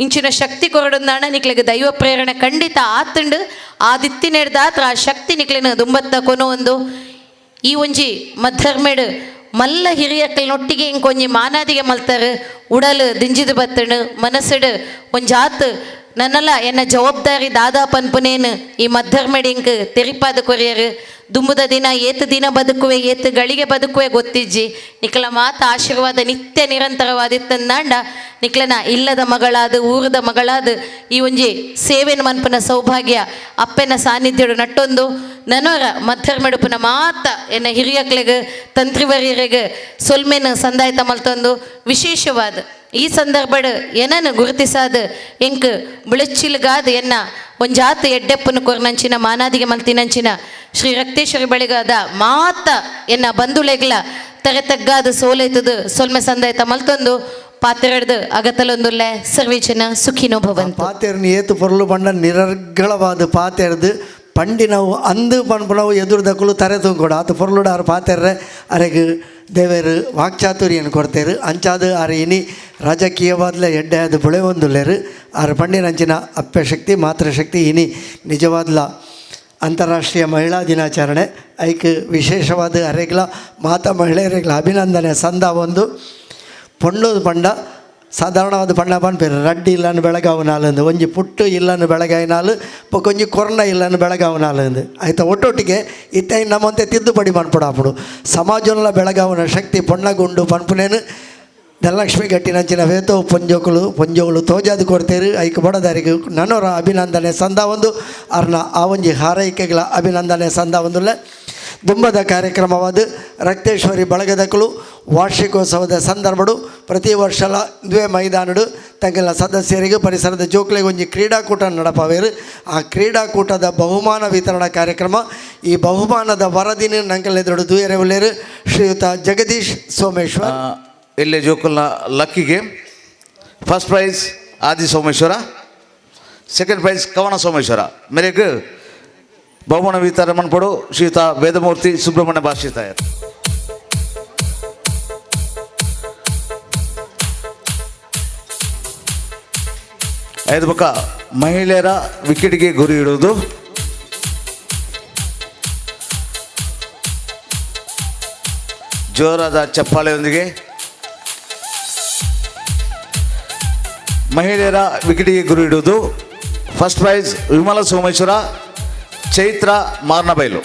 ಇಂಚಿನ ಶಕ್ತಿ ಕೊರಡುಂದಾಂಡ ನಿಕ್ಲೆಗೆ ದೈವ ಪ್ರೇರಣೆ ಖಂಡಿತ ಆತುಂಡು ಆದಿತ್ತಿನೆಡ್ದಾತ್ರ ಆ ಶಕ್ತಿ ನಿಕ್ಲಿನ ದುಂಬತ್ತ ಕೊನೋ ಒಂದು ಈ ಒಂಜಿ ಮಧ್ಯರ್ಮೇಡು ಮಲ್ಲ ಹಿರಿಯಕ್ಕಲ್ನೊಟ್ಟಿಗೆ ಇಂಕೊಂಜಿ ಮಾನಾದಿಗೆ ಮಲ್ತಾರೆ ಉಡಲು ದಿಂಜಿದು ಬತ್ತಣು ಮನಸ್ಸಡು ಒಂಜಾತ್ ನನ್ನಲ್ಲ ಎನ್ನ ಜವಾಬ್ದಾರಿ ದಾದಾ ಪನ್ಪುನೇನು ಈ ಮಧ್ಯರ್ಮೆಡಿ ಇಂಕ್ ತೆರಿಪಾದ ಕೊರಿಯರು ದುಂಬುದ ದಿನ ಏತು ದಿನ ಬದುಕುವೆ ಏತು ಗಳಿಗೆ ಬದುಕುವೆ ಗೊತ್ತಿಜ್ಜಿ ನಿಕ್ಲ ಮಾತ ಆಶೀರ್ವಾದ ನಿತ್ಯ ನಿರಂತರವಾದಿತ್ತಂದಾಂಡ ನಿಕ್ಲನ ಇಲ್ಲದ ಮಗಳಾದ ಊರದ ಮಗಳಾದ ಈ ಒಂಜಿ ಸೇವೆನ ಮನ್ಪನ ಸೌಭಾಗ್ಯ ಅಪ್ಪನ ಸಾನ್ನಿಧ್ಯಡು ನಟ್ಟೊಂದು ನನರ ಮಧ್ಯರ್ಮೆಡುಪನ ಮಾತ ಎನ್ನ ಹಿರಿಯಕ್ಲೆಗೆ ತಂತ್ರಿವರಿಯರಿಗೆ ಸೊಲ್ಮೆನ ಸಂದಾಯ್ತ ಮಲ್ತೊಂದು ವಿಶೇಷವಾದ ಈ ಸಂದರ್ಭಡು ಏನನ್ನು ಗುರುತಿಸಾದ ಎಂಕ್ ಬಿಳಚಿಲ್ಗಾದ ಎನ್ನ ಒಂಜಾತ ಎಡ್ಡೆಪ್ಪನ ಕೊರ್ನಂಚಿನ ಮಾನಾದಿಗೆ ಮಲ್ತಿನಂಚಿನ ಶ್ರೀ ರಕ್ತೇಶ್ವರಿ ಬಳಿಗಾದ ಮಾತ ಎನ್ನ ಬಂಧುಳೆಗ್ಲ ತರೆತಗ್ಗಾದ ಸೋಲೈತದು ಸೊಲ್ಮೆ ಸಂದಾಯ್ತ ಮಲ್ತೊಂದು ಪಾತೆರಡ್ದು ಅಗತಲೊಂದುಲ್ಲೆ ಸರ್ವೇಚನ ಸುಖಿನೋ ಭವಂತು ಪಾತೆರ್ನಿ ಏತು ಪೊರ್ಲು ಬಂಡ ನಿರರ್ಗಳವಾದ ಪಾತೆರ್ದು ಪಂಡಿನವು ಅಂದು ಪನ್ಪುನವು ಎದುರುದಕ್ಕಲು ತರೆ ತೂಕೊಡ ಆತ ಪೊರ್ಲುಡಾರು ಪಾತೆರ್ರೆ ಅರೆಗೆ ದೇವರು ವಾಕ್ಚಾತುರ್ಯನು ಕೊಡ್ತೇರು ಅಂಚಾದು ಆರು ಇನಿ ರಾಜಕೀಯವಾದ್ಲ ಎಡ್ಡೆ ಅದು ಬುಳೆ ಒಂದುಲ್ಲೇರು ಆರು ಪಂಡಿನಂಚಿನ ಅಪ್ಪೆ ಶಕ್ತಿ ಮಾತೃಶಕ್ತಿ ಇನಿ ನಿಜವಾದ್ಲ ಅಂತಾರಾಷ್ಟ್ರೀಯ ಮಹಿಳಾ ದಿನಾಚರಣೆ ಐಕ್ ವಿಶೇಷವಾದ ಅರೆಗ್ಲ ಮಾತಾ ಮಹಿಳೆಯರಿಗ್ಲ ಅಭಿನಂದನೆ ಸಂದ ಒಂದು ಪೊಣ್ಣು ಪಂಡ ಸಾಧಾರಣವಾದ ಪಣ್ಣ ಪನ್ಪೇರು ರಡ್ಡಿ ಇಲ್ಲನ್ನು ಬೆಳಗಾವನಾಲಂದು ಒಂಜಿ ಪುಟ್ಟು ಇಲ್ಲನ್ನು ಬೆಳಗಾಯಿನಾಲು ಕೊಂಚ ಕೊರೋನ ಇಲ್ಲನ್ನು ಬೆಳಗಾವನಾಲಂದು ಆಯ್ತಾ ಒಟ್ಟೊಟ್ಟಿಗೆ ಇತ್ತ ನಮ್ಮಂತೆ ತಿದ್ದುಪಡಿ ಮನ್ಪುಡಾಪುಡು ಸಮಾಜಂಲ ಬೆಳಗಾವನ ಶಕ್ತಿ ಪೊಣ್ಣಗುಂಡು ಪನ್ಪುನೇನು ಧನಲಕ್ಷ್ಮಿ ಗಟ್ಟಿನಂಚಿನ ವೇತೋ ಪೊಂಜೋಗಳು ತೋಜಾದು ಕೊಡ್ತೇರು ಐಕ್ ಬಡದಾರಿಗೆ ನನ್ನವರ ಅಭಿನಂದನೆ ಸಂದ ಒಂದು ಅರ್ನ ಆ ಒಂಜಿ ಹಾರೈಕೆಗಳ ಅಭಿನಂದನೆ ಸಂದ ಒಂದುಲ್ಲೆ ದುಂಬದ ಕಾರ್ಯಕ್ರಮವಾದ ರಕ್ತೇಶ್ವರಿ ಬಳಗದಕ್ಕಲು ವಾರ್ಷಿಕೋತ್ಸವದ ಸಂದರ್ಭಡು ಪ್ರತಿ ವರ್ಷಲ ದ್ವೇ ಮೈದಾನಡು ತಂಗೆಲ್ಲ ಸದಸ್ಯರಿಗೆ ಪರಿಸರದ ಜೋಕ್ಲೆಗೆ ಒಂಜಿ ಕ್ರೀಡಾಕೂಟ ನಡಪವೇರು ಆ ಕ್ರೀಡಾಕೂಟದ ಬಹುಮಾನ ವಿತರಣಾ ಕಾರ್ಯಕ್ರಮ ಈ ಬಹುಮಾನದ ವರದಿನ ನಂಗೆಲ್ಲೆದುರು ದೂಯರೆವಲೇರು ಶ್ರೀಯುತ ಜಗದೀಶ್ ಸೋಮೇಶ್ವರ್ ಇಲ್ಲೇ ಜೋಕಲ್ನ ಲಕ್ಕಿಗೆ first prize Aadi Someshwara, second price ಕವನ ಸೋಮೇಶ್ವರ ಮೇರೆಗೆ ಬಹುಮಾನ ವಿತರಣೆ ಮನ್ಪಡು ಶ್ರೀಯುತ ವೇದಮೂರ್ತಿ ಸುಬ್ರಹ್ಮಣ್ಯ ಭಾಷಿತಾಯರ್. ಐದು ಪಕ್ಕ ಮಹಿಳೆಯರ ವಿಕೆಟ್ಗೆ ಗುರಿ ಇಡುವುದು, ಜೋರಾದ ಚಪ್ಪಾಳೆಯೊಂದಿಗೆ ಮಹಿಳೆಯರ ವಿಕೆಟ್ಗೆ ಗುರಿ ಇಡುವುದು. ಫಸ್ಟ್ ಪ್ರೈಸ್ ವಿಮಲ ಸೋಮೇಶ್ವರ, ಚೈತ್ರ ಮಾರ್ನಬೈಲು.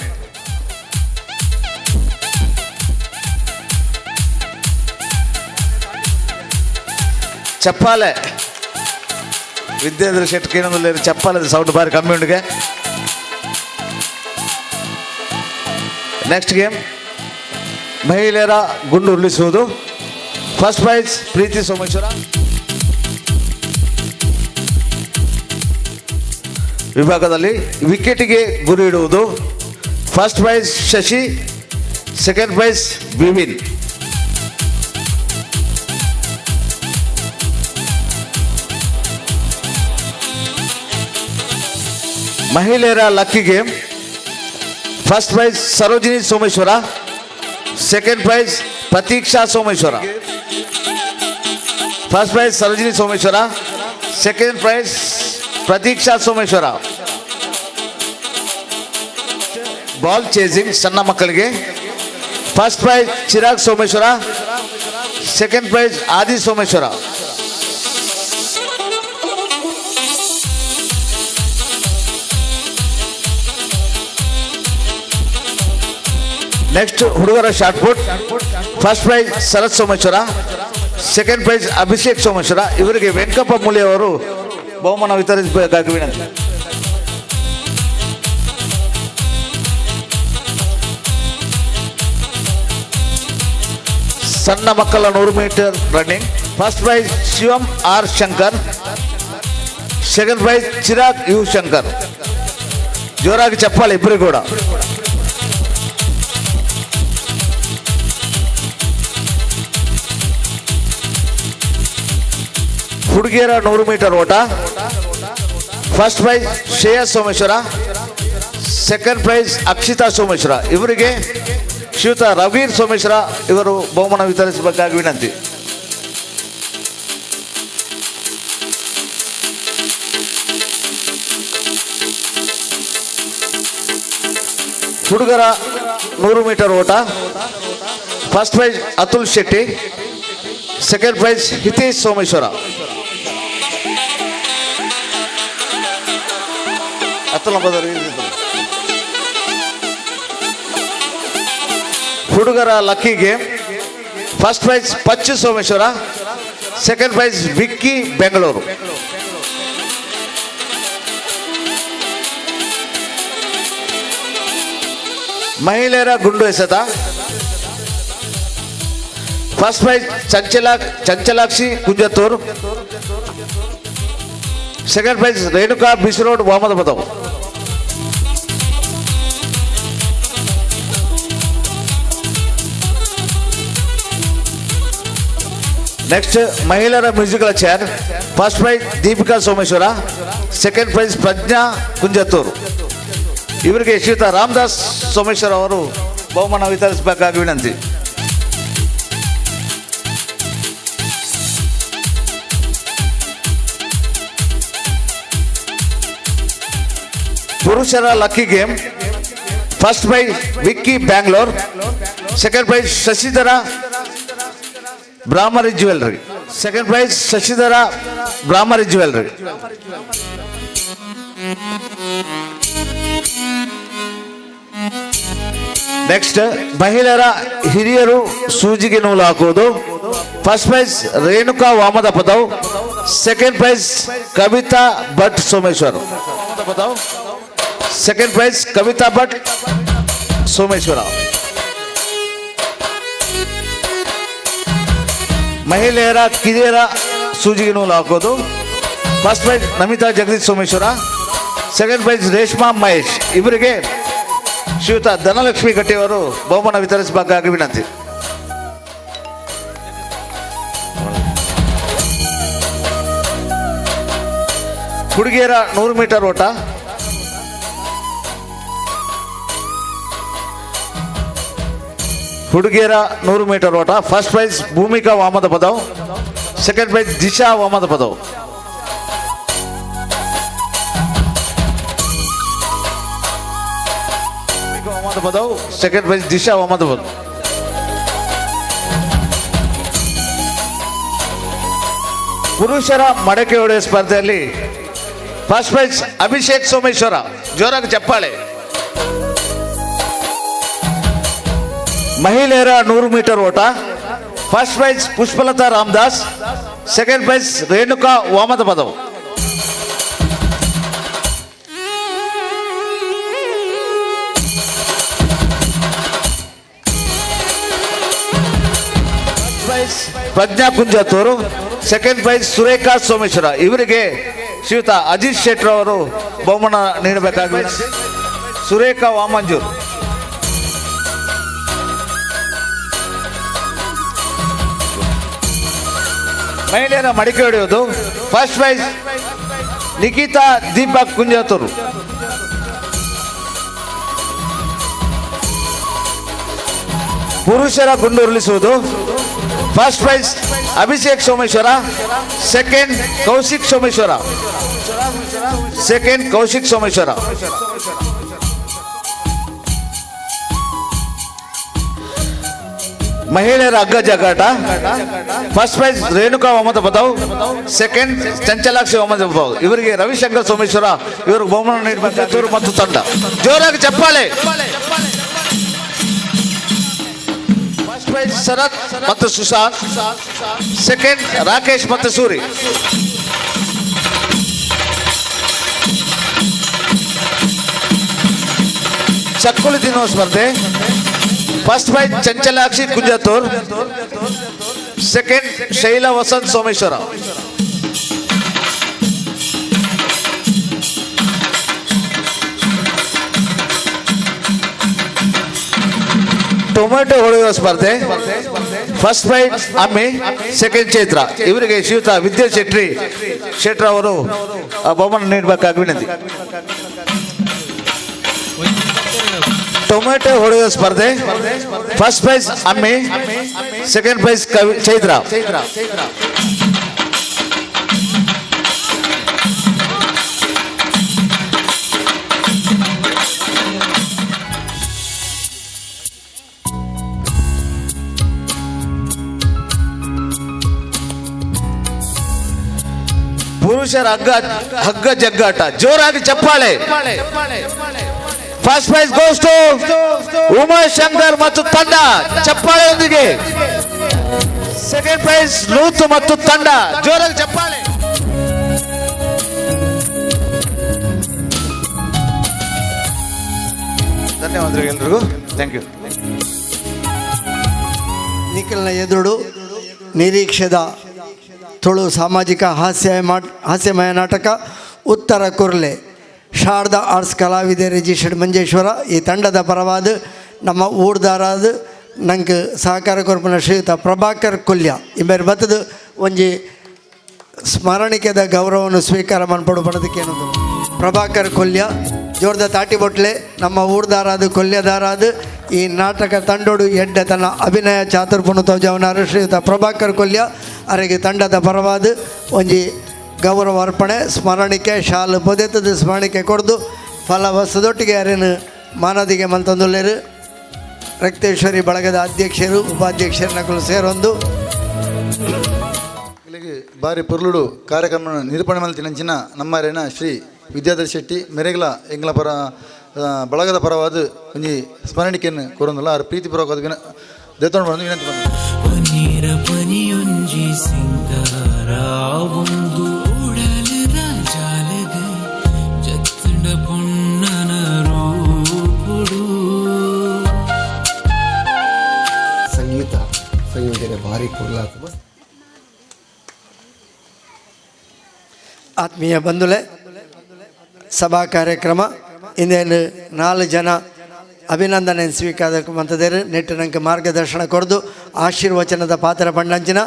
ಚಪ್ಪಾಲೆ ವಿದ್ಯಾಧರ ಶೆಟ್ಟಿ ಕೇಂದ್ರದಲ್ಲಿ ಚಪ್ಪಾಲೆ ಸೌಂಡ್ ಬಾರಿ ಕಮ್ಮಿ ಉಂಡಿಗೆ. ನೆಕ್ಸ್ಟ್ ಗೇಮ್ ಮಹಿಳೆಯರ ಗುಂಡು ಉರುಳಿಸುವುದು. ಫಸ್ಟ್ ಪ್ರೈಸ್ ಪ್ರೀತಿ ಸೋಮೇಶ್ವರ, ವಿಭಾಗದಲ್ಲಿ ವಿಕೆಟ್ಗೆ ಗುರಿ ಇಡುವುದು. First prize Shashi, second prize Bivin. ಮಹಿಳೆಯರ lucky game first prize Sarojini Someshwara, second prize Pratiksha Someshwara. First prize Sarojini Someshwara, second prize Pratiksha Someshwara. Ball chasing ಸಣ್ಣ ಮಕ್ಕಳಿಗೆ first prize Chirag Someshwara, second prize Aadi Someshwara. Next ಹುಡುಗರ shot put first prize Sharath Someshwara, second prize Abhishek Someshwara. ಇವರಿಗೆ ವೆಂಕಪ್ಪ ಮೂಲಿ ಅವರು ಬಹುಮಾನ ವಿತರಿಸಬೇಕಾಗಿ ವಿನಂತಿ. ಸಣ್ಣ ಮಕ್ಕಳ 100 metre running first prize Shivam R Shankar, second prize Chirag U Shankar. ಜೋರಾಗಿ ಚಪ್ಪಾಳೆ ಇಬ್ಬರು ಕೂಡ. ಹುಡುಗಿಯರ 100 ಮೀಟರ್ ಓಟ first prize Shreyas Someshwara, second prize Akshita Someshwara. ಇವರಿಗೆ ಶ್ರೀಯುತ ರವೀರ್ ಸೋಮೇಶ್ವರ ಇವರು ಬಹುಮಾನ ವಿತರಿಸಬೇಕಾಗಿ ವಿನಂತಿ. ಹುಡುಗರ 100 ಮೀಟರ್ ಓಟ first prize Atul Shetty, second prize Hitesh Someshwara. ಹುಡುಗರ lucky game first prize Pachchu Someshwara, second prize Vicky Bengaluru. ಮಹಿಳೆಯರ ಗುಂಡು ಎಸೆತ first prize Chanchalakshi Kunjathur, second prize Renuka ಬಿಸ್ರೋಡ್ ವಾಮದಬದವ್. ನೆಕ್ಸ್ಟ್ ಮಹಿಳೆಯರ musical chair first prize Deepika Someshwara, second prize Pragna Kunjathur. ಇವರಿಗೆ ಶ್ರೀಯುತ ರಾಮದಾಸ್ ಸೋಮೇಶ್ವರ ಅವರು ಬಹುಮಾನ ವಿತರಿಸಬೇಕಾಗಿ ವಿನಂತಿ. ಪುರುಷರ lucky game. First prize Vicky Bangalore, second prize Shashidhara Brahmari jewellery, second prize Shashidhara Brahmari jewellery. Next ಮಹಿಳೆಯರ ಹಿರಿಯರು ಸೂಜಿಗೆ ನೂಲು ಹಾಕುವುದು. First prize Renuka Vamadapadav, second prize Kavitha Bhat Someshwar. Second prize Kavitha Bhat Someshwara. ಮಹಿಳೆಯರ ಕಿರಿಯರ ಸೂಜಿಗೆ ನೂಲು ಹಾಕೋದು. First prize Namitha Jagadish Someshwara, second prize Reshma Mahesh. ಇವರಿಗೆ ಶ್ರೀಯುತ ಧನಲಕ್ಷ್ಮಿ ಗಟ್ಟಿಯವರು ಬಹುಮಾನ ವಿತರಿಸಬೇಕಾಗಿ ವಿನಂತಿ. ಹುಡುಗಿಯರ 100 ಮೀಟರ್ ಓಟ. ಹುಡುಗಿಯರ 100 ಮೀಟರ್ ಓಟ. First prize Bhoomika Vamadapadav, second prize Disha Vamadapadav. Vamadapadav, second prize Disha Vamadapadav. ಪುರುಷರ ಮಡಕೆ ಹೊಡೆಯುವ ಸ್ಪರ್ಧೆಯಲ್ಲಿ ಫಸ್ಟ್ ಪ್ರೈಸ್ ಅಭಿಷೇಕ್ ಸೋಮೇಶ್ವರ. ಜೋರಾಗಿ ಚಪ್ಪಾಳೆ. ಮಹಿಳೆಯರ 100 ಮೀಟರ್ ಓಟ. First prize Pushpalatha Ramdas, second prize Renuka Vamadapadav. Pragna Kunjathur, second prize Surekha Someshwara. ಇವರಿಗೆ ಶ್ರೀಯುತ ಅಜಿತ್ ಶೆಟ್ರ್ ಅವರು ಬಹುಮಾನ ನೀಡಬೇಕಾಗಿ. ಸುರೇಖಾ ವಾಮಂಜೂರ್. ಮಹಿಳೆಯರ ಮಡಿಕೆ ಹೊಡೆಯುವುದು. First prize Nikitha Deepak Kunjathur. ಪುರುಷರ ಗುಂಡು ಉರುಳಿಸುವುದು. First prize Abhishek Someshwara, second Kaushik Someshwara. Second Kaushik Someshwara. ಮಹಿಳೆಯರ ಹಗ್ಗ ಜಗ್ಗಾಟ. First prize Renuka Vamadapadav, second Chanchalakshi Vamadapadav. ಇವರಿಗೆ ರವಿಶಂಕರ್ ಸೋಮೇಶ್ವರ ಇವರು ಬಹುಮಾನ ನೀಡಬೇಕಾದವರು ಮತ್ತು ತಂಡ. ಜೋರಾಗಿ ಚಪ್ಪಾಳೆ. ಫಸ್ಟ್ ಪ್ರೈಸ್ ಶರತ್ ಮತ್ತು ಸುಶಾಂತ್, ಸೆಕೆಂಡ್ ರಾಕೇಶ್ ಮತ್ತು ಸೂರಿ. ಚಕ್ಕುಲಿ ತಿನ್ನುವ ಸ್ಪರ್ಧೆ. First prize Chanchalakshi Kunjathur, second Shaila Vasanth Someshwara. Tomato ಹೊಡೆಯುವ ಸ್ಪರ್ಧೆ. First prize Ammi, second Chaitra. ಇವರಿಗೆ ಶ್ರೀಯುತ ವಿದ್ಯಾ ಶೆಟ್ರ್ ಅವರು ಬಹುಮಾನ ನೀಡಬೇಕಾಗಿ ವಿನಂತಿ. ಟೊಮೆಟೊ ಹೊಡೆಯುವ ಸ್ಪರ್ಧೆ. First prize Ammi, second prize Chaitra. ಪುರುಷರ ಹಗ್ಗ ಜಗ್ಗಾಟ. ಜೋರಾಗಿ ಚಪ್ಪಾಳೆ. First prize goes to Umashankar ಮತ್ತು ತಂಡ. ಚಪ್ಪಾಳೆಯೊಂದಿಗೆ. ಸೆಕೆಂಡ್ ಪ್ರೈಸ್ ಲೂತ್ ಮತ್ತು ತಂಡ. ಜೋರಾಗಿ ಚಪ್ಪಾಳೆ. ಧನ್ಯವಾದಗಳು ಎಲ್ರಿಗೂ. Thank you. ನಿಖಿಲ್ನ ಎದುರು ನಿರೀಕ್ಷೆದ ತುಳು ಸಾಮಾಜಿಕ ಹಾಸ್ಯಮಯ ನಾಟಕ ಉತ್ತರ ಕುರ್ಲೆ ಶಾರದಾ ಆರ್ಟ್ಸ್ ಕಲಾವಿದೆ ರಿಜಿಸ್ಟರ್ಡ್ ಮಂಜೇಶ್ವರ. ಈ ತಂಡದ ಪರವಾದ ನಮ್ಮ ಊರ್ದಾರಾದ ನಂಗೆ ಸಹಕಾರ ಕೊರ್ಪನ ಶ್ರೀಯುತ ಪ್ರಭಾಕರ್ ಕೊಲ್ಯ ಇಬ್ಬರು ಬತ್ತದ ಒಂಜಿ ಸ್ಮರಣಿಕೆದ ಗೌರವವನ್ನು ಸ್ವೀಕಾರ ಮಾಡ್ಪಡು ಪಡೋದಕ್ಕೆ ಏನದು ಪ್ರಭಾಕರ್ ಕೊಲ್ಯ ಜೋರ್ದ ತಾಟಿ ಬೊಟ್ಲೆ ನಮ್ಮ ಊರ್ದಾರಾದು ಕೊಲ್ಯದಾರಾದು ಈ ನಾಟಕ ತಂಡೋಡು ಎಡ್ಡೆ ತನ್ನ ಅಭಿನಯ ಚಾತುರ್ಪುಣ ತೋಜವನಾರು ಶ್ರೀಯುತ ಪ್ರಭಾಕರ್ ಕೊಲ್ಯ ಅವರಿಗೆ ತಂಡದ ಪರವಾದ ಒಂಜಿ ಗೌರವ ಅರ್ಪಣೆ ಸ್ಮರಣಿಕೆ ಶಾಲು ಪೊದೆತದ ಸ್ಮರಣಿಕೆ ಕೊಡ್ದು ಫಲ ವಸದೊಟ್ಟಿಗೆ ಯಾರೇನು ಮಾನದಿಗೆ ಮಂತಂದುಲ್ಲೇರು ರಕ್ತೇಶ್ವರಿ ಬಳಗದ ಅಧ್ಯಕ್ಷರು ಉಪಾಧ್ಯಕ್ಷರು ನಕಲು ಸೇರೊಂದು ಇಲ್ಲಿಗೆ ಬಾರಿ ಪುರ್ಲುಡು ಕಾರ್ಯಕ್ರಮ ನಿರೂಪಣೆ ಮಲ್ತಿನಂಚಿನ ನಮ್ಮರೇನ ಶ್ರೀ ವಿದ್ಯಾಧರ್ ಶೆಟ್ಟಿ ಮೆರೆಗಲ ಎಂಗ್ಲ ಪರ ಬಳಗದ ಪರವಾದ ಒಂಜಿ ಸ್ಮರಣಿಕೆಯನ್ನು ಕೊರೊಂದಲ್ಲ ಅವ್ರ ಪ್ರೀತಿಪೂರ್ವಕವಾದ ದೇತೋಣ ಬಂದು ವಿನಂತಿ ಸಂಗೀತ ಸಂಯೋಜನೆ ಭಾರಿ ಕುರ್ಲಾತ ಆತ್ಮೀಯ ಬಂಧುಲೆ ಸಭಾ ಕಾರ್ಯಕ್ರಮ ಇಂದೇನು 4 ಜನ ಅಭಿನಂದನೆ ಸ್ವೀಕಾರಕ್ಕಂಥದ್ದೇರು ನೆಟ್ಟಿನಂಗೆ ಮಾರ್ಗದರ್ಶನ ಕೊಡ್ದು ಆಶೀರ್ವಚನದ ಪಾತ್ರ ಪಂಡಂಚಿನ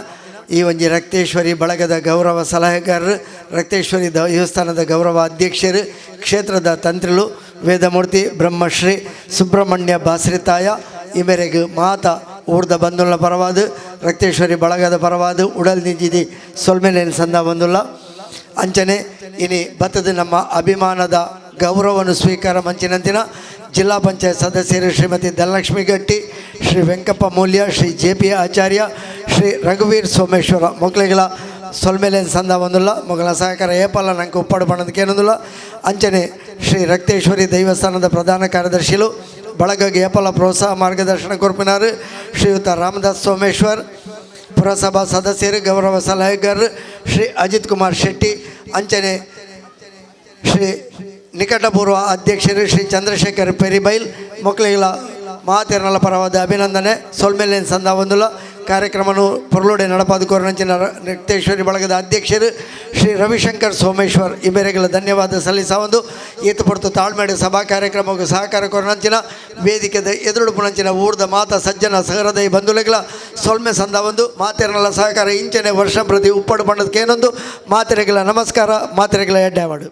ಈ ಒಂಜಿ ರಕ್ತೇಶ್ವರಿ ಬಳಗದ ಗೌರವ ಸಲಹೆಗಾರರು ರಕ್ತೇಶ್ವರಿ ದೇವಸ್ಥಾನದ ಗೌರವ ಅಧ್ಯಕ್ಷರು ಕ್ಷೇತ್ರದ ತಂತ್ರಿಗಳು ವೇದಮೂರ್ತಿ ಬ್ರಹ್ಮಶ್ರೀ ಸುಬ್ರಹ್ಮಣ್ಯ ಬಾಸ್ರಿತಾಯ ಈ ಮೇರೆಗೆ ಮಾತಾ ಊರ್ದ ಬಂಧುಗಳ ಪರವಾದ ರಕ್ತೇಶ್ವರಿ ಬಳಗದ ಪರವಾದ ಉಡಲ್ ನಿಂಜಿದಿ ಸೊಲ್ಮೆನೇನು ಸಂದ ಬಂಧುಲ್ಲ ಅಂಚನೆ ಇನಿ ಬತ್ತದ ನಮ್ಮ ಅಭಿಮಾನದ ಗೌರವವನ್ನು ಸ್ವೀಕಾರ ಮಂಚಿನಂತಿನ ಜಿಲ್ಲಾ ಪಂಚಾಯತ್ ಸದಸ್ಯರು ಶ್ರೀಮತಿ ಧನಲಕ್ಷ್ಮಿ ಗಟ್ಟಿ ಶ್ರೀ ವೆಂಕಪ್ಪ ಮೂಲ್ಯ ಶ್ರೀ JP ಆಚಾರ್ಯ ಶ್ರೀ ರಘುವೀರ್ ಸೋಮೇಶ್ವರ ಮೊಗಲಿಗಳ ಸೊಲ್ಮೆಲೇನ್ ಸಂದ ಬಂದುಲ್ಲ ಮೊಗಲ ಸಹಕಾರ ಏಪಲ್ಲ ನಂಗೆ ಉಪ್ಪಾಡು ಬಣ್ಣದಕ್ಕೆ ಏನೊಂದಿಲ್ಲ ಅಂಚನೆ ಶ್ರೀ ರಕ್ತೇಶ್ವರಿ ದೇವಸ್ಥಾನದ ಪ್ರಧಾನ ಕಾರ್ಯದರ್ಶಿಗಳು ಬಳಗಗೆ ಏಪಲ ಪ್ರೋತ್ಸಾಹ ಮಾರ್ಗದರ್ಶನ ಕೊರ್ಪಿನಾರು ಶ್ರೀಯುತ ರಾಮದಾಸ್ ಸೋಮೇಶ್ವರ್ ಪುರಸಭಾ ಸದಸ್ಯರು ಗೌರವ ಸಲಹೆಗಾರರು ಶ್ರೀ ಅಜಿತ್ ಕುಮಾರ್ ಶೆಟ್ಟಿ ಅಂಚನೆ ಶ್ರೀ ನಿಕಟಪೂರ್ವ ಅಧ್ಯಕ್ಷರು ಶ್ರೀ ಚಂದ್ರಶೇಖರ್ ಪೆರಿಬೈಲ್ ಮೊಕ್ಲಿಗಳ ಮಾತೇರ್ನಲ ಪರವಾದ ಅಭಿನಂದನೆ ಸೊಲ್ಮೆಲೇನ್ ಸಂದ ಒಂದುಲ ಕಾರ್ಯಕ್ರಮನು ಪೊರ್ಲೋಡೆ ನಡಪಾದು ಕೋರನಂಚಿನ ರಕ್ತೇಶ್ವರಿ ಬಳಗದ ಅಧ್ಯಕ್ಷರು ಶ್ರೀ ರವಿಶಂಕರ್ ಸೋಮೇಶ್ವರ್ ಈ ಮೇರೆಗಳ ಧನ್ಯವಾದ ಸಲ್ಲಿಸ ಒಂದು ಈತ ಪೊರ್ತು ತಾಳ್ಮೇಡೆ ಸಭಾ ಕಾರ್ಯಕ್ರಮಕ್ಕೂ ಸಹಕಾರ ಕೋರನಂಚಿನ ವೇದಿಕೆದ ಎದುರು ಪುಣಂಚಿನ ಊರ್ದ ಮಾತ ಸಜ್ಜನ ಸಹೃದಯ ಬಂಧುಲೆಗಳ ಸೊಲ್ಮೆ ಸಂದ ಒಂದು ಮಾತೆರನಲ ಸಹಕಾರ ಇಂಚನೆ ವರ್ಷ ಪ್ರತಿ ಉಪ್ಪಡು ಬಣ್ಣದಕ್ಕೇನೊಂದು ಮಾತೆರೆಗಳ ನಮಸ್ಕಾರ ಮಾತೆರೆಗಳ ಎಡ್ಡೆ ಅವಾರ್ಡು